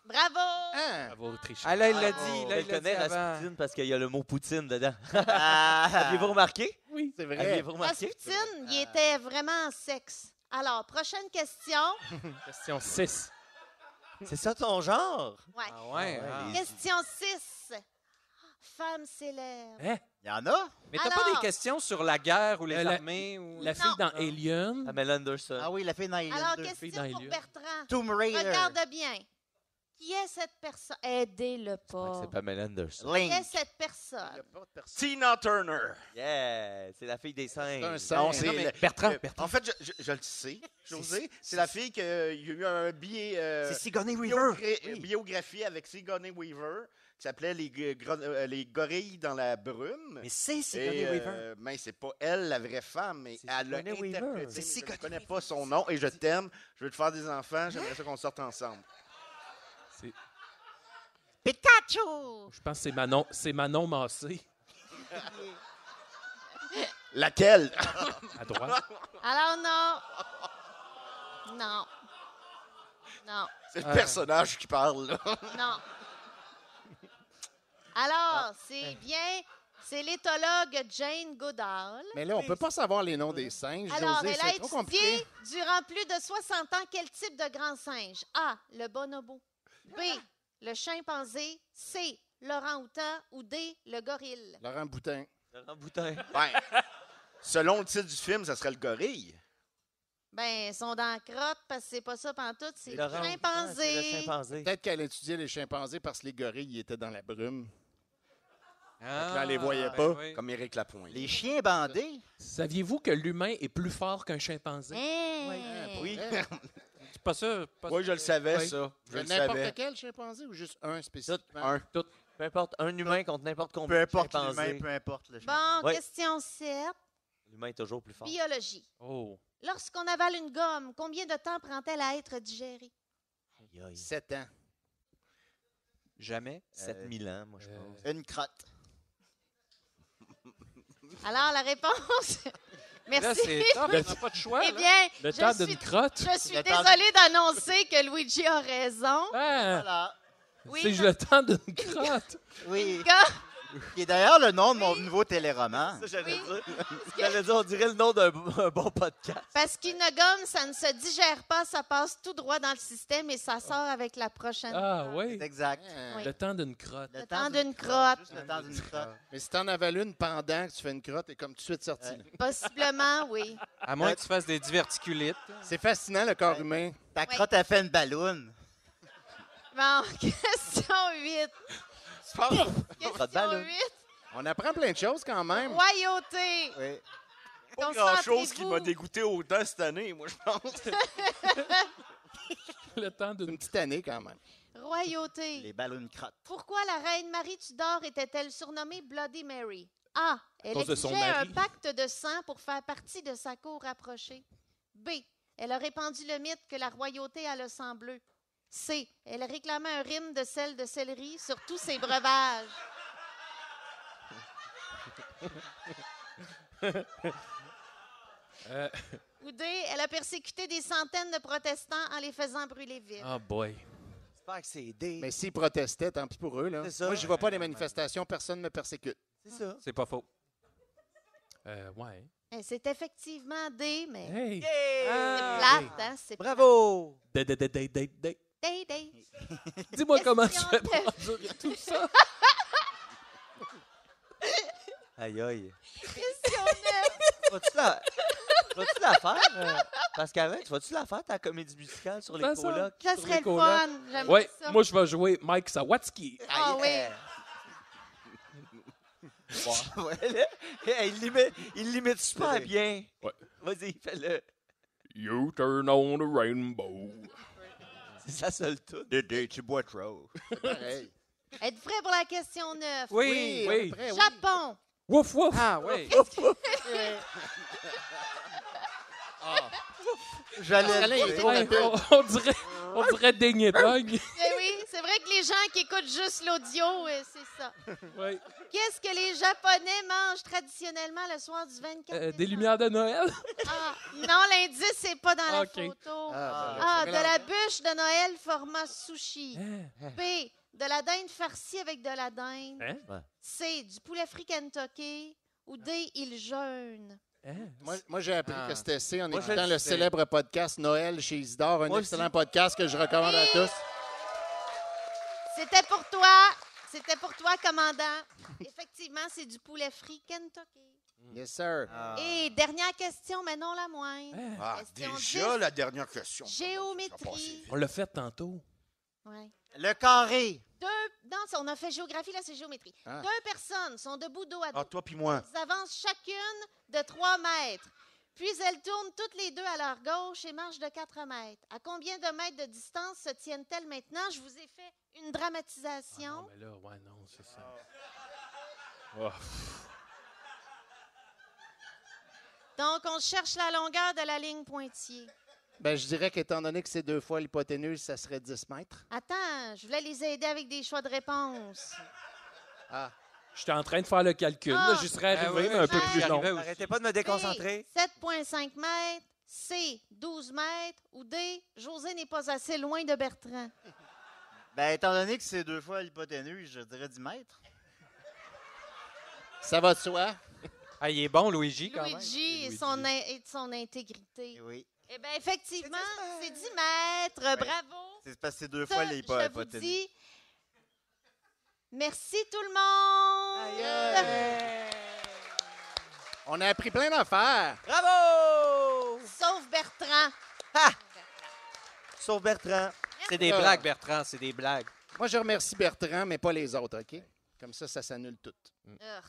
Speaker 3: Bravo!
Speaker 5: Hein?
Speaker 2: Bravo, Trichard.
Speaker 7: Ah là, il l'a
Speaker 9: Bravo.
Speaker 7: dit.
Speaker 9: Je
Speaker 7: Là,
Speaker 9: le
Speaker 7: il l'a dit
Speaker 9: connais,
Speaker 7: avant.
Speaker 9: Rasputin, parce qu'il y a le mot Poutine dedans.
Speaker 4: Ah.
Speaker 9: Aviez-vous remarqué?
Speaker 2: Oui.
Speaker 5: C'est vrai.
Speaker 9: Aviez-vous remarqué?
Speaker 3: Rasputin, il était vraiment en sexe. Alors, prochaine question.
Speaker 2: Question 6.
Speaker 9: C'est ça ton genre?
Speaker 3: Ouais.
Speaker 7: Ah ouais.
Speaker 9: Ah ouais,
Speaker 7: ah.
Speaker 3: Question 6. Femme célèbre.
Speaker 2: Hein?
Speaker 4: Il y en a?
Speaker 7: Mais t'as pas
Speaker 3: Alors-
Speaker 7: des questions sur la guerre ou les
Speaker 2: la-
Speaker 7: armées? Ou...
Speaker 2: La fille
Speaker 3: Non.
Speaker 2: dans Alien.
Speaker 9: Pamela Anderson.
Speaker 4: Ah oui, la fille dans Alien
Speaker 3: Alors,
Speaker 4: 2.
Speaker 2: fille
Speaker 3: question
Speaker 2: dans
Speaker 3: pour
Speaker 2: Alien.
Speaker 3: Bertrand.
Speaker 4: Tomb Raider.
Speaker 3: Regarde bien. Qui est cette personne? Aidez-le pas.
Speaker 9: C'est Pamela Anderson.
Speaker 3: Qui est
Speaker 4: Link.
Speaker 3: cette personne?
Speaker 6: Tina Turner.
Speaker 9: Yeah! C'est la fille des singes.
Speaker 5: C'est un
Speaker 6: Non,
Speaker 5: singe.
Speaker 6: c'est
Speaker 7: Non, mais
Speaker 6: le-
Speaker 7: Bertrand,
Speaker 6: En fait, je le sais, José. C'est la fille qui a eu un billet.
Speaker 4: C'est Sigourney Weaver. Oui.
Speaker 6: Biographie avec Sigourney Weaver qui s'appelait les gorilles dans la brume.
Speaker 9: Mais c'est
Speaker 6: Et,
Speaker 9: Sigourney Weaver.
Speaker 6: mais c'est pas elle la vraie femme, mais
Speaker 9: C'est
Speaker 6: elle l'a
Speaker 9: Sigourney Weaver.
Speaker 6: interprété.
Speaker 9: C'est
Speaker 6: mais Je
Speaker 9: Sigourney
Speaker 6: ne connais pas son nom et je t'aime. Je veux te faire des enfants. J'aimerais ça qu'on sorte ensemble.
Speaker 3: Pikachu!
Speaker 2: Je pense que c'est Manon Massé,
Speaker 6: Laquelle?
Speaker 2: à droite.
Speaker 3: Alors, non. Non. Non.
Speaker 6: C'est le personnage qui parle, là.
Speaker 3: Non. Alors, c'est bien. C'est l'éthologue Jane Goodall.
Speaker 5: Mais là, on peut pas savoir les noms des singes.
Speaker 3: Alors,
Speaker 5: José,
Speaker 3: elle a
Speaker 5: c'est trop compliqué.
Speaker 3: étudié durant plus de 60 ans quel type de grand singe? A, le bonobo. B, le chimpanzé. C, l'orang-outan. Ou D, le gorille.
Speaker 5: Laurent Boutin.
Speaker 9: Laurent Boutin.
Speaker 6: Ben, selon le titre du film, ça serait le gorille.
Speaker 3: Ben, ils sont dans la crotte parce que c'est pas ça pantoute, c'est le
Speaker 9: Laurent Boutin,
Speaker 3: chimpanzé.
Speaker 9: c'est le chimpanzé.
Speaker 5: Peut-être qu'elle étudiait les chimpanzés parce que les gorilles ils étaient dans la brume.
Speaker 7: Ah,
Speaker 5: là, elle les voyait
Speaker 7: ben
Speaker 5: pas.
Speaker 7: oui.
Speaker 6: Comme Éric Lapointe.
Speaker 4: Les chiens bandés.
Speaker 2: Saviez-vous que l'humain est plus fort qu'un chimpanzé?
Speaker 3: Hein?
Speaker 4: Oui.
Speaker 7: C'est pas ça.
Speaker 6: Oui, je le savais,
Speaker 2: Oui.
Speaker 6: ça. Je le
Speaker 5: N'importe
Speaker 6: savais.
Speaker 5: quel chimpanzé ou juste un spécifiquement?
Speaker 6: Un.
Speaker 9: Peu importe, un humain contre n'importe
Speaker 4: Peu
Speaker 9: combien de
Speaker 4: importe
Speaker 9: chimpanzés.
Speaker 4: l'humain, peu importe le chien.
Speaker 3: Bon,
Speaker 9: Oui.
Speaker 3: question 7.
Speaker 9: L'humain est toujours plus fort.
Speaker 3: Biologie.
Speaker 2: Oh.
Speaker 3: Lorsqu'on avale une gomme, combien de temps prend-elle à être digérée?
Speaker 9: Aïe, aïe.
Speaker 5: 7 ans.
Speaker 7: Jamais.
Speaker 9: 7000 ans, moi, je pense.
Speaker 4: Une crotte.
Speaker 3: Alors, la réponse.
Speaker 7: Là,
Speaker 3: Merci.
Speaker 7: c'est top. On n'a pas de choix.
Speaker 3: Eh
Speaker 7: là.
Speaker 3: bien,
Speaker 2: Le
Speaker 3: je
Speaker 2: temps
Speaker 3: suis,
Speaker 2: d'une crotte?
Speaker 3: je suis
Speaker 4: Le temps-
Speaker 3: désolée d'annoncer que Luigi a raison.
Speaker 2: Ah,
Speaker 4: Voilà.
Speaker 3: Oui,
Speaker 2: c'est le temps d'une crotte.
Speaker 4: Oui.
Speaker 3: Gars,
Speaker 4: Qui est d'ailleurs le nom de mon nouveau téléroman.
Speaker 9: Ça, j'allais
Speaker 3: Oui.
Speaker 9: dire. J'allais dire, on dirait le nom d'un un bon podcast.
Speaker 3: parce qu'une gomme, ça ne se digère pas, ça passe tout droit dans le système et ça sort avec la prochaine.
Speaker 2: Ah oui.
Speaker 4: C'est exact.
Speaker 3: Oui.
Speaker 2: Le temps d'une crotte.
Speaker 3: Le temps d'une crotte.
Speaker 4: Juste le temps d'une crotte.
Speaker 5: Mais si t'en avales une pendant que tu fais une crotte, elle est comme tout de suite sortie.
Speaker 4: Ouais.
Speaker 5: là.
Speaker 3: Possiblement, oui.
Speaker 7: À moins que tu fasses des diverticulites.
Speaker 5: C'est fascinant, le corps humain.
Speaker 4: Ta
Speaker 3: Oui.
Speaker 4: crotte a fait une balloune.
Speaker 3: Bon, question 8.
Speaker 9: Crotte
Speaker 3: Question
Speaker 9: ballon.
Speaker 3: 8.
Speaker 5: On apprend plein de choses quand même.
Speaker 3: Royauté.
Speaker 4: Oui.
Speaker 6: Pas grand-chose qui
Speaker 3: Concentrez-vous.
Speaker 6: m'a dégoûté autant cette année, moi, je pense.
Speaker 2: Le temps
Speaker 5: Une
Speaker 2: d'une
Speaker 5: petite année quand même.
Speaker 3: Royauté.
Speaker 4: Les ballons crottes.
Speaker 3: Pourquoi la reine Marie Tudor était-elle surnommée Bloody Mary? A. Elle
Speaker 2: cause de son
Speaker 3: exigeait un
Speaker 2: mari.
Speaker 3: pacte de sang pour faire partie de sa cour rapprochée. B. Elle a répandu le mythe que la royauté a le sang bleu. C. Elle réclamait un rime de sel de céleri sur tous ses breuvages. Ou D. Elle a persécuté des centaines de protestants en les faisant brûler vifs.
Speaker 2: Oh boy.
Speaker 9: J'espère que c'est D.
Speaker 5: Mais s'ils protestaient, tant pis pour eux. Là.
Speaker 9: C'est ça.
Speaker 5: Moi, je vois pas les manifestations, personne ne me persécute.
Speaker 9: C'est ça.
Speaker 7: C'est pas faux.
Speaker 2: Ouais.
Speaker 3: Eh, c'est effectivement D, mais
Speaker 2: Hey.
Speaker 3: c'est
Speaker 9: Ah,
Speaker 3: plate, hein? C'est
Speaker 9: bravo!
Speaker 3: Day, day.
Speaker 2: Dis-moi comment tu
Speaker 3: Question
Speaker 2: fais
Speaker 3: neuf.
Speaker 2: pour endurer tout ça.
Speaker 9: Aïe, aïe.
Speaker 3: Question 9.
Speaker 9: Vas-tu la faire? Pascal, vas-tu la faire, ta comédie musicale sur les
Speaker 2: Fais ça.
Speaker 9: colocs?
Speaker 3: Ça
Speaker 2: Sur
Speaker 3: serait
Speaker 2: les
Speaker 3: le
Speaker 2: colocs.
Speaker 3: fun. J'aimerais
Speaker 2: Ouais,
Speaker 3: ça.
Speaker 2: moi je vais jouer Mike Sawatsky.
Speaker 3: Ah oui.
Speaker 9: Ouais, là, il l'imite super bien.
Speaker 2: Ouais.
Speaker 9: Vas-y, fais-le.
Speaker 2: You turn on the rainbow.
Speaker 9: C'est sa seule toute.
Speaker 6: Dédé, tu bois trop.
Speaker 5: Pareil.
Speaker 3: Êtes-vous prêts pour la question 9?
Speaker 7: Oui.
Speaker 5: on est prêt, oui.
Speaker 3: Japon.
Speaker 2: Wouf, wouf.
Speaker 7: Ah, oui.
Speaker 4: J'allais
Speaker 5: il est trop rapide.
Speaker 2: On dirait Ding et Dong.
Speaker 3: Eh oui, c'est vrai que les gens qui écoutent juste l'audio, c'est ça.
Speaker 2: Ouais.
Speaker 3: Qu'est-ce que les Japonais mangent traditionnellement le soir du 24
Speaker 2: Des
Speaker 3: décembre?
Speaker 2: lumières de Noël.
Speaker 3: Ah, non, l'indice, c'est pas dans la
Speaker 2: Ok.
Speaker 3: photo.
Speaker 5: Ah,
Speaker 3: De la bûche de Noël format sushi.
Speaker 2: Hein?
Speaker 3: B, de la dinde farcie avec de la dinde.
Speaker 2: Hein?
Speaker 3: C, du poulet frit Kentucky. Ou D, il jeûne.
Speaker 2: Hein?
Speaker 5: Moi, j'ai appris que c'était C en
Speaker 9: Moi, je
Speaker 5: écoutant
Speaker 9: le
Speaker 5: le
Speaker 9: sais.
Speaker 5: célèbre podcast Noël chez Isidore, un
Speaker 9: Moi
Speaker 5: excellent
Speaker 9: aussi.
Speaker 5: podcast que je recommande à tous.
Speaker 3: C'était pour toi. C'était pour toi, commandant. Effectivement, c'est du poulet frit Kentucky.
Speaker 5: Yes, sir.
Speaker 3: Et dernière question, mais non la moindre.
Speaker 2: Hein?
Speaker 6: Ah,
Speaker 3: Question
Speaker 6: déjà
Speaker 3: 10.
Speaker 6: la dernière question.
Speaker 3: Géométrie.
Speaker 2: On l'a fait tantôt.
Speaker 3: Ouais.
Speaker 9: Le carré.
Speaker 3: Non, on a fait géographie, là, c'est géométrie.
Speaker 5: Ah.
Speaker 3: 2 personnes sont debout dos à dos.
Speaker 6: Ah, toi puis moi.
Speaker 3: Elles avancent chacune de 3 mètres. Puis elles tournent toutes les deux à leur gauche et marchent de 4 mètres. À combien de mètres de distance se tiennent-elles maintenant? Je vous ai fait une dramatisation.
Speaker 2: Non, mais là, ouais, non, c'est ça. Oh.
Speaker 3: Donc, on cherche la longueur de la ligne pointillée.
Speaker 5: Ben, je dirais qu'étant donné que c'est 2 fois l'hypoténuse, ça serait 10 mètres.
Speaker 3: Attends, je voulais les aider avec des choix de réponse.
Speaker 5: Ah.
Speaker 2: J'étais en train de faire le calcul.
Speaker 3: Ah.
Speaker 2: Là, j'y serais arrivé,
Speaker 7: oui,
Speaker 2: mais un peu
Speaker 3: oui,
Speaker 2: plus long.
Speaker 7: j'arrivais aussi.
Speaker 9: Arrêtez pas de me déconcentrer.
Speaker 3: B, 7,5 mètres. C, 12 mètres. Ou D, José n'est pas assez loin de Bertrand.
Speaker 4: Ben, étant donné que c'est 2 fois l'hypoténuse, je dirais 10 mètres.
Speaker 5: Ça va de soi.
Speaker 7: Ah, il est bon, Luigi, quand même.
Speaker 3: Luigi et de son intégrité.
Speaker 4: Eh oui.
Speaker 3: Eh bien, effectivement, c'est 10 mètres. Bravo.
Speaker 4: C'est parce que c'est 2
Speaker 3: Ça,
Speaker 4: fois
Speaker 3: je vous
Speaker 4: l'hypoténuse.
Speaker 3: dis, merci tout le monde.
Speaker 5: On a appris plein d'affaires.
Speaker 9: Bravo!
Speaker 3: Sauf Bertrand.
Speaker 9: Sauf Bertrand.
Speaker 7: C'est des blagues, Bertrand, c'est des blagues.
Speaker 5: Moi, je remercie Bertrand, mais pas les autres, OK? Comme ça s'annule tout.
Speaker 3: Urgh.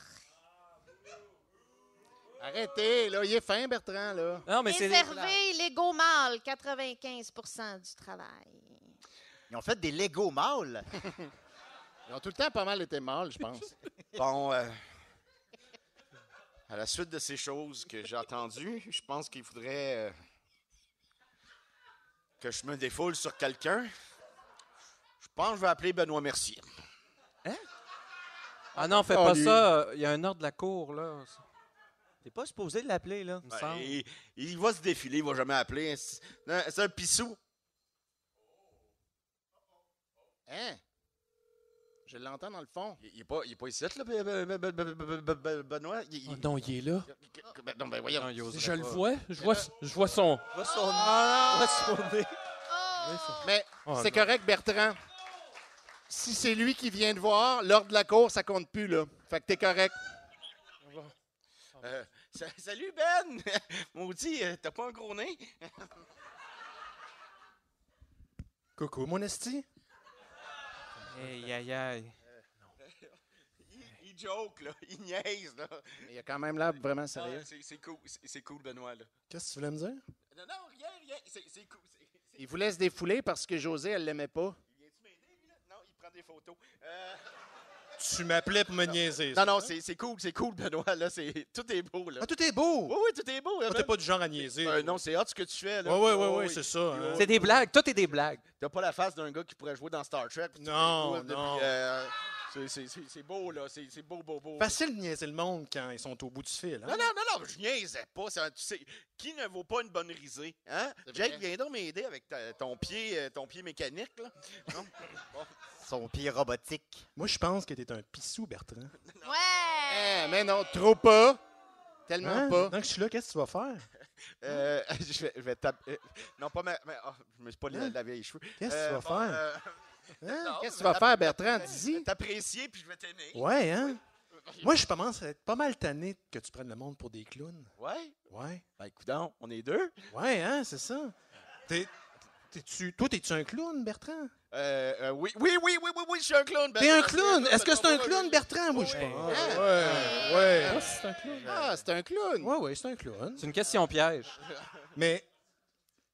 Speaker 5: Arrêtez, là. Il est fin, Bertrand, là.
Speaker 7: Non, mais c'est des blagues.
Speaker 3: Réservé, Lego mâle, 95 du travail.
Speaker 4: Ils ont fait des Lego mâles.
Speaker 5: Ils ont tout le temps pas mal été mâles, je pense.
Speaker 6: Bon, à la suite de ces choses que j'ai entendues, je pense qu'il faudrait que je me défoule sur quelqu'un. Je pense que je vais appeler Benoît Mercier.
Speaker 7: Ah non, fais
Speaker 5: Oh,
Speaker 7: pas
Speaker 5: lui.
Speaker 7: ça. Il y a un ordre de la cour, là.
Speaker 9: T'es pas supposé de l'appeler, là.
Speaker 7: Il me semble.
Speaker 6: Il va se défiler, il va jamais appeler. C'est un pissou.
Speaker 5: Hein? Je l'entends dans le fond.
Speaker 6: Il est pas ici, là, Benoît.
Speaker 2: Oh non, il est là.
Speaker 6: Non, ben voyons.
Speaker 7: Non, il oserait
Speaker 2: Je le
Speaker 7: pas.
Speaker 2: vois. Je vois son...
Speaker 9: Va son nez.
Speaker 5: Mais
Speaker 2: Oh,
Speaker 5: c'est
Speaker 2: non.
Speaker 5: correct, Bertrand. Si c'est lui qui vient de voir, l'ordre de la cour, ça compte plus, là. Fait que t'es correct.
Speaker 6: Salut, Ben! Maudit, t'as pas un gros nez?
Speaker 10: Coucou, mon esti.
Speaker 7: Aïe, aïe, aïe.
Speaker 6: Il joke, là. Il niaise, là.
Speaker 5: Mais il a quand même l'air vraiment sérieux.
Speaker 6: C'est cool, Benoît, là.
Speaker 10: Qu'est-ce que tu voulais me dire?
Speaker 6: Non, rien. C'est cool.
Speaker 5: Il vous laisse défouler parce que José, elle l'aimait pas.
Speaker 6: Il vient-tu m'aider, lui, là? Non, il prend des photos.
Speaker 10: Tu m'appelais pour me niaiser.
Speaker 6: Non, c'est cool, Benoît, là. Tout est beau, là.
Speaker 10: Ah, tout est beau.
Speaker 6: Oui, tout est beau.
Speaker 10: Toi, t'es pas du genre à niaiser.
Speaker 6: Non, c'est hot ce que tu fais, là.
Speaker 10: Oui, c'est ça. hein.
Speaker 7: C'est des blagues. Tout est des blagues.
Speaker 6: T'as pas la face d'un gars qui pourrait jouer dans Star Trek. puis tu
Speaker 10: Non,
Speaker 6: fais,
Speaker 10: non.
Speaker 6: C'est beau, là. C'est beau.
Speaker 10: Facile de niaiser le monde quand ils sont au bout du fil. Hein?
Speaker 6: Non, je niaisais pas. Tu sais, qui ne vaut pas une bonne risée? Hein?
Speaker 5: C'est
Speaker 6: Jake,
Speaker 5: vrai.
Speaker 6: viens donc m'aider avec ton pied mécanique, là. Non?
Speaker 4: Son pied robotique.
Speaker 10: Moi, je pense que t'es un pissou, Bertrand.
Speaker 3: Ouais!
Speaker 5: Mais non, trop pas. Tellement
Speaker 10: Hein?
Speaker 5: pas.
Speaker 10: Maintenant que je suis là, qu'est-ce que tu vas faire?
Speaker 6: Je vais taper. Non, pas je me suis pas lavé les cheveux.
Speaker 10: Qu'est-ce que tu vas faire? Hein?
Speaker 6: non,
Speaker 5: Qu'est-ce que tu
Speaker 6: je
Speaker 5: vas
Speaker 6: vais
Speaker 5: faire, Bertrand? Dis-y.
Speaker 6: t'apprécier, puis je vais t'aimer.
Speaker 10: Ouais, hein? Moi, je commence à être pas mal tanné que tu prennes le monde pour des clowns.
Speaker 6: Ouais?
Speaker 10: Ouais.
Speaker 6: Ben, écoute, on est deux.
Speaker 10: Ouais, hein, c'est ça. Toi, t'es-tu un clown, Bertrand?
Speaker 6: Oui, je suis un clown.
Speaker 10: T'es un clown? Est-ce que c'est un clown, Bertrand? Moi, je
Speaker 6: Oui.
Speaker 10: pense. Ouais.
Speaker 2: Ah, c'est un clown.
Speaker 5: Ah, c'est un clown.
Speaker 10: Ouais, c'est un clown.
Speaker 7: C'est une question piège.
Speaker 10: Mais,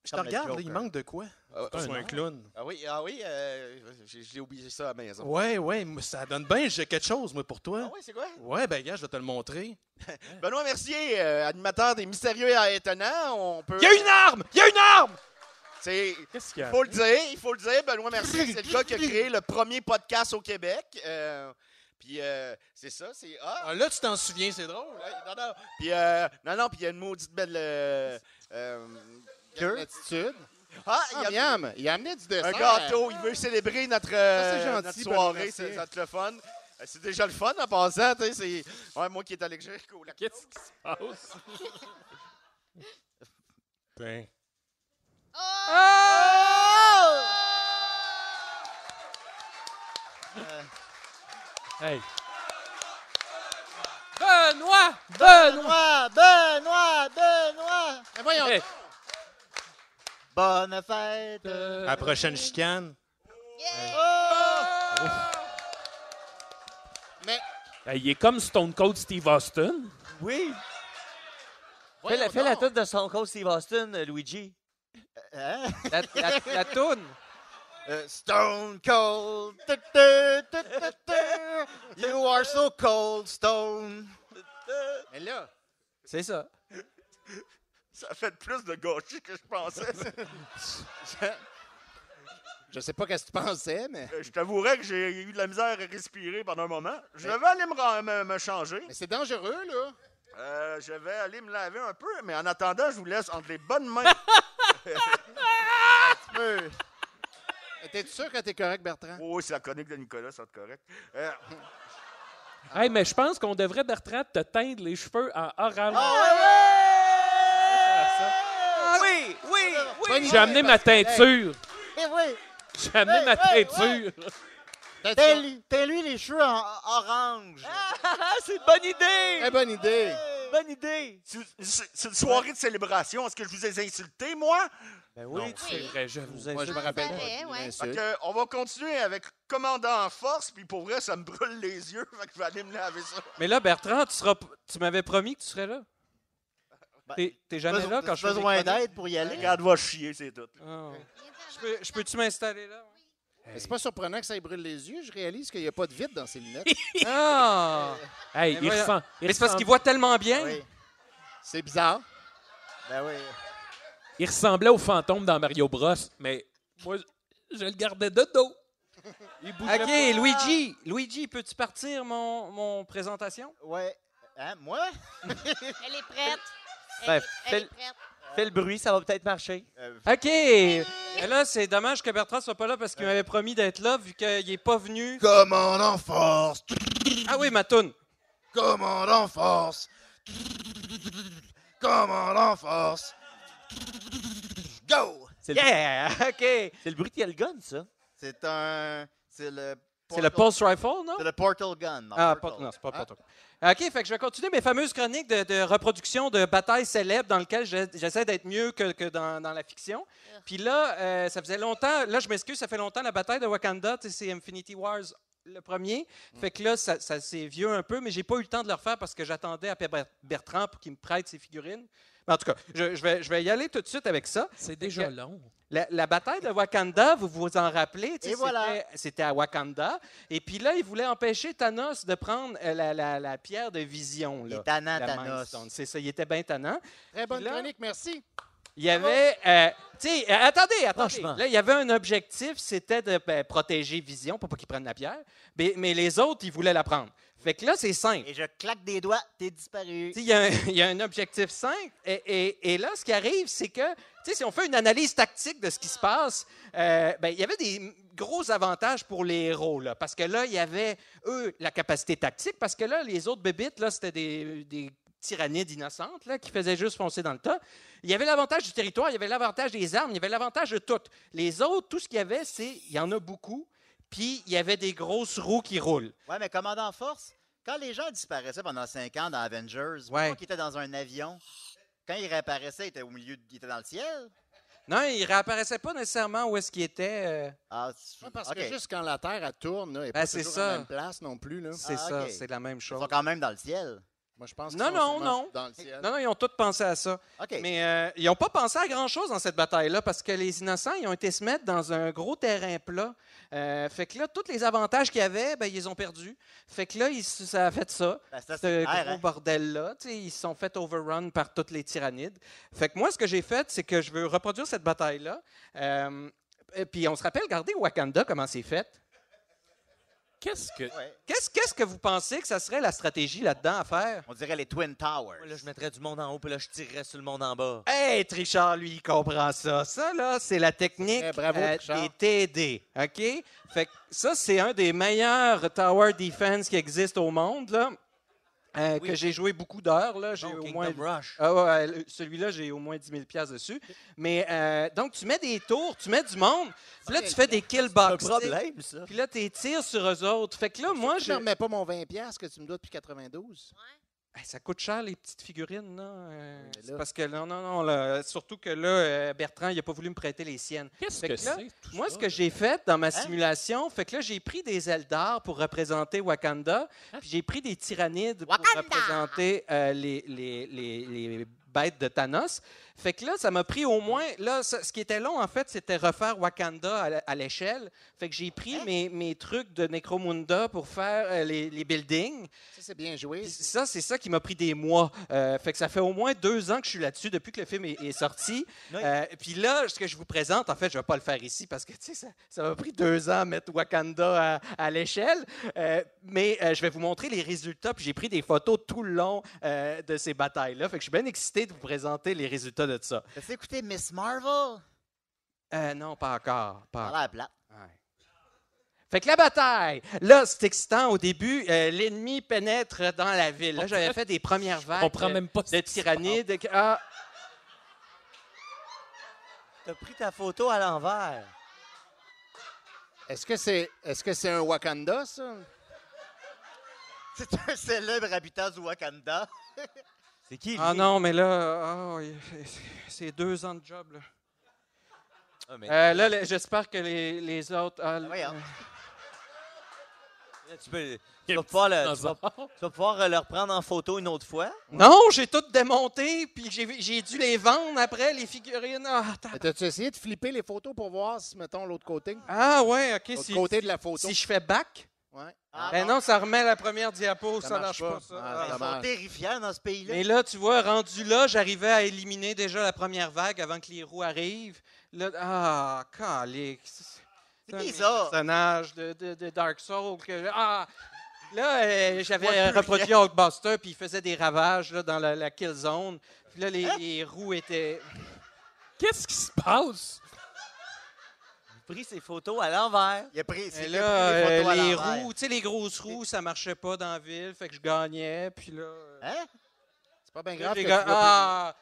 Speaker 10: je te
Speaker 4: Comme le
Speaker 10: regarde, là,
Speaker 4: Joker.
Speaker 10: il manque de quoi? C'est un clown.
Speaker 6: Ah oui, j'ai oublié ça à la maison.
Speaker 10: Ouais, ça donne bien, j'ai quelque chose, moi, pour toi.
Speaker 6: Ah oui, c'est quoi?
Speaker 10: Ouais, ben, gars, je vais te le montrer.
Speaker 6: Benoît Mercier, animateur des Mystérieux et Étonnants, on peut...
Speaker 10: Il y a une arme! Il y a une arme!
Speaker 2: Qu'est-ce qu'il y a?
Speaker 6: Il faut le dire, Benoît Mercier, c'est le gars qui a créé le premier podcast au Québec. Puis c'est ça, c'est...
Speaker 10: Ah, là, tu t'en souviens, c'est drôle.
Speaker 6: Non. Puis puis il y a une maudite belle...
Speaker 5: Attitude.
Speaker 6: Miam,
Speaker 5: il a amené du dessert.
Speaker 6: un gâteau, il veut célébrer notre,
Speaker 5: c'est gentil,
Speaker 6: notre
Speaker 5: Benoît
Speaker 6: soirée,
Speaker 5: Mercier.
Speaker 6: c'est notre le fun. C'est déjà le fun en passant, tu sais, c'est... Ouais, moi qui est allergique au lactose.
Speaker 2: Qu'est-ce qui se passe?
Speaker 10: Ben.
Speaker 2: Hey. Benoît!
Speaker 5: Mais voyons,
Speaker 2: Hey.
Speaker 4: Bonne fête!
Speaker 10: À la prochaine chicane.
Speaker 5: mais
Speaker 2: Hey, il est comme Stone Cold Steve Austin.
Speaker 9: Oui.
Speaker 5: voyons
Speaker 9: Fais la
Speaker 5: donc.
Speaker 9: toute de Stone Cold Steve Austin, Luigi.
Speaker 4: Hein?
Speaker 7: La toune.
Speaker 4: Stone cold. You are so cold, Stone.
Speaker 5: Mais là,
Speaker 7: C'est ça.
Speaker 6: Ça fait plus de gâchis que je pensais.
Speaker 5: je sais pas qu'est-ce que tu pensais, mais...
Speaker 6: Je t'avouerais que j'ai eu de la misère à respirer pendant un moment. Je vais aller me changer.
Speaker 5: Mais c'est dangereux, là.
Speaker 6: Je vais aller me laver un peu, mais en attendant, je vous laisse entre les bonnes mains.
Speaker 5: T'es sûr que t'es correct, Bertrand?
Speaker 6: Oh, c'est la chronique de Nicolas, ça va être correct.
Speaker 2: Hey, mais je pense qu'on devrait, Bertrand, te teindre les cheveux en orange.
Speaker 9: Oui.
Speaker 5: Bonne
Speaker 2: J'ai
Speaker 5: idée,
Speaker 2: amené ma
Speaker 5: parce que-
Speaker 2: teinture.
Speaker 4: Eh oui!
Speaker 2: J'ai amené ma teinture.
Speaker 4: T'as-lui les cheveux en orange.
Speaker 9: C'est une bonne idée!
Speaker 5: Très bonne idée.
Speaker 9: Bonne idée!
Speaker 6: C'est une soirée de célébration. Est-ce que je vous ai insulté, moi?
Speaker 9: Ben
Speaker 2: Non, c'est vrai, je vous
Speaker 5: Moi, je me rappelle pas
Speaker 3: savais,
Speaker 5: d'une
Speaker 3: ouais.
Speaker 5: insulte.
Speaker 6: On va continuer avec Commandant en force, puis pour vrai, ça me brûle les yeux. Fait que je vais aller me laver ça.
Speaker 7: Mais là, Bertrand, tu m'avais promis que tu serais là.
Speaker 4: Ben,
Speaker 7: T'es jamais là quand je fais des
Speaker 4: besoin
Speaker 7: chroniques?
Speaker 4: d'aide pour y aller.
Speaker 6: Regarde, va chier, c'est tout.
Speaker 7: Ah. Je peux-tu m'installer là?
Speaker 5: Mais c'est pas surprenant que ça lui brûle les yeux. Je réalise qu'il n'y a pas de vide dans ses lunettes.
Speaker 7: Ah!
Speaker 2: Hey,
Speaker 7: Mais
Speaker 2: il
Speaker 7: voyons.
Speaker 2: ressemble.
Speaker 7: Mais c'est parce qu'il voit tellement bien.
Speaker 4: Oui.
Speaker 5: C'est bizarre.
Speaker 4: Ben oui.
Speaker 2: Il ressemblait au fantôme dans Mario Bros, mais moi, je le gardais de dos. Il bougeait
Speaker 7: OK,
Speaker 2: pas.
Speaker 7: Luigi, peux-tu partir mon présentation?
Speaker 4: Ouais. Hein, moi?
Speaker 3: Elle est prête.
Speaker 9: Ben,
Speaker 3: Elle est prête.
Speaker 9: Fais le bruit, ça va peut-être marcher.
Speaker 7: OK! Mais là, c'est dommage que Bertrand soit pas là parce qu'il m'avait promis d'être là vu qu'il est pas venu.
Speaker 6: Commandant force!
Speaker 7: Ah oui, ma toune.
Speaker 6: Commandant force! Commandant force! Go!
Speaker 9: Yeah! OK. C'est le bruit de quel gun, ça?
Speaker 4: C'est le...
Speaker 7: C'est le Pulse Rifle, non?
Speaker 4: C'est le Portal Gun. non,
Speaker 7: Ah,
Speaker 4: Portal.
Speaker 7: non, c'est pas Portal. OK, fait que je vais continuer mes fameuses chroniques de reproduction de batailles célèbres dans lesquelles j'essaie d'être mieux que dans la fiction. Puis là, ça faisait longtemps, là je m'excuse, ça fait longtemps la bataille de Wakanda, tu sais, c'est Infinity Wars le premier. Fait que là, ça c'est vieux un peu, mais j'ai pas eu le temps de le refaire parce que j'attendais à Pierre Bertrand pour qu'il me prête ses figurines. Mais en tout cas, je vais y aller tout de suite avec ça.
Speaker 2: C'est déjà long.
Speaker 7: La bataille de Wakanda, vous vous en rappelez? Tu sais,
Speaker 4: Et voilà.
Speaker 7: C'était à Wakanda. Et puis là, il voulait empêcher Thanos de prendre la pierre de vision.
Speaker 4: Il
Speaker 7: Là,
Speaker 4: est tannant,
Speaker 7: la
Speaker 4: Thanos.
Speaker 7: Mind Stone. C'est ça, il était bien tannant.
Speaker 5: Très bonne
Speaker 7: Là-
Speaker 5: chronique, merci.
Speaker 7: Il y avait... tu sais, attendez.
Speaker 9: Franchement.
Speaker 7: Là, il y avait un objectif, c'était de protéger Vision pour pas qu'il prenne la pierre. Mais les autres, ils voulaient la prendre. Fait que là, c'est simple.
Speaker 4: Et je claque des doigts, t'es disparu.
Speaker 7: Tu sais, il y a un objectif simple. Et là, ce qui arrive, c'est que, tu sais, si on fait une analyse tactique de ce qui se passe, il y avait des gros avantages pour les héros, là, parce que là, il y avait, eux, la capacité tactique, parce que là, les autres bébites, là, c'était des tyrannides innocentes là, qui faisaient juste foncer dans le tas. Il y avait l'avantage du territoire, il y avait l'avantage des armes, il y avait l'avantage de tout. Les autres, tout ce qu'il y avait, c'est, il y en a beaucoup, puis il y avait des grosses roues qui roulent.
Speaker 4: Ouais, mais commandant force, quand les gens disparaissaient pendant 5 ans dans Avengers,
Speaker 7: Ouais.
Speaker 4: qui étaient dans un avion, quand ils réapparaissaient, ils étaient au milieu, ils étaient dans le ciel.
Speaker 7: Non, ils ne réapparaissaient pas nécessairement où est-ce qu'ils étaient.
Speaker 4: Ah,
Speaker 5: Ouais, parce
Speaker 4: ok.
Speaker 5: que juste quand la Terre elle tourne, là, elle n'est
Speaker 7: Ben,
Speaker 5: pas
Speaker 7: c'est
Speaker 5: toujours
Speaker 7: ça.
Speaker 5: à la même place non plus. Là.
Speaker 7: C'est
Speaker 4: Ah,
Speaker 7: ça,
Speaker 4: ok.
Speaker 7: c'est la même
Speaker 4: Ils
Speaker 7: chose.
Speaker 4: sont quand même dans le ciel.
Speaker 5: Moi, je pense qu'ils
Speaker 7: Non,
Speaker 5: sont
Speaker 7: non,
Speaker 5: sûrement
Speaker 7: non.
Speaker 5: dans le ciel.
Speaker 7: Non, ils ont tous pensé à ça.
Speaker 4: OK.
Speaker 7: Mais ils n'ont pas pensé à grand-chose dans cette bataille-là parce que les innocents, ils ont été se mettre dans un gros terrain plat. Fait que là, tous les avantages qu'il y avait, ben, ils les ont perdus. Fait que là, ça a fait ça.
Speaker 4: Ben, ça,
Speaker 7: Ce
Speaker 4: c'est clair,
Speaker 7: gros
Speaker 4: hein?
Speaker 7: bordel-là. Tu sais, ils se sont fait overrun par toutes les tyrannides. Fait que moi, ce que j'ai fait, c'est que je veux reproduire cette bataille-là. Et puis on se rappelle, regardez Wakanda, comment c'est fait.
Speaker 2: Qu'est-ce que.
Speaker 4: Ouais.
Speaker 7: Qu'est-ce que vous pensez que ça serait la stratégie là-dedans à faire?
Speaker 4: On dirait les Twin Towers.
Speaker 9: Moi, là, je mettrais du monde en haut, puis là, je tirerais sur le monde en bas.
Speaker 7: Hey, Trichard, lui, il comprend ça. Ça, là, c'est la technique
Speaker 5: Bravo, Trichard.
Speaker 7: des TD. OK? Fait que ça, c'est un des meilleurs tower defense qui existe au monde, là. Que j'ai joué beaucoup d'heures. Là. J'ai
Speaker 9: Bon,
Speaker 7: au
Speaker 9: Kingdom
Speaker 7: moins...
Speaker 9: Rush.
Speaker 7: Ah ouais, celui-là, j'ai au moins 10 000 $ dessus. Mais donc, tu mets des tours, tu mets du monde, puis là, tu fais des kill
Speaker 9: Un
Speaker 7: box.
Speaker 9: problème, ça.
Speaker 7: Puis là, tu tires sur eux autres. Fait que là, moi,
Speaker 5: Je ne remets pas mon 20$ que tu me dois depuis 92.
Speaker 7: Hey, ça coûte cher, les petites figurines, là.
Speaker 5: Mais
Speaker 7: C'est
Speaker 5: là-
Speaker 7: parce que non, là, surtout que là, Bertrand, il n'a pas voulu me prêter les siennes.
Speaker 2: Qu'est-ce
Speaker 7: Fait
Speaker 2: que
Speaker 7: que là,
Speaker 2: c'est, tout
Speaker 7: Moi,
Speaker 2: ça,
Speaker 7: ce que
Speaker 2: là?
Speaker 7: j'ai fait dans ma simulation, fait que là, j'ai pris des Eldar pour représenter Wakanda, puis j'ai pris des Tyrannides pour
Speaker 8: Wakanda!
Speaker 7: représenter les bêtes de Thanos. Fait que là, ça m'a pris au moins... Là, ce qui était long, en fait, c'était refaire Wakanda à l'échelle. Fait que j'ai pris mes trucs de Necromunda pour faire les buildings.
Speaker 5: Ça, c'est bien joué.
Speaker 7: Puis ça, c'est ça qui m'a pris des mois. Fait que ça fait au moins 2 ans que je suis là-dessus depuis que le film est sorti.
Speaker 9: Oui.
Speaker 7: Puis là, ce que je vous présente, en fait, je ne vais pas le faire ici parce que tu sais, ça m'a pris 2 ans à mettre Wakanda à l'échelle. Mais je vais vous montrer les résultats. Puis j'ai pris des photos tout le long de ces batailles-là. Fait que je suis bien excité de vous présenter les résultats de ça.
Speaker 4: T'as écouté Miss Marvel?
Speaker 7: Non, pas encore.
Speaker 4: Ça
Speaker 7: Pas
Speaker 4: a
Speaker 7: encore.
Speaker 4: l'air plate.
Speaker 7: Ouais. Fait que la bataille, là, c'est excitant. Au début, l'ennemi pénètre dans la ville. Là, j'avais fait des premières vagues
Speaker 2: Je comprends même pas ce
Speaker 7: de
Speaker 2: qui se
Speaker 7: tyrannides. Ah,
Speaker 9: T'as pris ta photo à l'envers.
Speaker 5: Est-ce que c'est un Wakanda, ça?
Speaker 4: C'est un célèbre habitant du Wakanda.
Speaker 9: C'est qui, lui?
Speaker 7: ah non, mais là, c'est 2 ans de job. Là,
Speaker 9: Ah, mais
Speaker 7: j'espère que les autres...
Speaker 4: Voyons.
Speaker 9: là, tu vas pouvoir, tu vas pouvoir le reprendre en photo une autre fois.
Speaker 7: Non, j'ai tout démonté, puis j'ai dû les vendre après, les figurines.
Speaker 5: T'as-tu essayé de flipper les photos pour voir si, mettons, l'autre côté?
Speaker 7: Ouais, OK.
Speaker 5: L'autre côté de la photo.
Speaker 7: Si je fais back,
Speaker 5: Ouais.
Speaker 7: ben non, ça remet la première diapo,
Speaker 5: Ça
Speaker 7: ça
Speaker 5: marche
Speaker 7: marche
Speaker 5: pas.
Speaker 7: pas, ça.
Speaker 5: Ah,
Speaker 7: Ah.
Speaker 4: Ils sont
Speaker 5: dommage.
Speaker 4: terrifiants dans ce pays-là.
Speaker 7: Mais là, tu vois, rendu là, j'arrivais à éliminer déjà la première vague avant que les roues arrivent. Là, calique.
Speaker 4: C'est
Speaker 7: un
Speaker 4: qui
Speaker 7: de mes
Speaker 4: ça?
Speaker 7: personnages de Dark Souls. Là, j'avais
Speaker 4: vois plus
Speaker 7: reproduit Hulkbuster, puis il faisait des ravages là, dans la kill zone. Puis là, les roues étaient...
Speaker 2: Qu'est-ce qui se passe?
Speaker 9: J'ai pris ses photos à l'envers.
Speaker 4: Il a pris,
Speaker 7: Et
Speaker 4: c'est
Speaker 7: là,
Speaker 4: pris les photos à
Speaker 7: les
Speaker 4: l'envers.
Speaker 7: roues, tu sais, les grosses roues, ça marchait pas dans la ville, fait que je gagnais. Puis là...
Speaker 4: Hein?
Speaker 5: C'est pas bien
Speaker 7: là,
Speaker 5: grave
Speaker 7: j'ai
Speaker 5: que
Speaker 7: ga-
Speaker 5: tu vois
Speaker 7: Ah!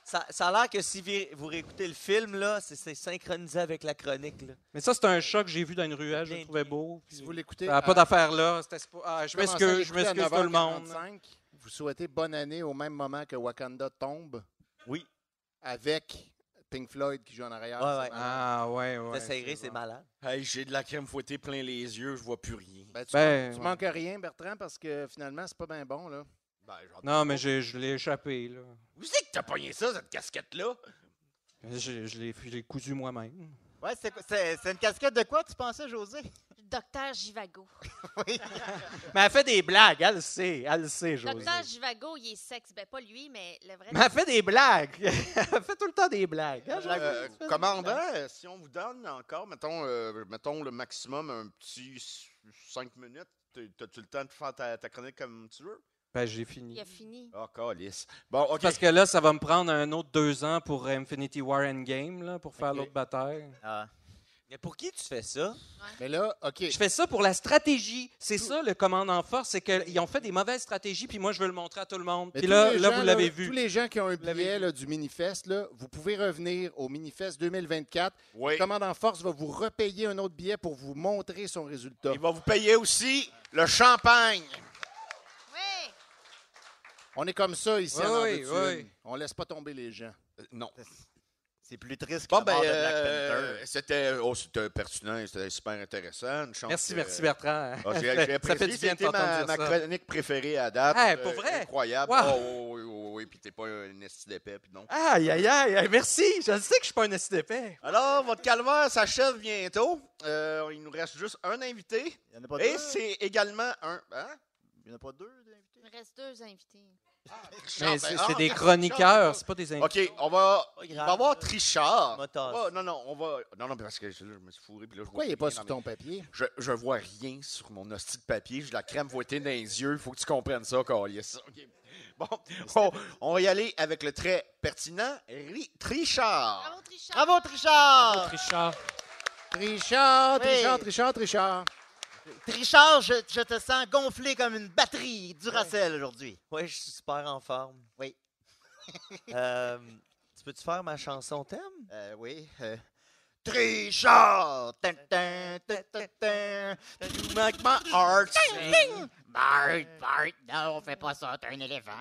Speaker 9: Ça a l'air que si vous réécoutez le film, là, c'est synchronisé avec la chronique. Là.
Speaker 7: Mais ça, c'est un chat que j'ai vu dans une ruelle, je le
Speaker 9: Bien
Speaker 7: trouvais
Speaker 9: dit.
Speaker 7: beau.
Speaker 5: plus. Si vous l'écoutez,
Speaker 7: Ça n'a pas d'affaire là. Je
Speaker 5: commencez à
Speaker 7: m'excuse
Speaker 5: l'écouter à
Speaker 7: tout le monde.
Speaker 5: 9h45, vous souhaitez bonne année au même moment que Wakanda tombe.
Speaker 9: Oui.
Speaker 5: Avec Pink Floyd qui joue en arrière.
Speaker 9: Ouais,
Speaker 5: c'est
Speaker 9: ouais.
Speaker 5: malade.
Speaker 7: Ah, ouais.
Speaker 9: T'as serré, c'est
Speaker 7: bon.
Speaker 9: malade.
Speaker 6: Hey, j'ai de la crème fouettée plein les yeux, je vois plus rien.
Speaker 5: Tu
Speaker 7: ouais.
Speaker 5: manques rien, Bertrand, parce que finalement, c'est pas bien bon, là.
Speaker 6: Ben, j'en-
Speaker 7: Non, mais je l'ai échappé, là.
Speaker 6: Où c'est que t'as pogné ça, cette casquette-là?
Speaker 7: Je l'ai cousu moi-même.
Speaker 4: Ouais, c'est une casquette de quoi, tu pensais, José?
Speaker 3: Docteur Jivago.
Speaker 4: Oui.
Speaker 7: Mais elle fait des blagues, elle le sait, José.
Speaker 3: Docteur Jivago, il est sexe. Ben, pas lui, mais le vrai.
Speaker 7: Mais elle fait des blagues. Elle fait tout le temps des blagues. Hein, José? Tu fais des
Speaker 6: Commandant,
Speaker 7: blagues.
Speaker 6: si on vous donne encore, mettons le maximum, un petit 5 minutes, t'as-tu le temps de faire ta chronique comme tu veux?
Speaker 7: Ben, j'ai fini.
Speaker 3: Il a fini.
Speaker 6: Ah, calice. Bon, OK.
Speaker 7: Parce que là, ça va me prendre un autre 2 ans pour Infinity War Endgame, là, pour faire
Speaker 6: Ok.
Speaker 7: l'autre bataille.
Speaker 4: Ah.
Speaker 9: Mais pour qui tu fais ça?
Speaker 5: Mais là, OK.
Speaker 7: Je fais ça pour la stratégie. C'est ça, le commande en force, c'est qu'ils ont fait des mauvaises stratégies, puis moi, je veux le montrer à tout le monde.
Speaker 5: Mais
Speaker 7: Puis
Speaker 5: tous
Speaker 7: là,
Speaker 5: les
Speaker 7: là,
Speaker 5: gens,
Speaker 7: vous l'avez vu.
Speaker 5: Tous les gens qui ont un
Speaker 7: l'avez
Speaker 5: billet
Speaker 7: vu.
Speaker 5: là, du Minifest, là, vous pouvez revenir au Minifest 2024.
Speaker 6: Oui.
Speaker 5: Le commandant force va vous repayer un autre billet pour vous montrer son résultat.
Speaker 6: Il va vous payer aussi le champagne.
Speaker 3: Oui.
Speaker 5: On est comme ça ici
Speaker 7: Oui,
Speaker 5: en
Speaker 7: oui,
Speaker 5: Envers-tu-Une.
Speaker 7: oui.
Speaker 5: On laisse pas tomber les gens.
Speaker 6: Non.
Speaker 4: C'est plus triste que
Speaker 6: Bon,
Speaker 4: la mort de Black Panther.
Speaker 6: c'était pertinent, c'était super intéressant. Une chance
Speaker 7: Merci,
Speaker 6: que-
Speaker 7: merci Bertrand.
Speaker 6: J'ai
Speaker 7: Ça fait
Speaker 6: apprécié,
Speaker 7: du bien de
Speaker 6: c'était
Speaker 7: t'entendre
Speaker 6: ma
Speaker 7: dire ça.
Speaker 6: chronique préférée à date.
Speaker 7: Hey, pour vrai?
Speaker 6: Incroyable.
Speaker 7: Wow.
Speaker 6: Oh, oui, puis t'es pas un esti d'épais, puis non.
Speaker 7: Aïe, aïe, aïe, merci. Je sais que je suis pas un esti d'épais.
Speaker 6: Alors, votre calvaire s'achève bientôt. Il nous reste juste un invité.
Speaker 4: Il n'y en a pas
Speaker 6: Et
Speaker 4: deux.
Speaker 6: c'est également un... Hein?
Speaker 4: Il n'y en a pas deux d'invités.
Speaker 3: Il me reste 2 invités.
Speaker 7: Mais c'est des chroniqueurs, c'est pas des invités.
Speaker 6: OK, on va...
Speaker 1: Pas
Speaker 6: Il
Speaker 1: grave.
Speaker 6: va y avoir Trichard.
Speaker 1: M'a tassé.
Speaker 6: On va... Non, parce que là, je me suis fourré. Puis là, je
Speaker 5: Pourquoi
Speaker 6: vois
Speaker 5: il n'est pas
Speaker 6: rien
Speaker 5: sur
Speaker 6: dans
Speaker 5: ton papier?
Speaker 6: Je vois rien sur mon hostie de papier. J'ai de la crème fouettée dans les yeux. Il faut que tu comprennes ça, Calice. OK. Bon, on va y aller avec le très pertinent Trichard.
Speaker 3: Bravo, Trichard!
Speaker 4: Bravo, Trichard!
Speaker 2: Trichard.
Speaker 5: Trichard,
Speaker 4: Oui.
Speaker 5: Trichard, Trichard, Trichard.
Speaker 4: Trichard, je te sens gonflé comme une batterie Duracell aujourd'hui.
Speaker 1: Ouais, je suis super en forme.
Speaker 4: Oui.
Speaker 1: Tu peux-tu faire ma chanson thème?
Speaker 4: Oui. Trichard! Tin, tin, tin, tin, tin. You make my heart sing.
Speaker 8: Bart, non, fais pas ça, t'es un éléphant.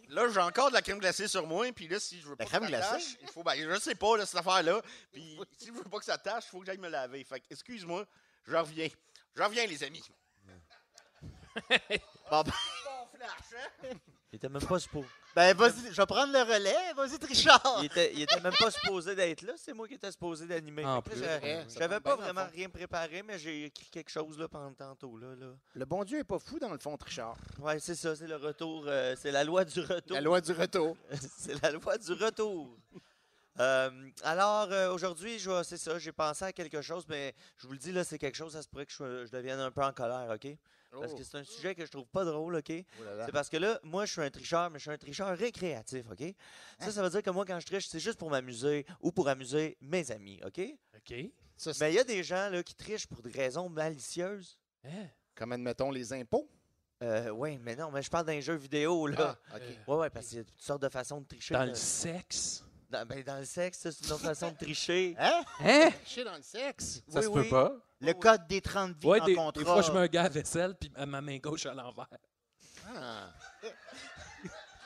Speaker 6: Là, j'ai encore de la crème glacée sur moi, puis là, si je veux pas
Speaker 4: La crème
Speaker 6: que ça
Speaker 4: glacée?
Speaker 6: tâche, il faut, je sais pas, là, cette affaire-là, puis si je veux pas que ça tâche, il faut que j'aille me laver. Fait que, excuse-moi, je reviens. Je reviens, les amis.
Speaker 4: Bon, ben,
Speaker 1: Il était même pas supposé.
Speaker 4: ben, vas-y, je vais prendre le relais. Vas-y, Trichard!
Speaker 1: Il était même pas supposé d'être là. C'est moi qui étais supposé d'animer.
Speaker 7: En
Speaker 1: Fait que
Speaker 7: plus.
Speaker 1: là,
Speaker 5: Ouais,
Speaker 1: J'avais
Speaker 5: ça
Speaker 1: pas
Speaker 5: tombe bien,
Speaker 1: vraiment
Speaker 5: dans le fond.
Speaker 1: rien préparé, mais j'ai écrit quelque chose là pendant tantôt. Là.
Speaker 5: Le bon Dieu n'est pas fou dans le fond, Trichard.
Speaker 1: Ouais, c'est ça, c'est le retour. C'est la loi du retour.
Speaker 5: La loi du retour.
Speaker 1: C'est la loi du retour. Aujourd'hui, c'est ça, j'ai pensé à quelque chose, mais je vous le dis, là, c'est quelque chose, ça se pourrait que je devienne un peu en colère, OK? Parce que c'est un sujet que je trouve pas drôle, OK?
Speaker 4: Oh là là.
Speaker 1: C'est parce que là, moi, je suis un tricheur, mais je suis un tricheur récréatif, OK? Ça veut dire que moi, quand je triche, c'est juste pour m'amuser ou pour amuser mes amis, OK?
Speaker 2: OK.
Speaker 5: Ça, c'est
Speaker 1: Mais il y a des gens là, qui trichent pour des raisons malicieuses.
Speaker 2: Hein?
Speaker 5: comme, admettons, les impôts.
Speaker 1: Oui, mais non, mais je parle d'un jeu vidéo, là.
Speaker 5: Ah, OK.
Speaker 1: Ouais, parce qu'il y a toutes sortes de façons de tricher.
Speaker 2: Dans
Speaker 1: là.
Speaker 2: le sexe.
Speaker 1: Dans le sexe, ça, c'est une autre façon de tricher.
Speaker 4: Hein?
Speaker 7: Hein?
Speaker 5: Tricher dans le sexe.
Speaker 7: Ça se
Speaker 1: Oui,
Speaker 7: peut pas.
Speaker 4: Le code des 30 vies
Speaker 2: Ouais,
Speaker 4: en
Speaker 2: des
Speaker 4: contrat.
Speaker 2: fois, je mets un gars à vaisselle, puis ma main gauche à l'envers.
Speaker 5: Ah.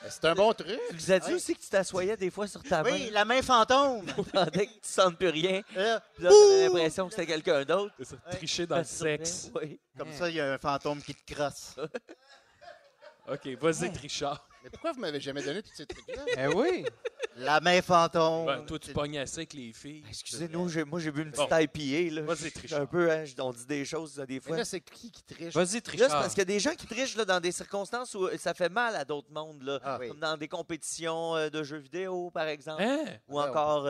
Speaker 5: C'est un bon truc.
Speaker 1: Tu nous as dit aussi que tu t'assoyais des fois sur ta
Speaker 4: Oui,
Speaker 1: main
Speaker 4: la main fantôme.
Speaker 1: dès que tu sens plus rien.
Speaker 4: Là,
Speaker 1: Puis là, t'as l'impression que c'était quelqu'un d'autre.
Speaker 2: C'est ça, tricher dans le sexe.
Speaker 1: Oui.
Speaker 4: comme ça, il y a un fantôme qui te crosse.
Speaker 2: OK, vas-y, Trichard.
Speaker 5: Mais pourquoi vous m'avez jamais donné tous ces trucs-là?
Speaker 7: Eh oui.
Speaker 4: La main fantôme.
Speaker 2: Ben, toi, tu pognes assez avec les filles.
Speaker 1: Excusez-nous, moi j'ai bu une
Speaker 2: Bon.
Speaker 1: petite IPA. Là.
Speaker 2: Vas-y,
Speaker 1: Je suis
Speaker 2: Trichard.
Speaker 1: un peu, hein, on dit des choses des
Speaker 5: Mais
Speaker 1: fois.
Speaker 5: là, c'est qui triche?
Speaker 7: Vas-y,
Speaker 1: Là,
Speaker 7: Trichard.
Speaker 1: c'est parce qu'il y a des gens qui trichent là, dans des circonstances où ça fait mal à d'autres mondes. Là,
Speaker 5: Ah,
Speaker 4: oui.
Speaker 1: comme dans des compétitions de jeux vidéo, par exemple.
Speaker 2: Hein?
Speaker 1: Ou
Speaker 5: Ouais,
Speaker 1: encore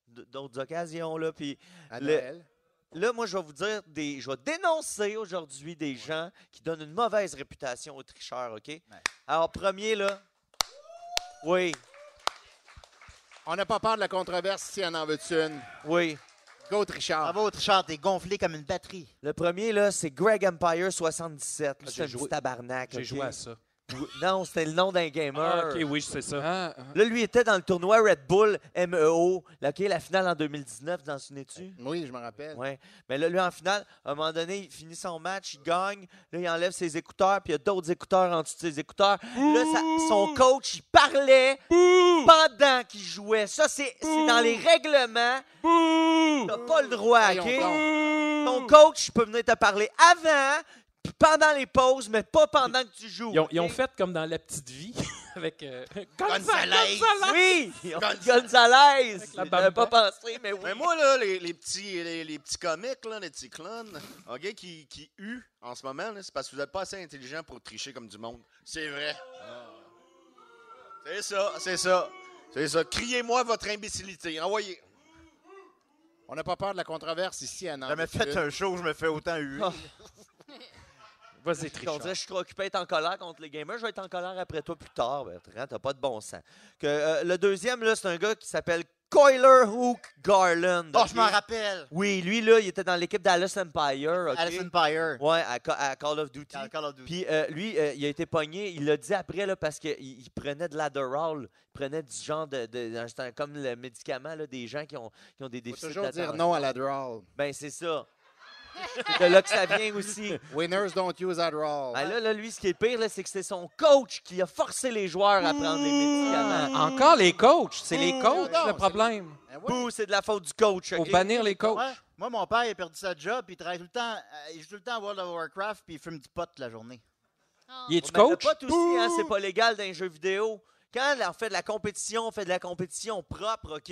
Speaker 1: d'autres occasions. Là, puis
Speaker 5: À
Speaker 1: le-
Speaker 5: Noël.
Speaker 1: là, moi, je vais vous dire, je vais dénoncer aujourd'hui des gens qui donnent une mauvaise réputation aux tricheurs, OK? Alors, premier, là, oui,
Speaker 5: On n'a pas peur de la controverse si on en veut une.
Speaker 1: oui.
Speaker 5: Go, Trichard.
Speaker 4: Bravo, Trichard, t'es gonflé comme une batterie.
Speaker 1: Le premier, là, c'est Greg Empire 77. Lui,
Speaker 2: Ah,
Speaker 1: c'est un
Speaker 2: j'ai
Speaker 1: petit
Speaker 2: joué-
Speaker 1: tabarnak.
Speaker 2: J'ai
Speaker 1: OK?
Speaker 2: joué à ça.
Speaker 1: Non, c'était le nom d'un gamer.
Speaker 2: Ah, OK, oui, c'est ça.
Speaker 7: Ah, ah.
Speaker 1: Là, lui était dans le tournoi Red Bull MEO, là, OK, la finale en 2019, t'en souviens-tu?
Speaker 5: Oui, je me rappelle.
Speaker 1: Ouais. Mais là, lui, en finale, à un moment donné, il finit son match, il gagne. Là, il enlève ses écouteurs, puis il y a d'autres écouteurs en dessous de ses écouteurs. Là, son coach, il parlait pendant qu'il jouait. Ça, c'est dans les règlements. T'as pas le droit,
Speaker 5: Voyons
Speaker 1: OK?
Speaker 5: donc.
Speaker 1: Ton coach, il peut venir te parler avant, puis pendant les pauses, mais pas pendant que tu joues.
Speaker 2: Ils ont
Speaker 1: OK?
Speaker 2: fait comme dans La Petite Vie avec
Speaker 6: Gonzalez.
Speaker 1: Oui! Gonzalez!
Speaker 2: la
Speaker 1: Je n'avais pas
Speaker 2: bamba.
Speaker 1: pensé, mais oui.
Speaker 6: Mais moi, là, les petits comiques, là, les petits clones, OK, qui huent en ce moment, là, c'est parce que vous n'êtes pas assez intelligent pour tricher comme du monde. C'est vrai. C'est ça, c'est ça. C'est ça. Criez-moi votre imbécilité. Envoyez.
Speaker 5: On n'a pas peur de la controverse ici à Nantes.
Speaker 4: Jamais fait un show, je me fais autant huer.
Speaker 1: Ah.
Speaker 2: Vas-y,
Speaker 1: On dirait
Speaker 2: Trichard.
Speaker 1: que je suis trop occupé à être en colère contre les gamers. Je vais être en colère après toi plus tard, Bertrand. T'as pas de bon sens. Le deuxième, là, c'est un gars qui s'appelle Coiler Hook Garland.
Speaker 4: Oh,
Speaker 1: OK?
Speaker 4: je m'en rappelle.
Speaker 1: Oui, lui, là, il était dans l'équipe d'Alice Empire. OK?
Speaker 4: Alice Empire.
Speaker 1: Ouais, à Call of Duty.
Speaker 4: Call of Duty.
Speaker 1: Puis lui, il a été pogné, il l'a dit après, là, parce qu'il prenait de l'Adderall. Il prenait du genre c'est comme le médicament là, des gens qui ont des
Speaker 5: Il faut
Speaker 1: déficits
Speaker 5: toujours dire
Speaker 1: d'attention.
Speaker 5: non à la drawl.
Speaker 1: Ben, c'est ça.
Speaker 9: C'est de là que ça vient aussi.
Speaker 5: Winners don't use Adderall.
Speaker 9: Ben là, lui, ce qui est pire, là, c'est que c'est son coach qui a forcé les joueurs à prendre les médicaments.
Speaker 7: Encore les coachs. C'est les coachs,
Speaker 5: non,
Speaker 7: le
Speaker 5: c'est-
Speaker 7: problème.
Speaker 5: Ben ouais.
Speaker 9: Bouh, c'est de la faute du coach.
Speaker 7: Faut
Speaker 9: OK?
Speaker 7: bannir les coachs.
Speaker 4: Ouais. Moi, mon père, il a perdu sa job, puis il travaille tout le temps. Il joue tout le temps à World of Warcraft, puis il fume du pot toute la journée.
Speaker 7: Il est-tu
Speaker 9: Ben,
Speaker 7: coach?
Speaker 9: le pot aussi, hein, c'est pas légal dans les jeux vidéo. Quand on fait de la compétition, on fait de la compétition propre, OK?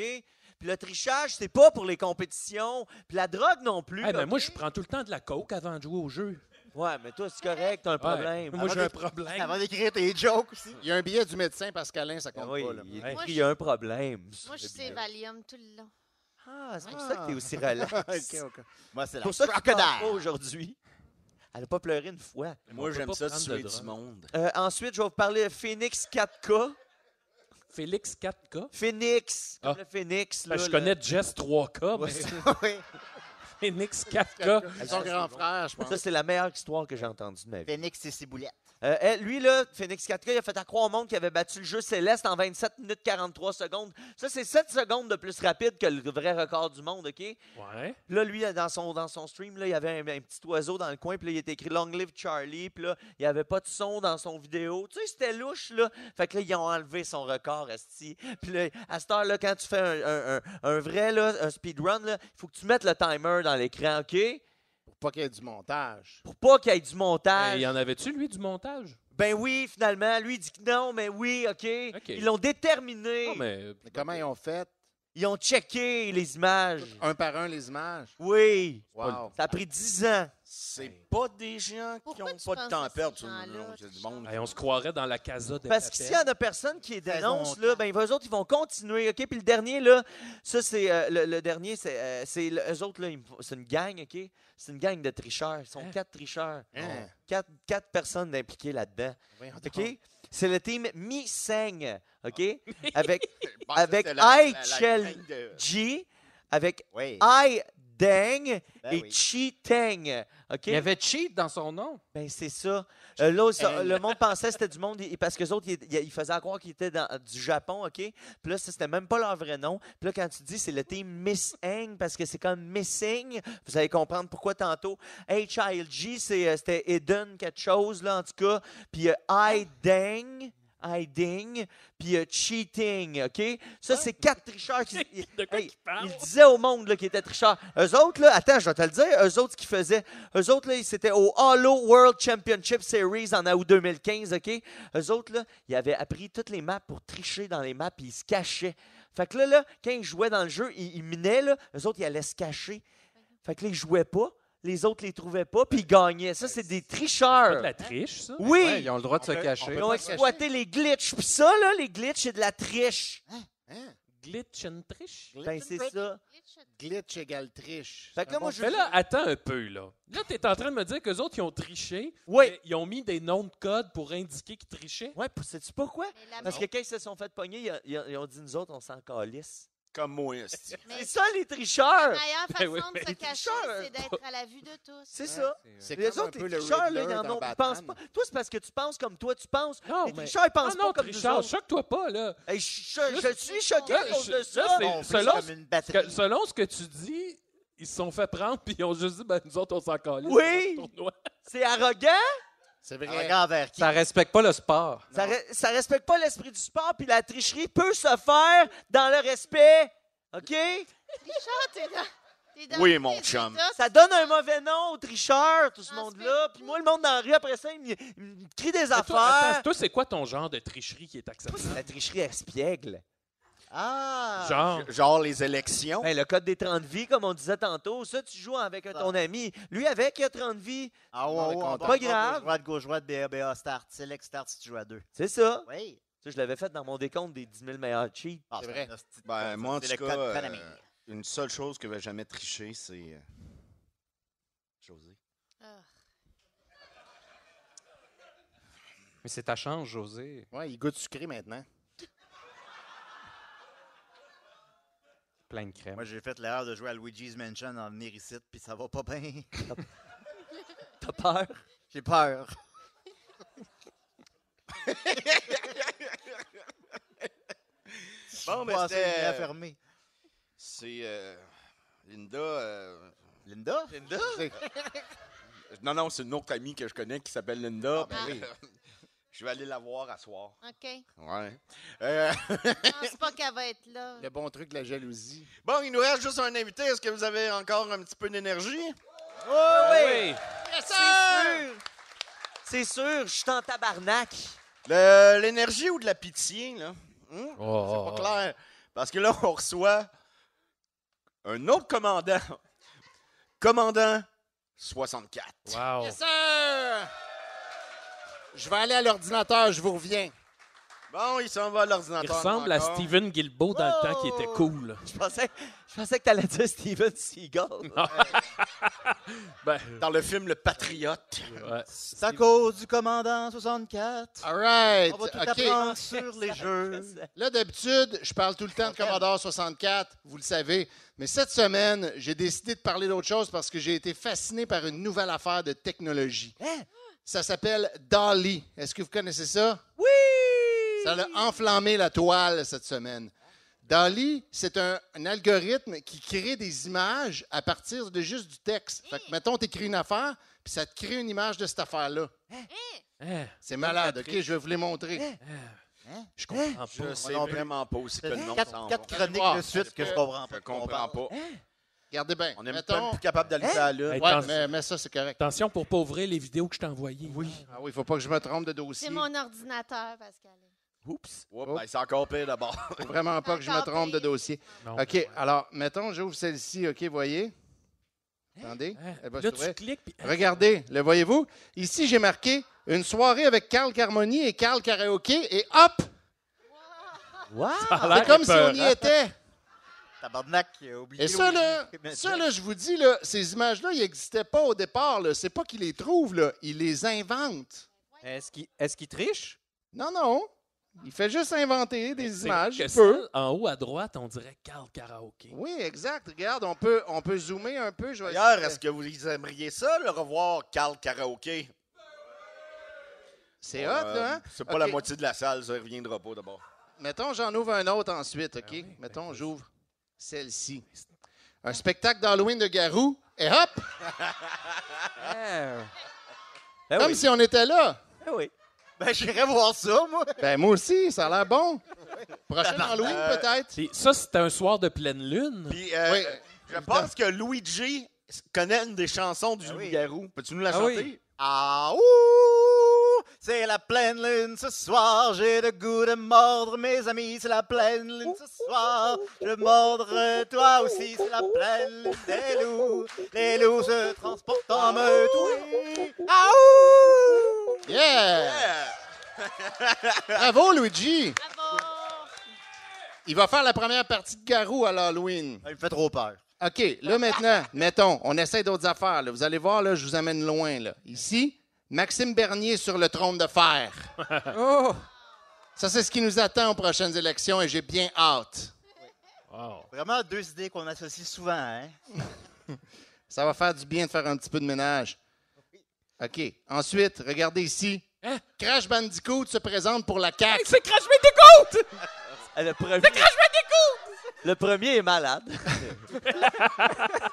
Speaker 9: Puis le trichage, c'est pas pour les compétitions. Puis la drogue non plus.
Speaker 2: Eh ben,
Speaker 9: OK?
Speaker 2: moi, je prends tout le temps de la coke avant de jouer au jeu.
Speaker 9: Ouais, mais toi, c'est correct, t'as un
Speaker 2: Ouais.
Speaker 9: problème.
Speaker 2: Moi, j'ai un problème.
Speaker 4: Avant d'écrire tes jokes aussi.
Speaker 5: Il y a un billet du médecin Pascalin, ça
Speaker 9: Ah
Speaker 5: compte
Speaker 9: oui,
Speaker 5: pas. Là.
Speaker 9: il est
Speaker 2: Ouais.
Speaker 9: écrit, il y a un problème.
Speaker 3: Moi, je sais Valium tout le long.
Speaker 9: Ah, c'est pour ça que t'es aussi relax.
Speaker 5: OK.
Speaker 4: Moi, c'est
Speaker 9: C'est
Speaker 4: la
Speaker 9: pour ça que tu pleures
Speaker 4: crocodile.
Speaker 9: pas aujourd'hui. Elle n'a pas pleuré une fois.
Speaker 6: Moi,
Speaker 2: On peut
Speaker 6: j'aime
Speaker 2: pas
Speaker 6: ça
Speaker 2: prendre
Speaker 6: tuer
Speaker 2: de
Speaker 6: du
Speaker 2: drogue.
Speaker 6: monde.
Speaker 9: Ensuite, je vais vous parler de Phoenix 4K.
Speaker 2: Félix 4K.
Speaker 9: Phoenix, comme
Speaker 2: Ah.
Speaker 9: le Phoenix.
Speaker 2: Ben,
Speaker 9: là,
Speaker 2: je connais Jess 3K, mais
Speaker 4: Oui.
Speaker 2: Phoenix 4K.
Speaker 5: Elles sont grands frères, je pense.
Speaker 9: Ça, c'est la meilleure histoire que j'ai entendue de ma vie.
Speaker 4: Phoenix et ses boulettes.
Speaker 9: Lui, là, Phoenix 4K, il a fait à croire au monde qu'il avait battu le jeu Céleste en 27 minutes 43 secondes. Ça, c'est 7 secondes de plus rapide que le vrai record du monde, OK?
Speaker 2: Ouais.
Speaker 9: Là, lui, dans son stream, là, il y avait un petit oiseau dans le coin, puis là, il était écrit Long Live Charlie, puis là, il n'y avait pas de son dans son vidéo. Tu sais, c'était louche, là. Fait que là, ils ont enlevé son record, esti. Puis là, à cette heure-là, quand tu fais un vrai, là, un speedrun, là, il faut que tu mettes le timer dans l'écran, OK?
Speaker 5: Pour pas qu'il y ait du montage.
Speaker 9: Pour pas qu'il y ait du
Speaker 2: Il
Speaker 9: montage.
Speaker 2: y en avait-tu, lui, du montage?
Speaker 9: Ben oui, finalement. Lui, il dit que non, mais oui, OK.
Speaker 2: OK.
Speaker 9: Ils l'ont déterminé.
Speaker 2: Non, mais.
Speaker 5: Mais comment ils ont fait?
Speaker 9: Ils ont checké les images.
Speaker 5: Un par un, les images.
Speaker 9: Oui.
Speaker 5: Wow.
Speaker 9: Ça a pris 10 ans.
Speaker 6: C'est pas des gens qui
Speaker 3: Pourquoi
Speaker 6: n'ont
Speaker 3: tu
Speaker 6: pas de
Speaker 3: penses
Speaker 6: temps
Speaker 3: à
Speaker 6: à perdre.
Speaker 3: ces gens-là,
Speaker 6: Non, c'est du monde.
Speaker 2: Hey, on se croirait dans la casa de
Speaker 9: Parce que s'il y en a personne qui les dénonce, là, ben, eux autres, ils vont continuer. OK? Puis le dernier, là, ça, c'est. Le dernier, c'est. Eux autres, là, c'est une gang, OK? C'est une gang de tricheurs. Ils sont
Speaker 2: Hein?
Speaker 9: 4 tricheurs.
Speaker 5: Hein?
Speaker 9: 4 personnes impliquées là-dedans.
Speaker 5: Voyons
Speaker 9: OK?
Speaker 5: donc.
Speaker 9: C'est le team Mi-Seng. OK? Avec
Speaker 6: Je pense que
Speaker 9: avec
Speaker 6: c'était la
Speaker 9: Chel
Speaker 6: gang de-
Speaker 9: G, avec
Speaker 4: Oui.
Speaker 9: Ai Deng
Speaker 4: Ben
Speaker 9: et
Speaker 4: oui.
Speaker 9: Chi Teng. OK?
Speaker 7: Il y avait cheat dans son nom.
Speaker 9: Ben, c'est ça. Là, le monde pensait que c'était du monde, parce que les autres, ils faisaient croire qu'ils étaient du Japon, OK? Puis là, ça, c'était même pas leur vrai nom. Puis là, quand tu dis c'est le team Miss Heng, parce que c'est comme Missing, vous allez comprendre pourquoi tantôt. HILG, c'était Eden quelque chose, là, en tout cas. Puis Ding, puis Cheating, OK? Ça, c'est 4 tricheurs qui...
Speaker 2: De quoi
Speaker 9: Hey,
Speaker 2: qu'il parle?
Speaker 9: il disait au monde là, qui était tricheur. Eux autres, là, attends, je vais te le dire, eux autres, ce qu'ils faisaient, eux autres, là, c'était au Halo World Championship Series en août 2015, OK? Eux autres, là, ils avaient appris toutes les maps pour tricher dans les maps, puis ils se cachaient. Fait que là, quand ils jouaient dans le jeu, ils minaient, là, eux autres, ils allaient se cacher. Fait que là, ils jouaient pas, les autres les trouvaient pas, puis ils gagnaient. Ça, c'est des
Speaker 2: Pas
Speaker 9: tricheurs.
Speaker 2: de la triche, ça?
Speaker 9: Oui!
Speaker 7: Ouais, ils ont le droit de se cacher.
Speaker 9: Ils ont exploité les glitches. Puis ça, là, les glitches, c'est de la triche.
Speaker 5: Hein?
Speaker 2: Glitch and triche?
Speaker 9: Ben, c'est ça.
Speaker 5: Glitch égale triche.
Speaker 9: Fait que là, moi, je...
Speaker 2: Mais là, attends un peu, là. Là, t'es en train de me dire qu'eux autres, ils ont triché.
Speaker 9: Oui.
Speaker 2: mais Ils ont mis des noms de code pour indiquer qu'ils trichaient.
Speaker 9: Ouais, sais-tu pourquoi?
Speaker 3: Mais la
Speaker 9: Parce que quand ils se sont fait pogner, ils ont dit, nous autres, on s'en calisse.
Speaker 6: Comme moi, esti.
Speaker 3: Mais
Speaker 9: C'est ça, les tricheurs!
Speaker 3: la meilleure façon
Speaker 2: oui,
Speaker 3: de
Speaker 2: mais
Speaker 3: se
Speaker 9: les
Speaker 3: cacher,
Speaker 9: tricheurs,
Speaker 3: c'est d'être à la vue de tous.
Speaker 9: C'est ça.
Speaker 5: C'est
Speaker 9: Les
Speaker 5: comme un
Speaker 9: autres,
Speaker 5: peu
Speaker 9: les
Speaker 5: le
Speaker 9: tricheurs, là,
Speaker 5: Riddler
Speaker 9: ils en
Speaker 5: dans
Speaker 9: ont, ils
Speaker 5: Batman.
Speaker 9: pensent pas. Toi, c'est parce que tu penses comme toi, tu penses.
Speaker 2: Non,
Speaker 9: Les
Speaker 2: mais...
Speaker 9: tricheurs, ils pensent
Speaker 2: Ah non,
Speaker 9: pas comme nous
Speaker 2: Trichard,
Speaker 9: autres.
Speaker 2: choque-toi pas, là.
Speaker 9: Hey, je suis choqué
Speaker 2: Là,
Speaker 9: à cause de
Speaker 2: là,
Speaker 9: ça.
Speaker 2: c'est-
Speaker 4: On
Speaker 2: selon
Speaker 4: comme une batterie.
Speaker 2: Selon ce que tu dis, ils se sont fait prendre puis ils ont juste dit, ben nous autres, on s'en calisse.
Speaker 9: Oui.
Speaker 2: dans le tournoi.
Speaker 9: C'est arrogant.
Speaker 5: C'est vrai.
Speaker 4: Regarde vers qui?
Speaker 7: Ça respecte pas le sport.
Speaker 9: Ça respecte pas l'esprit du sport, puis la tricherie peut se faire dans le respect. OK?
Speaker 3: Richard, t'es dans
Speaker 6: Oui,
Speaker 3: tous
Speaker 6: mon
Speaker 3: les
Speaker 6: chum.
Speaker 3: états.
Speaker 9: Ça donne un mauvais nom aux tricheurs, tout ce
Speaker 3: Non,
Speaker 9: monde-là. Puis moi, le monde dans la rue, après ça, il me crie des
Speaker 2: Mais toi,
Speaker 9: affaires.
Speaker 2: attends, toi, c'est quoi ton genre de tricherie qui est acceptable?
Speaker 9: La tricherie espiègle.
Speaker 4: Ah!
Speaker 2: Genre,
Speaker 6: Genre les élections.
Speaker 9: Ben, le code des 30 vies, comme on disait tantôt, ça, tu joues avec ton ami. Lui, avec 30 vies,
Speaker 4: Ah ouais,
Speaker 5: Ouais,
Speaker 4: ouais, on
Speaker 5: pas
Speaker 4: part
Speaker 9: grave.
Speaker 4: Gauche, droite, BA, start. Select, start si tu joues à 2.
Speaker 9: c'est ça.
Speaker 4: Oui.
Speaker 9: Ça, je l'avais fait dans mon décompte des 10 000 meilleurs cheats.
Speaker 4: Ah,
Speaker 5: C'est vrai.
Speaker 4: un hostie de
Speaker 6: Ben,
Speaker 4: code,
Speaker 6: moi, en
Speaker 4: c'est
Speaker 6: tout
Speaker 4: le
Speaker 6: cas,
Speaker 4: code Konami.
Speaker 6: une seule chose que je vais jamais tricher, c'est José.
Speaker 3: Ah.
Speaker 7: Mais c'est ta chance, José.
Speaker 5: Ouais, il goûte sucré maintenant.
Speaker 7: Plein de crème.
Speaker 4: Moi, j'ai fait l'erreur de jouer à Luigi's Mansion en venir ici, puis ça va pas bien.
Speaker 9: T'as peur?
Speaker 4: J'ai peur.
Speaker 6: Bon, mais
Speaker 4: Passer une nuit à
Speaker 6: c'était...
Speaker 4: fermer.
Speaker 6: C'est... Linda,
Speaker 4: Linda?
Speaker 9: Linda?
Speaker 6: Non, c'est une autre amie que je connais qui s'appelle Linda.
Speaker 4: Ben oui.
Speaker 6: Je vais aller la voir à soir.
Speaker 3: OK.
Speaker 6: Ouais.
Speaker 3: Je pense pas qu'elle va être là.
Speaker 5: Le bon truc de la jalousie.
Speaker 6: Bon, il nous reste juste un invité. Est-ce que vous avez encore un petit peu d'énergie?
Speaker 9: Oui! C'est sûr! C'est sûr, je suis en tabarnak.
Speaker 6: L'énergie ou de la pitié, là?
Speaker 2: Oh.
Speaker 6: C'est pas clair. Parce que là, on reçoit un autre commandant. Commandant 64.
Speaker 2: Wow.
Speaker 5: Yes, sir! Je vais aller à l'ordinateur, je vous reviens.
Speaker 6: Bon, il s'en va à
Speaker 2: Il
Speaker 6: l'ordinateur.
Speaker 2: ressemble à
Speaker 6: encore.
Speaker 2: Steven Guilbeault dans le temps qui était cool.
Speaker 9: Je pensais que t'allais dire Steven Seagal.
Speaker 2: Ben,
Speaker 6: Dans le film Le Patriote.
Speaker 2: ouais.
Speaker 4: C'est à cause du commandant 64.
Speaker 5: All right.
Speaker 4: On va tout
Speaker 5: OK.
Speaker 4: apprendre sur les jeux.
Speaker 5: Là, d'habitude, je parle tout le temps de Commodore 64, vous le savez. Mais cette semaine, j'ai décidé de parler d'autre chose parce que j'ai été fasciné par une nouvelle affaire de technologie.
Speaker 9: Hein?
Speaker 5: Ça s'appelle DALL-E. Est-ce que vous connaissez ça?
Speaker 9: Oui!
Speaker 5: Ça a enflammé la toile cette semaine. DALL-E, c'est un algorithme qui crée des images à partir de juste du texte. Fait que, mettons, tu écris une affaire, puis ça te crée une image de cette affaire-là.
Speaker 2: Hein?
Speaker 5: C'est malade, OK? Je vais vous les montrer.
Speaker 2: Je comprends pas.
Speaker 6: Je sais
Speaker 4: non plus.
Speaker 6: vraiment pas aussi que le nom s'en va.
Speaker 4: Quatre chroniques de suite que je comprends pas.
Speaker 6: Je comprends pas.
Speaker 5: Regardez bien.
Speaker 6: On n'est même
Speaker 5: Mettons...
Speaker 6: plus capable d'aller à la lune.
Speaker 2: Hey,
Speaker 5: Ouais, mais ça, c'est correct.
Speaker 2: Attention pour pas ouvrir les vidéos que je t'ai envoyées. Oui.
Speaker 5: Ah oui, il ne faut pas que je me trompe de dossier.
Speaker 3: C'est mon ordinateur, Pascal.
Speaker 9: Oups.
Speaker 6: Oups, ben, c'est encore pire d'abord.
Speaker 5: Faut vraiment pas que je me trompe de dossier.
Speaker 2: Non.
Speaker 5: OK, alors, mettons, j'ouvre celle-ci, OK, voyez? Attendez,
Speaker 2: Hein?
Speaker 5: elle va
Speaker 2: Là,
Speaker 5: s'ouvrir.
Speaker 2: tu cliques. Puis...
Speaker 5: Regardez, le voyez-vous? Ici, j'ai marqué une soirée avec Carl Carmoni et Carl Karaoké, et hop!
Speaker 9: Wow!
Speaker 2: Ça a l'air
Speaker 5: C'est comme si on y
Speaker 2: épeurant.
Speaker 5: était.
Speaker 4: Tabarnak, il a oublié.
Speaker 5: Et ça, là, je vous dis, là, ces images-là, ils n'existaient pas au départ. Là. C'est pas qu'ils les trouvent, là. Ils les inventent.
Speaker 7: Est-ce qu'il triche?
Speaker 5: Non, non. Il fait juste inventer des
Speaker 2: C'est
Speaker 5: images.
Speaker 2: que
Speaker 5: Il peut.
Speaker 2: celle en haut à droite, on dirait Carl Karaoke.
Speaker 5: Oui, exact. Regarde, on peut zoomer un peu. Je vais
Speaker 6: D'ailleurs,
Speaker 5: essayer de-
Speaker 6: est-ce que vous aimeriez ça, le revoir Carl Karaoké?
Speaker 5: C'est hot, là, hein?
Speaker 6: C'est pas
Speaker 5: OK.
Speaker 6: la moitié de la salle, ça ne reviendra pas d'abord.
Speaker 5: Mettons, j'en ouvre un autre ensuite, OK?
Speaker 2: oui,
Speaker 5: Mettons, j'ouvre celle-ci. Un spectacle d'Halloween de Garou, et hop!
Speaker 9: Ben
Speaker 5: Comme
Speaker 9: oui.
Speaker 5: si on était là.
Speaker 9: Ben oui.
Speaker 4: Ben, j'irais voir ça, moi.
Speaker 5: Ben, moi aussi, ça a l'air bon. Prochain Halloween, peut-être?
Speaker 2: Puis ça, c'était un soir de pleine lune.
Speaker 6: Puis,
Speaker 5: Oui.
Speaker 6: je pense que Luigi connaît une des chansons du Loup-Garou. Peux-tu nous la chanter?
Speaker 7: oui.
Speaker 4: Ah, ouh! C'est la pleine lune ce soir, j'ai le goût de mordre mes amis, c'est la pleine lune ce soir, je vais mordre toi aussi, c'est la pleine lune des loups, les loups se transportent en meute, oui! Ah, ouh!
Speaker 5: Yeah! Bravo, Luigi!
Speaker 3: Bravo!
Speaker 5: Il va faire la première partie de Garou à l'Halloween.
Speaker 4: Il me fait trop peur.
Speaker 5: OK, là maintenant, mettons, on essaie d'autres affaires. Là. Vous allez voir, là, je vous amène loin. Là. Ici, Maxime Bernier sur le trône de fer.
Speaker 7: Oh!
Speaker 5: Ça, c'est ce qui nous attend aux prochaines élections et j'ai bien hâte.
Speaker 2: Wow.
Speaker 4: Vraiment deux idées qu'on associe souvent, hein?
Speaker 5: Ça va faire du bien de faire un petit peu de ménage. OK. Ensuite, regardez ici.
Speaker 2: Hein?
Speaker 5: Crash Bandicoot se présente pour la CAQ.
Speaker 2: Hey, c'est Crash Bandicoot!
Speaker 9: Le premier,
Speaker 2: C'est Crash Bandicoot!
Speaker 9: le premier est malade.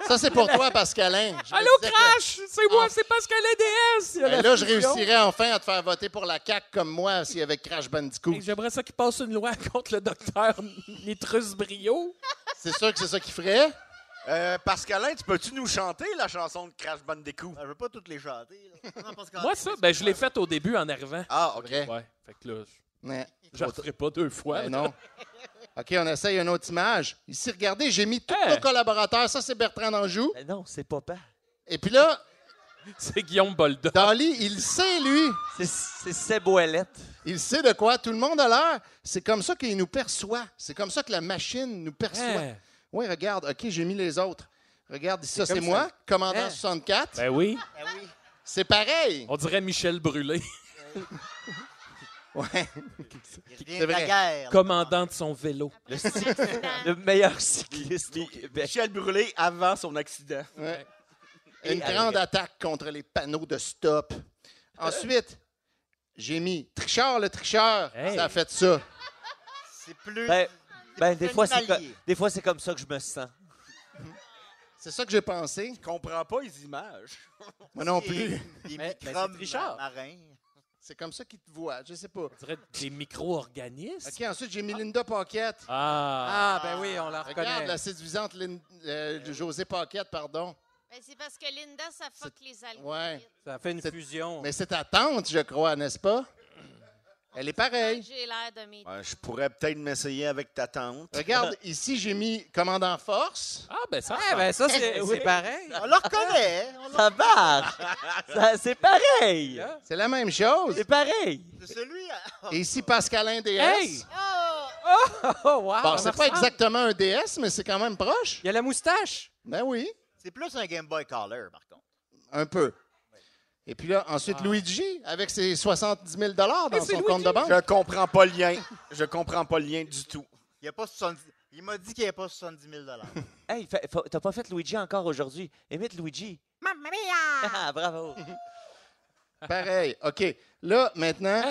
Speaker 5: Ça, c'est pour toi, Pascalin. Je me
Speaker 2: Allô,
Speaker 5: disais que-
Speaker 2: Crash! C'est moi, c'est Pascal DS!
Speaker 5: Ben là, je réussirais enfin à te faire voter pour la CAQ comme moi s'il y avait Crash Bandicoot.
Speaker 2: Hey, j'aimerais ça qu'il passe une loi contre le docteur Nitrus Brio.
Speaker 5: C'est sûr que c'est ça qu'il ferait.
Speaker 6: Pascalin, tu peux-tu nous chanter la chanson de Crash Bandicoot?
Speaker 4: Je veux pas toutes les chanter. Là. Non, parce que-
Speaker 2: Moi, ça, ben, je l'ai fait au début en arrivant.
Speaker 6: Ah, OK.
Speaker 5: Vrai.
Speaker 2: Ouais, fait que là,
Speaker 5: Ouais.
Speaker 2: je ne le ferai pas deux fois.
Speaker 5: Ben non. OK, on essaye une autre image. Ici, regardez, j'ai mis tous
Speaker 2: Hey!
Speaker 5: nos collaborateurs. Ça, c'est Bertrand d'Anjou.
Speaker 9: Mais non, c'est papa.
Speaker 5: Et puis là,
Speaker 2: C'est Guillaume Bolda.
Speaker 5: Dali, il sait, lui.
Speaker 9: C'est Seboilette.
Speaker 5: Il sait de quoi tout le monde a l'air. C'est comme ça qu'il nous perçoit. C'est comme ça que la machine nous perçoit.
Speaker 2: Hein?
Speaker 5: Oui, regarde. OK, j'ai mis les autres. Regarde, ici, ça, c'est
Speaker 7: comme
Speaker 5: moi,
Speaker 7: ça.
Speaker 5: commandant
Speaker 7: Hein?
Speaker 5: 64.
Speaker 2: Ben oui,
Speaker 4: Ah oui.
Speaker 5: C'est pareil.
Speaker 2: on dirait Michel Brûlé,
Speaker 5: Ouais.
Speaker 4: Il vient
Speaker 5: C'est
Speaker 4: de la
Speaker 5: vrai.
Speaker 4: guerre.
Speaker 2: commandant de son vélo.
Speaker 9: Le meilleur cycliste au Québec.
Speaker 6: Michel Brûlé avant son accident.
Speaker 5: Ouais.
Speaker 9: Et
Speaker 5: Une grande attaque contre les panneaux de stop. Ensuite, j'ai mis Trichard le tricheur.
Speaker 2: Hey.
Speaker 5: Ça a fait ça.
Speaker 4: C'est plus.
Speaker 9: Ben, des
Speaker 4: plus
Speaker 9: fois, c'est
Speaker 4: animalier.
Speaker 9: des fois, c'est comme ça que je me sens.
Speaker 5: C'est ça que j'ai pensé.
Speaker 6: Je comprends pas les images.
Speaker 5: Moi non plus.
Speaker 4: Des
Speaker 7: Mais
Speaker 4: microbes
Speaker 7: c'est Richard.
Speaker 4: marins.
Speaker 5: C'est comme ça qu'ils te voient. Je sais pas.
Speaker 2: On dirait des micro-organismes.
Speaker 5: OK, ensuite, j'ai mis Linda Paquette.
Speaker 2: Ah.
Speaker 7: Ah, ben oui, on la
Speaker 5: Regarde
Speaker 7: reconnaît.
Speaker 5: la séduisante José Paquette, pardon.
Speaker 3: Ben, c'est parce que Linda, ça fuck les algorithmes.
Speaker 5: Ouais.
Speaker 7: Ça fait une
Speaker 5: C'est-
Speaker 7: fusion.
Speaker 5: Mais c'est ta tante, je crois, n'est-ce pas? Elle est pareille.
Speaker 3: J'ai l'air de mes...
Speaker 6: Je pourrais peut-être m'essayer avec ta tante.
Speaker 5: Regarde, ici, j'ai mis commandant force.
Speaker 2: Ah, ben ça.
Speaker 7: Ah, ben ça, c'est
Speaker 2: Oui.
Speaker 7: pareil.
Speaker 4: On le reconnaît.
Speaker 9: Ça marche! C'est pareil!
Speaker 7: Là.
Speaker 5: C'est la même chose.
Speaker 9: C'est pareil!
Speaker 4: C'est celui.
Speaker 5: Et ici, Pascalin DS.
Speaker 2: Hey!
Speaker 7: Oh, wow!
Speaker 5: Bon,
Speaker 7: ça
Speaker 5: c'est pas
Speaker 7: ressemble.
Speaker 5: exactement un DS, mais c'est quand même proche.
Speaker 7: Il y a la moustache.
Speaker 5: Ben oui,
Speaker 4: C'est plus un Game Boy Color, par contre.
Speaker 5: un peu. Et puis là, ensuite, Luigi, avec ses 70 000 dans
Speaker 2: c'est
Speaker 5: son compte de banque.
Speaker 6: Je comprends pas le lien. Je comprends pas le lien du tout.
Speaker 4: Il y a pas 70... Il m'a dit qu'il n'y avait pas 70 000
Speaker 9: Hey, t'as pas fait Luigi encore aujourd'hui. Imite Luigi.
Speaker 8: Mamma mia!
Speaker 9: Ah, bravo!
Speaker 5: Pareil. OK. Là, maintenant,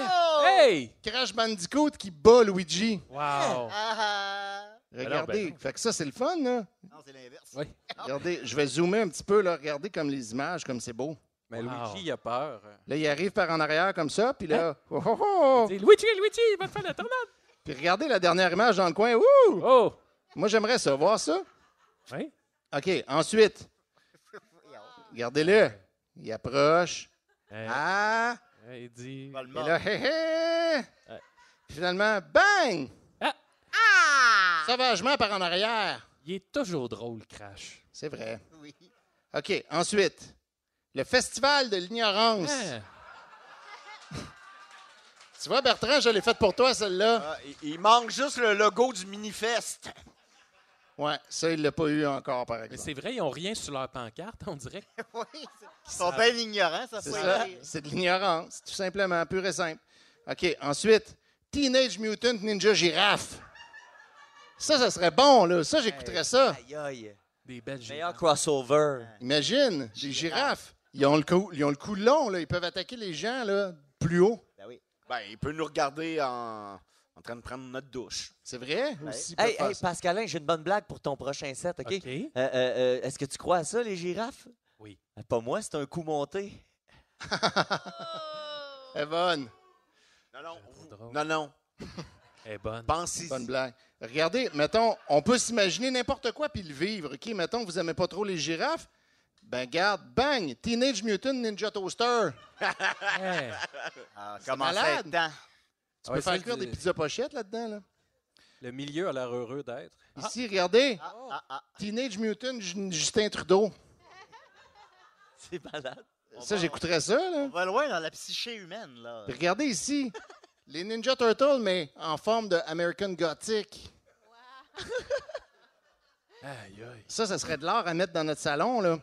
Speaker 2: Hey!
Speaker 5: Crash Bandicoot qui bat Luigi.
Speaker 2: Wow!
Speaker 4: Ah!
Speaker 5: Regardez.
Speaker 2: ben non.
Speaker 5: Fait que ça, c'est le fun, là.
Speaker 4: Non, c'est l'inverse.
Speaker 2: Oui.
Speaker 5: Regardez, je vais zoomer un petit peu, là. Regardez comme les images, comme c'est beau.
Speaker 7: Mais
Speaker 2: Wow.
Speaker 7: Luigi, il a peur.
Speaker 5: Là, il arrive par en arrière comme ça, puis là... Oh, oh, oh.
Speaker 2: C'est Luigi, il va te faire la tornade!
Speaker 5: Puis regardez la dernière image dans le coin. Ouh!
Speaker 2: Oh!
Speaker 5: Moi, j'aimerais ça, voir ça.
Speaker 2: Oui?
Speaker 5: OK, ensuite, regardez-le. Il approche. Ah!
Speaker 2: Il dit...
Speaker 4: On va le
Speaker 5: Et
Speaker 4: mordre.
Speaker 5: là, hé, hé! Puis finalement, bang!
Speaker 8: Ah!
Speaker 5: Sauvagement par en arrière.
Speaker 2: Il est toujours drôle, Crash.
Speaker 5: C'est vrai.
Speaker 4: Oui.
Speaker 5: OK, ensuite, le festival de l'ignorance.
Speaker 2: Ah.
Speaker 5: Tu vois, Bertrand, je l'ai faite pour toi, celle-là.
Speaker 6: Ah, il manque juste le logo du Minifest.
Speaker 5: Ouais, ça, il l'a pas eu encore, par
Speaker 2: Mais
Speaker 5: exemple.
Speaker 2: c'est vrai, ils n'ont rien sur leur pancarte, on dirait.
Speaker 4: Oui, ils sont bien ignorants, ça
Speaker 5: C'est
Speaker 4: faut
Speaker 5: ça.
Speaker 4: être-
Speaker 5: C'est de l'ignorance, tout simplement, pur et simple. OK, ensuite, Teenage Mutant Ninja Giraffe. Ça serait bon, là. Ça, j'écouterais ça.
Speaker 9: Aïe, aïe.
Speaker 2: Des belles
Speaker 9: Meilleur
Speaker 2: girafes.
Speaker 9: crossover.
Speaker 5: Imagine, des girafes. Ils ont le cou long, là. Ils peuvent attaquer les gens, là, plus haut.
Speaker 4: Ben oui.
Speaker 6: Ben, il peut nous regarder en train de prendre notre douche.
Speaker 5: C'est vrai? Aussi,
Speaker 9: Hey,
Speaker 5: peuvent
Speaker 9: hey,
Speaker 5: faire ça.
Speaker 9: Pascalin, j'ai une bonne blague pour ton prochain set, OK?
Speaker 2: OK.
Speaker 9: Est-ce que tu crois à ça, les girafes?
Speaker 2: Oui.
Speaker 9: Pas moi, c'est un coup monté.
Speaker 5: Elle est bonne.
Speaker 6: Non, non.
Speaker 2: Pas drôle.
Speaker 6: Non, non.
Speaker 2: Elle est bonne.
Speaker 6: Pensez-y.
Speaker 5: Bonne blague. Regardez, mettons, on peut s'imaginer n'importe quoi puis le vivre. OK, mettons, vous aimez pas trop les girafes. Ben, garde, bang! Teenage Mutant Ninja Toaster.
Speaker 2: Hey.
Speaker 4: Ah,
Speaker 5: C'est
Speaker 4: comment ça
Speaker 5: malade.
Speaker 4: être temps?
Speaker 5: Tu
Speaker 7: Ouais,
Speaker 5: peux faire
Speaker 7: ça,
Speaker 5: cuire des
Speaker 7: du-
Speaker 5: pizzas pochettes là-dedans, là.
Speaker 7: Le milieu a l'air heureux d'être.
Speaker 5: Ici, regardez.
Speaker 4: Ah.
Speaker 5: Teenage Mutant Justin Trudeau.
Speaker 9: C'est malade.
Speaker 5: Ça, j'écouterais ça, là.
Speaker 4: On va loin dans la psyché humaine, là.
Speaker 5: Puis regardez ici. Les Ninja Turtles, mais en forme de American Gothic.
Speaker 2: Aïe, aïe.
Speaker 5: Ça serait de l'art à mettre dans notre salon, là.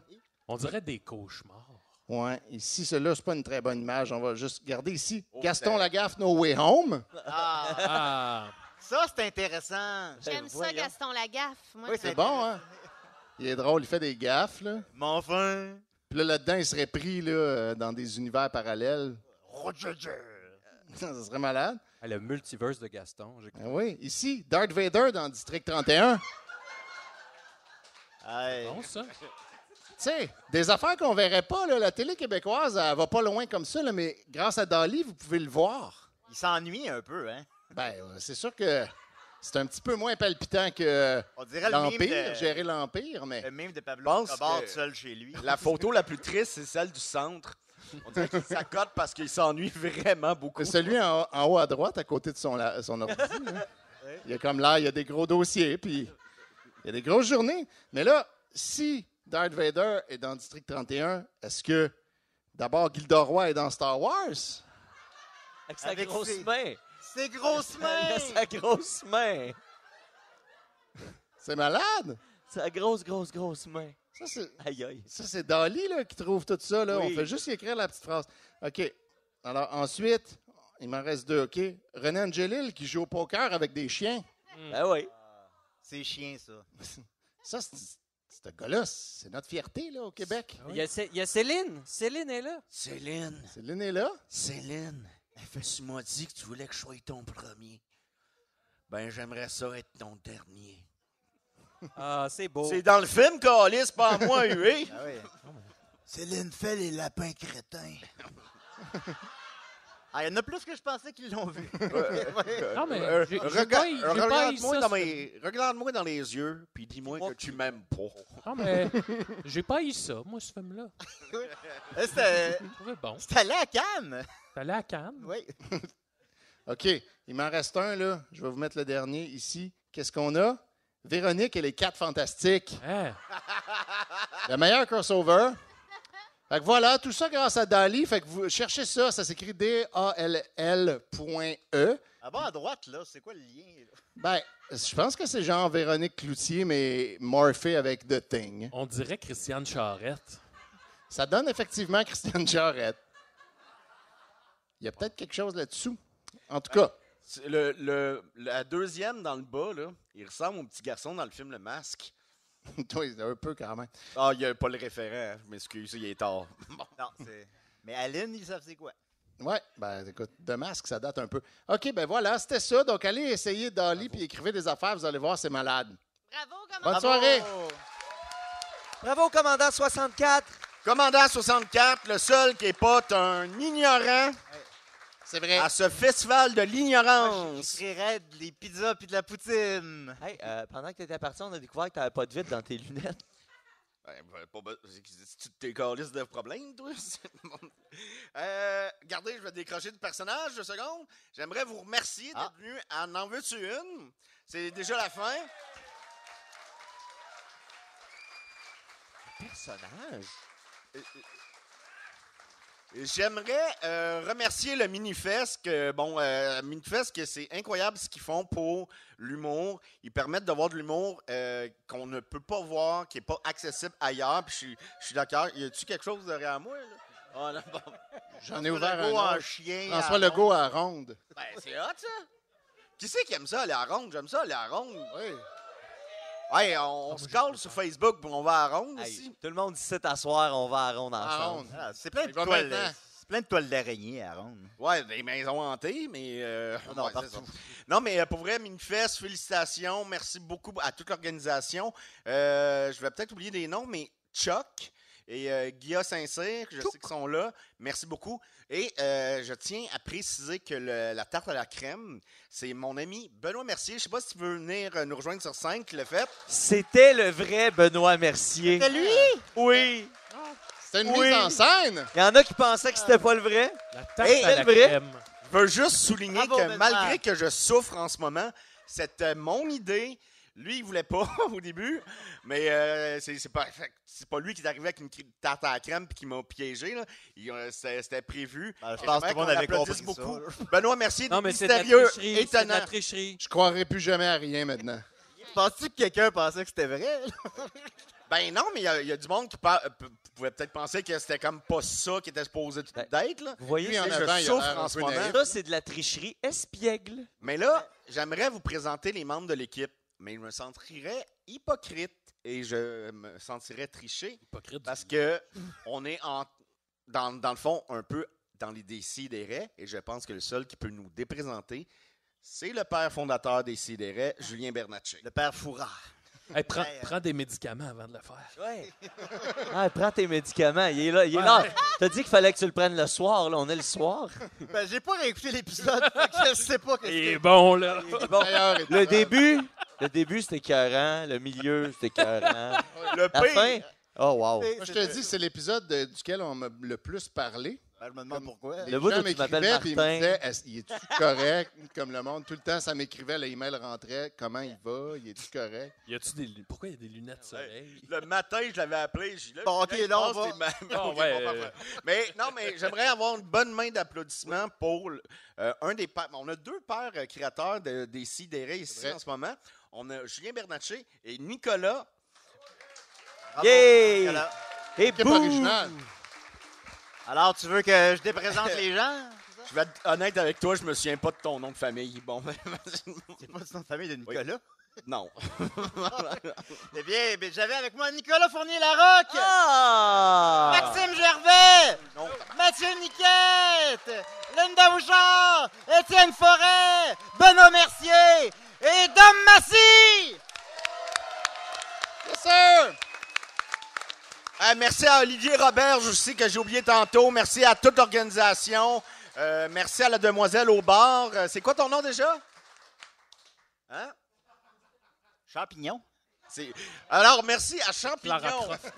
Speaker 2: On dirait des cauchemars.
Speaker 5: Ouais, ici, celui-là, c'est pas une très bonne image. On va juste garder ici.
Speaker 6: Oh,
Speaker 5: Gaston
Speaker 6: ben.
Speaker 5: Lagaffe, No Way Home.
Speaker 4: Ah,
Speaker 2: Ah!
Speaker 4: ça, c'est intéressant.
Speaker 3: J'aime ça,
Speaker 9: voyons.
Speaker 3: Gaston Lagaffe. Moi,
Speaker 4: Oui,
Speaker 3: ça-
Speaker 5: C'est bon, hein? Il est drôle, il fait des gaffes, là.
Speaker 4: Mais enfin...
Speaker 5: Puis là, il serait pris là, dans des univers parallèles.
Speaker 4: Roger.
Speaker 5: Ça serait malade.
Speaker 7: Ah, le multiverse de Gaston. j'ai-
Speaker 5: Ah oui, ici, Darth Vader dans District 31.
Speaker 4: Hey.
Speaker 2: Bon, ça.
Speaker 5: Tu sais, des affaires qu'on verrait pas, là. La télé québécoise, elle va pas loin comme ça, là, mais grâce à Dali, vous pouvez le voir.
Speaker 4: Il s'ennuie un peu, hein?
Speaker 5: Ben, c'est sûr que c'est un petit peu moins palpitant que
Speaker 4: On dirait le mime
Speaker 5: l'Empire,
Speaker 4: de...
Speaker 5: gérer l'Empire, mais...
Speaker 4: Le mime de Pablo
Speaker 6: pense
Speaker 4: Escobar
Speaker 6: que-
Speaker 4: tout seul chez lui.
Speaker 6: La photo la plus triste, c'est celle du centre. On dirait qu'il s'accote parce qu'il s'ennuie vraiment beaucoup.
Speaker 5: C'est celui en haut à droite, à côté de son ordi. Là. Il y a comme là, il y a des gros dossiers, puis il y a des grosses journées. Mais là, si Darth Vader est dans District 31, est-ce que d'abord Gilderoy est dans Star Wars?
Speaker 9: Avec sa
Speaker 4: Avec
Speaker 9: grosse
Speaker 4: ses-
Speaker 9: main.
Speaker 4: C'est grosse
Speaker 9: Il a
Speaker 4: main!
Speaker 9: sa grosse main.
Speaker 5: C'est malade!
Speaker 9: Sa grosse main.
Speaker 5: Ça, c'est...
Speaker 9: Aïe, aïe.
Speaker 5: Ça, c'est Dali là, qui trouve tout ça. Là.
Speaker 9: Oui.
Speaker 5: On fait juste y écrire la petite phrase. OK. Alors, ensuite, il m'en reste deux, OK? René Angelil qui joue au poker avec des chiens.
Speaker 9: Ben oui.
Speaker 4: C'est chien, ça.
Speaker 5: Ça, ce gars-là, c'est notre fierté là, au Québec.
Speaker 7: Il y a Céline. Céline est là.
Speaker 6: Céline,
Speaker 5: Céline est là.
Speaker 6: Céline, tu m'as dit que tu voulais que je sois ton premier. Ben, j'aimerais ça être ton dernier.
Speaker 7: Ah, c'est beau.
Speaker 6: C'est dans le film, Calis, pas à moi, hué.
Speaker 4: Ah oui. Céline fait les lapins crétins. Ah, il y en a plus que je pensais qu'ils l'ont vu.
Speaker 2: Non, mais j'ai pas haï ça,
Speaker 6: Regarde-moi dans les yeux, puis dis-moi que tu m'aimes pas.
Speaker 2: Non, mais j'ai pas haï ça, moi, ce film-là.
Speaker 4: C'était
Speaker 2: Je trouvais bon.
Speaker 4: allé à Cannes.
Speaker 2: T'allais à Cannes?
Speaker 4: Oui.
Speaker 5: OK, il m'en reste un, là. Je vais vous mettre le dernier ici. Qu'est-ce qu'on a? Véronique et les 4 Fantastiques.
Speaker 2: Hein?
Speaker 5: Le meilleur crossover. Fait que voilà, tout ça grâce à Dali. Fait que vous cherchez ça, ça s'écrit DALL.E.
Speaker 4: Ah bon, à droite, là, c'est quoi le lien? Là?
Speaker 5: Ben, je pense que c'est genre Véronique Cloutier, mais morphé avec The Thing.
Speaker 2: On dirait Christiane Charette.
Speaker 5: Ça donne effectivement Christiane Charette. Il y a peut-être quelque chose là-dessous. En tout cas,
Speaker 6: La deuxième dans le bas, là, il ressemble au petit garçon dans le film Le Masque.
Speaker 5: toi, un peu quand même.
Speaker 6: Ah, il n'y a pas le référent. Je m'excuse, il est tard. Bon.
Speaker 4: Non, c'est. Mais Aline, ils savent c'est quoi.
Speaker 5: Ouais, ben écoute, de masque, ça date un peu. OK, ben voilà, c'était ça. Donc, allez essayer Dali puis écrivez des affaires, vous allez voir, c'est malade.
Speaker 3: Bravo,
Speaker 5: Bonne
Speaker 3: commandant.
Speaker 5: soirée!
Speaker 9: Bravo, commandant 64.
Speaker 6: Commandant 64, le seul qui n'est pas un ignorant
Speaker 5: C'est vrai.
Speaker 6: à ce festival de l'ignorance.
Speaker 4: J'écrirais des pizzas puis de la poutine.
Speaker 9: Hey, pendant que tu étais parti, on a découvert que tu n'avais pas de vitre dans tes lunettes.
Speaker 6: Tu t'es caliste de problème, toi? Regardez, je vais décrocher du personnage 2 secondes. J'aimerais vous remercier d'être venu à En veux-tu une? C'est déjà la fin.
Speaker 9: Personnage?
Speaker 6: J'aimerais remercier le Minifest. Minifest, que c'est incroyable ce qu'ils font pour l'humour. Ils permettent de voir de l'humour qu'on ne peut pas voir, qui n'est pas accessible ailleurs. Puis je suis d'accord. Y a-tu quelque chose derrière moi, là? Ah, non, bon.
Speaker 5: J'en ai ouvert un
Speaker 6: en
Speaker 5: autre.
Speaker 6: chien.
Speaker 5: François Legault à ronde.
Speaker 6: Ben, c'est hot, ça. Qui c'est qui aime ça, aller à ronde? J'aime ça, aller à ronde.
Speaker 5: Oui.
Speaker 6: Hey, on se cale sur Facebook, puis on va à ronde
Speaker 9: Hey,
Speaker 6: ici.
Speaker 9: tout le monde ici à soir, on va à ronde
Speaker 5: À
Speaker 9: ensemble.
Speaker 5: ronde.
Speaker 4: Ah, c'est plein de
Speaker 5: Il va
Speaker 4: toiles.
Speaker 5: maintenant.
Speaker 4: C'est plein de toiles d'araignée à ronde.
Speaker 6: Ouais, des maisons hantées, mais...
Speaker 4: Non,
Speaker 6: ouais,
Speaker 4: partout.
Speaker 6: c'est ça. Non, mais pour vrai, Minifest, félicitations. Merci beaucoup à toute l'organisation. Je vais peut-être oublier des noms, mais Chuck et Guilla Saint-Cyr, je sais qu'ils sont là. Merci beaucoup. Et je tiens à préciser que la tarte à la crème, c'est mon ami Benoît Mercier. Je ne sais pas si tu veux venir nous rejoindre sur scène qui l'a fait.
Speaker 9: C'était le vrai Benoît Mercier.
Speaker 4: C'est lui?
Speaker 9: Oui.
Speaker 5: C'était une
Speaker 9: Oui.
Speaker 5: mise en scène.
Speaker 9: Il y en a qui pensaient que c'était pas le vrai.
Speaker 2: La tarte
Speaker 6: Hey,
Speaker 2: à la
Speaker 9: c'est vrai?
Speaker 2: crème.
Speaker 6: Je veux juste souligner
Speaker 4: Bravo,
Speaker 6: que
Speaker 4: Benoît.
Speaker 6: malgré que je souffre en ce moment, c'était mon idée. Lui, il voulait pas au début, mais c'est pas lui qui est arrivé avec une tarte à la crème et qui m'a piégé. Là. C'était prévu.
Speaker 4: Ben, je
Speaker 6: Et
Speaker 4: pense que
Speaker 6: j'aimerais
Speaker 4: tout le monde
Speaker 6: qu'on
Speaker 4: avait
Speaker 6: l'applaudisse
Speaker 4: compris ça,
Speaker 6: beaucoup.
Speaker 4: là.
Speaker 6: Benoît, merci.
Speaker 7: Non, mais c'est de la
Speaker 6: mystérieux,
Speaker 7: tricherie. C'est de
Speaker 6: étonnant.
Speaker 7: la tricherie.
Speaker 5: Je croirais plus jamais à rien maintenant.
Speaker 4: Penses-tu que quelqu'un pensait que c'était vrai? là?
Speaker 6: Ben non, mais il y a du monde qui pouvait peut-être penser que c'était comme pas ça qui était supposé d'être. Là.
Speaker 9: Vous voyez,
Speaker 5: Lui, en
Speaker 6: je
Speaker 5: avant, il a
Speaker 6: souffre
Speaker 5: l'air
Speaker 6: en
Speaker 5: un
Speaker 6: ce
Speaker 5: peu
Speaker 6: moment.
Speaker 5: naïf.
Speaker 9: ça, c'est de la tricherie espiègle.
Speaker 6: Mais là, j'aimerais vous présenter les membres de l'équipe, mais je me sentirais hypocrite et je me sentirais tricher
Speaker 2: Hypocrite.
Speaker 6: parce que on est dans le fond un peu dans les Décidérés et je pense que le seul qui peut nous déprésenter, c'est le père fondateur des Décidérés, Julien Bernatchez.
Speaker 4: Le père Fourard.
Speaker 2: Hey, prends des médicaments avant de le faire.
Speaker 9: Ouais. Ah, prends tes médicaments. Il est là. Il est là. T'as dit qu'il fallait que tu le prennes le soir. Là. On est le soir.
Speaker 4: Ben, j'ai pas réécouté l'épisode, fait que je sais pas qu'est-ce
Speaker 2: Il
Speaker 4: que
Speaker 2: est bon, là.
Speaker 9: Bon,
Speaker 5: D'ailleurs,
Speaker 9: le début, c'était écœurant. Le milieu, c'était écœurant.
Speaker 6: Le
Speaker 9: La fin,
Speaker 6: pire,
Speaker 9: oh, wow.
Speaker 5: moi, je te dis, c'est l'épisode duquel on m'a le plus parlé.
Speaker 4: Ben, je me demande pourquoi.
Speaker 5: Les
Speaker 9: Le bout
Speaker 5: gens
Speaker 9: où tu m'appelles
Speaker 5: m'écrivaient puis ils me
Speaker 9: Martin.
Speaker 5: disaient, il est-tu correct? Comme le monde, tout le temps, ça m'écrivait, l'email rentrait, comment il va, il est-tu correct?
Speaker 2: Pourquoi il y a des lunettes de soleil?
Speaker 6: le matin, je l'avais appelé. J'ai dit, là,
Speaker 4: Bon, ok,
Speaker 6: Julien,
Speaker 4: là, on
Speaker 6: je pense
Speaker 4: va.
Speaker 6: que c'est
Speaker 2: Ah,
Speaker 6: ok,
Speaker 2: ouais,
Speaker 6: bon, parfait. Mais non, mais j'aimerais avoir une bonne main d'applaudissements pour un des pères. On a 2 pères créateurs des Décidérés ici
Speaker 5: vrai.
Speaker 6: en ce moment. On a Julien Bernatchez et Nicolas.
Speaker 4: Bravo.
Speaker 9: Yay!
Speaker 4: Nicolas.
Speaker 9: Et
Speaker 5: Équipe
Speaker 9: boum!
Speaker 5: originale.
Speaker 4: Alors, tu veux que je déprésente les gens?
Speaker 6: Je vais être honnête avec toi, je me souviens pas de ton nom de famille. Bon,
Speaker 4: C'est pas du nom de famille de Nicolas.
Speaker 6: non.
Speaker 4: Eh bien, ben, j'avais avec moi Nicolas Fournier-Larocque,
Speaker 9: Ah!
Speaker 4: Maxime Gervais, Mathieu Niquette, Linda Bouchard, Étienne Forêt, Benoît Mercier et Dom Massy!
Speaker 6: merci à Olivier Robert, je sais que j'ai oublié tantôt. Merci à toute l'organisation. Merci à la demoiselle au bar. C'est quoi ton nom déjà? Hein?
Speaker 4: Champignon.
Speaker 6: Alors, merci à Champignon.
Speaker 2: Clara Croft.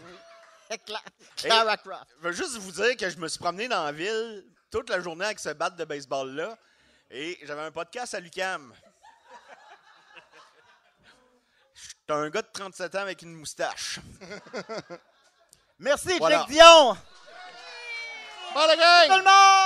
Speaker 4: Clara Croft.
Speaker 6: Je veux juste vous dire que je me suis promené dans la ville toute la journée avec ce bat de baseball-là. Et j'avais un podcast à l'UQAM. J'étais un gars de 37 ans avec une moustache.
Speaker 4: Merci,
Speaker 6: Voilà.
Speaker 4: Jake Dion.
Speaker 5: Bon, la gang!
Speaker 4: Tout le monde!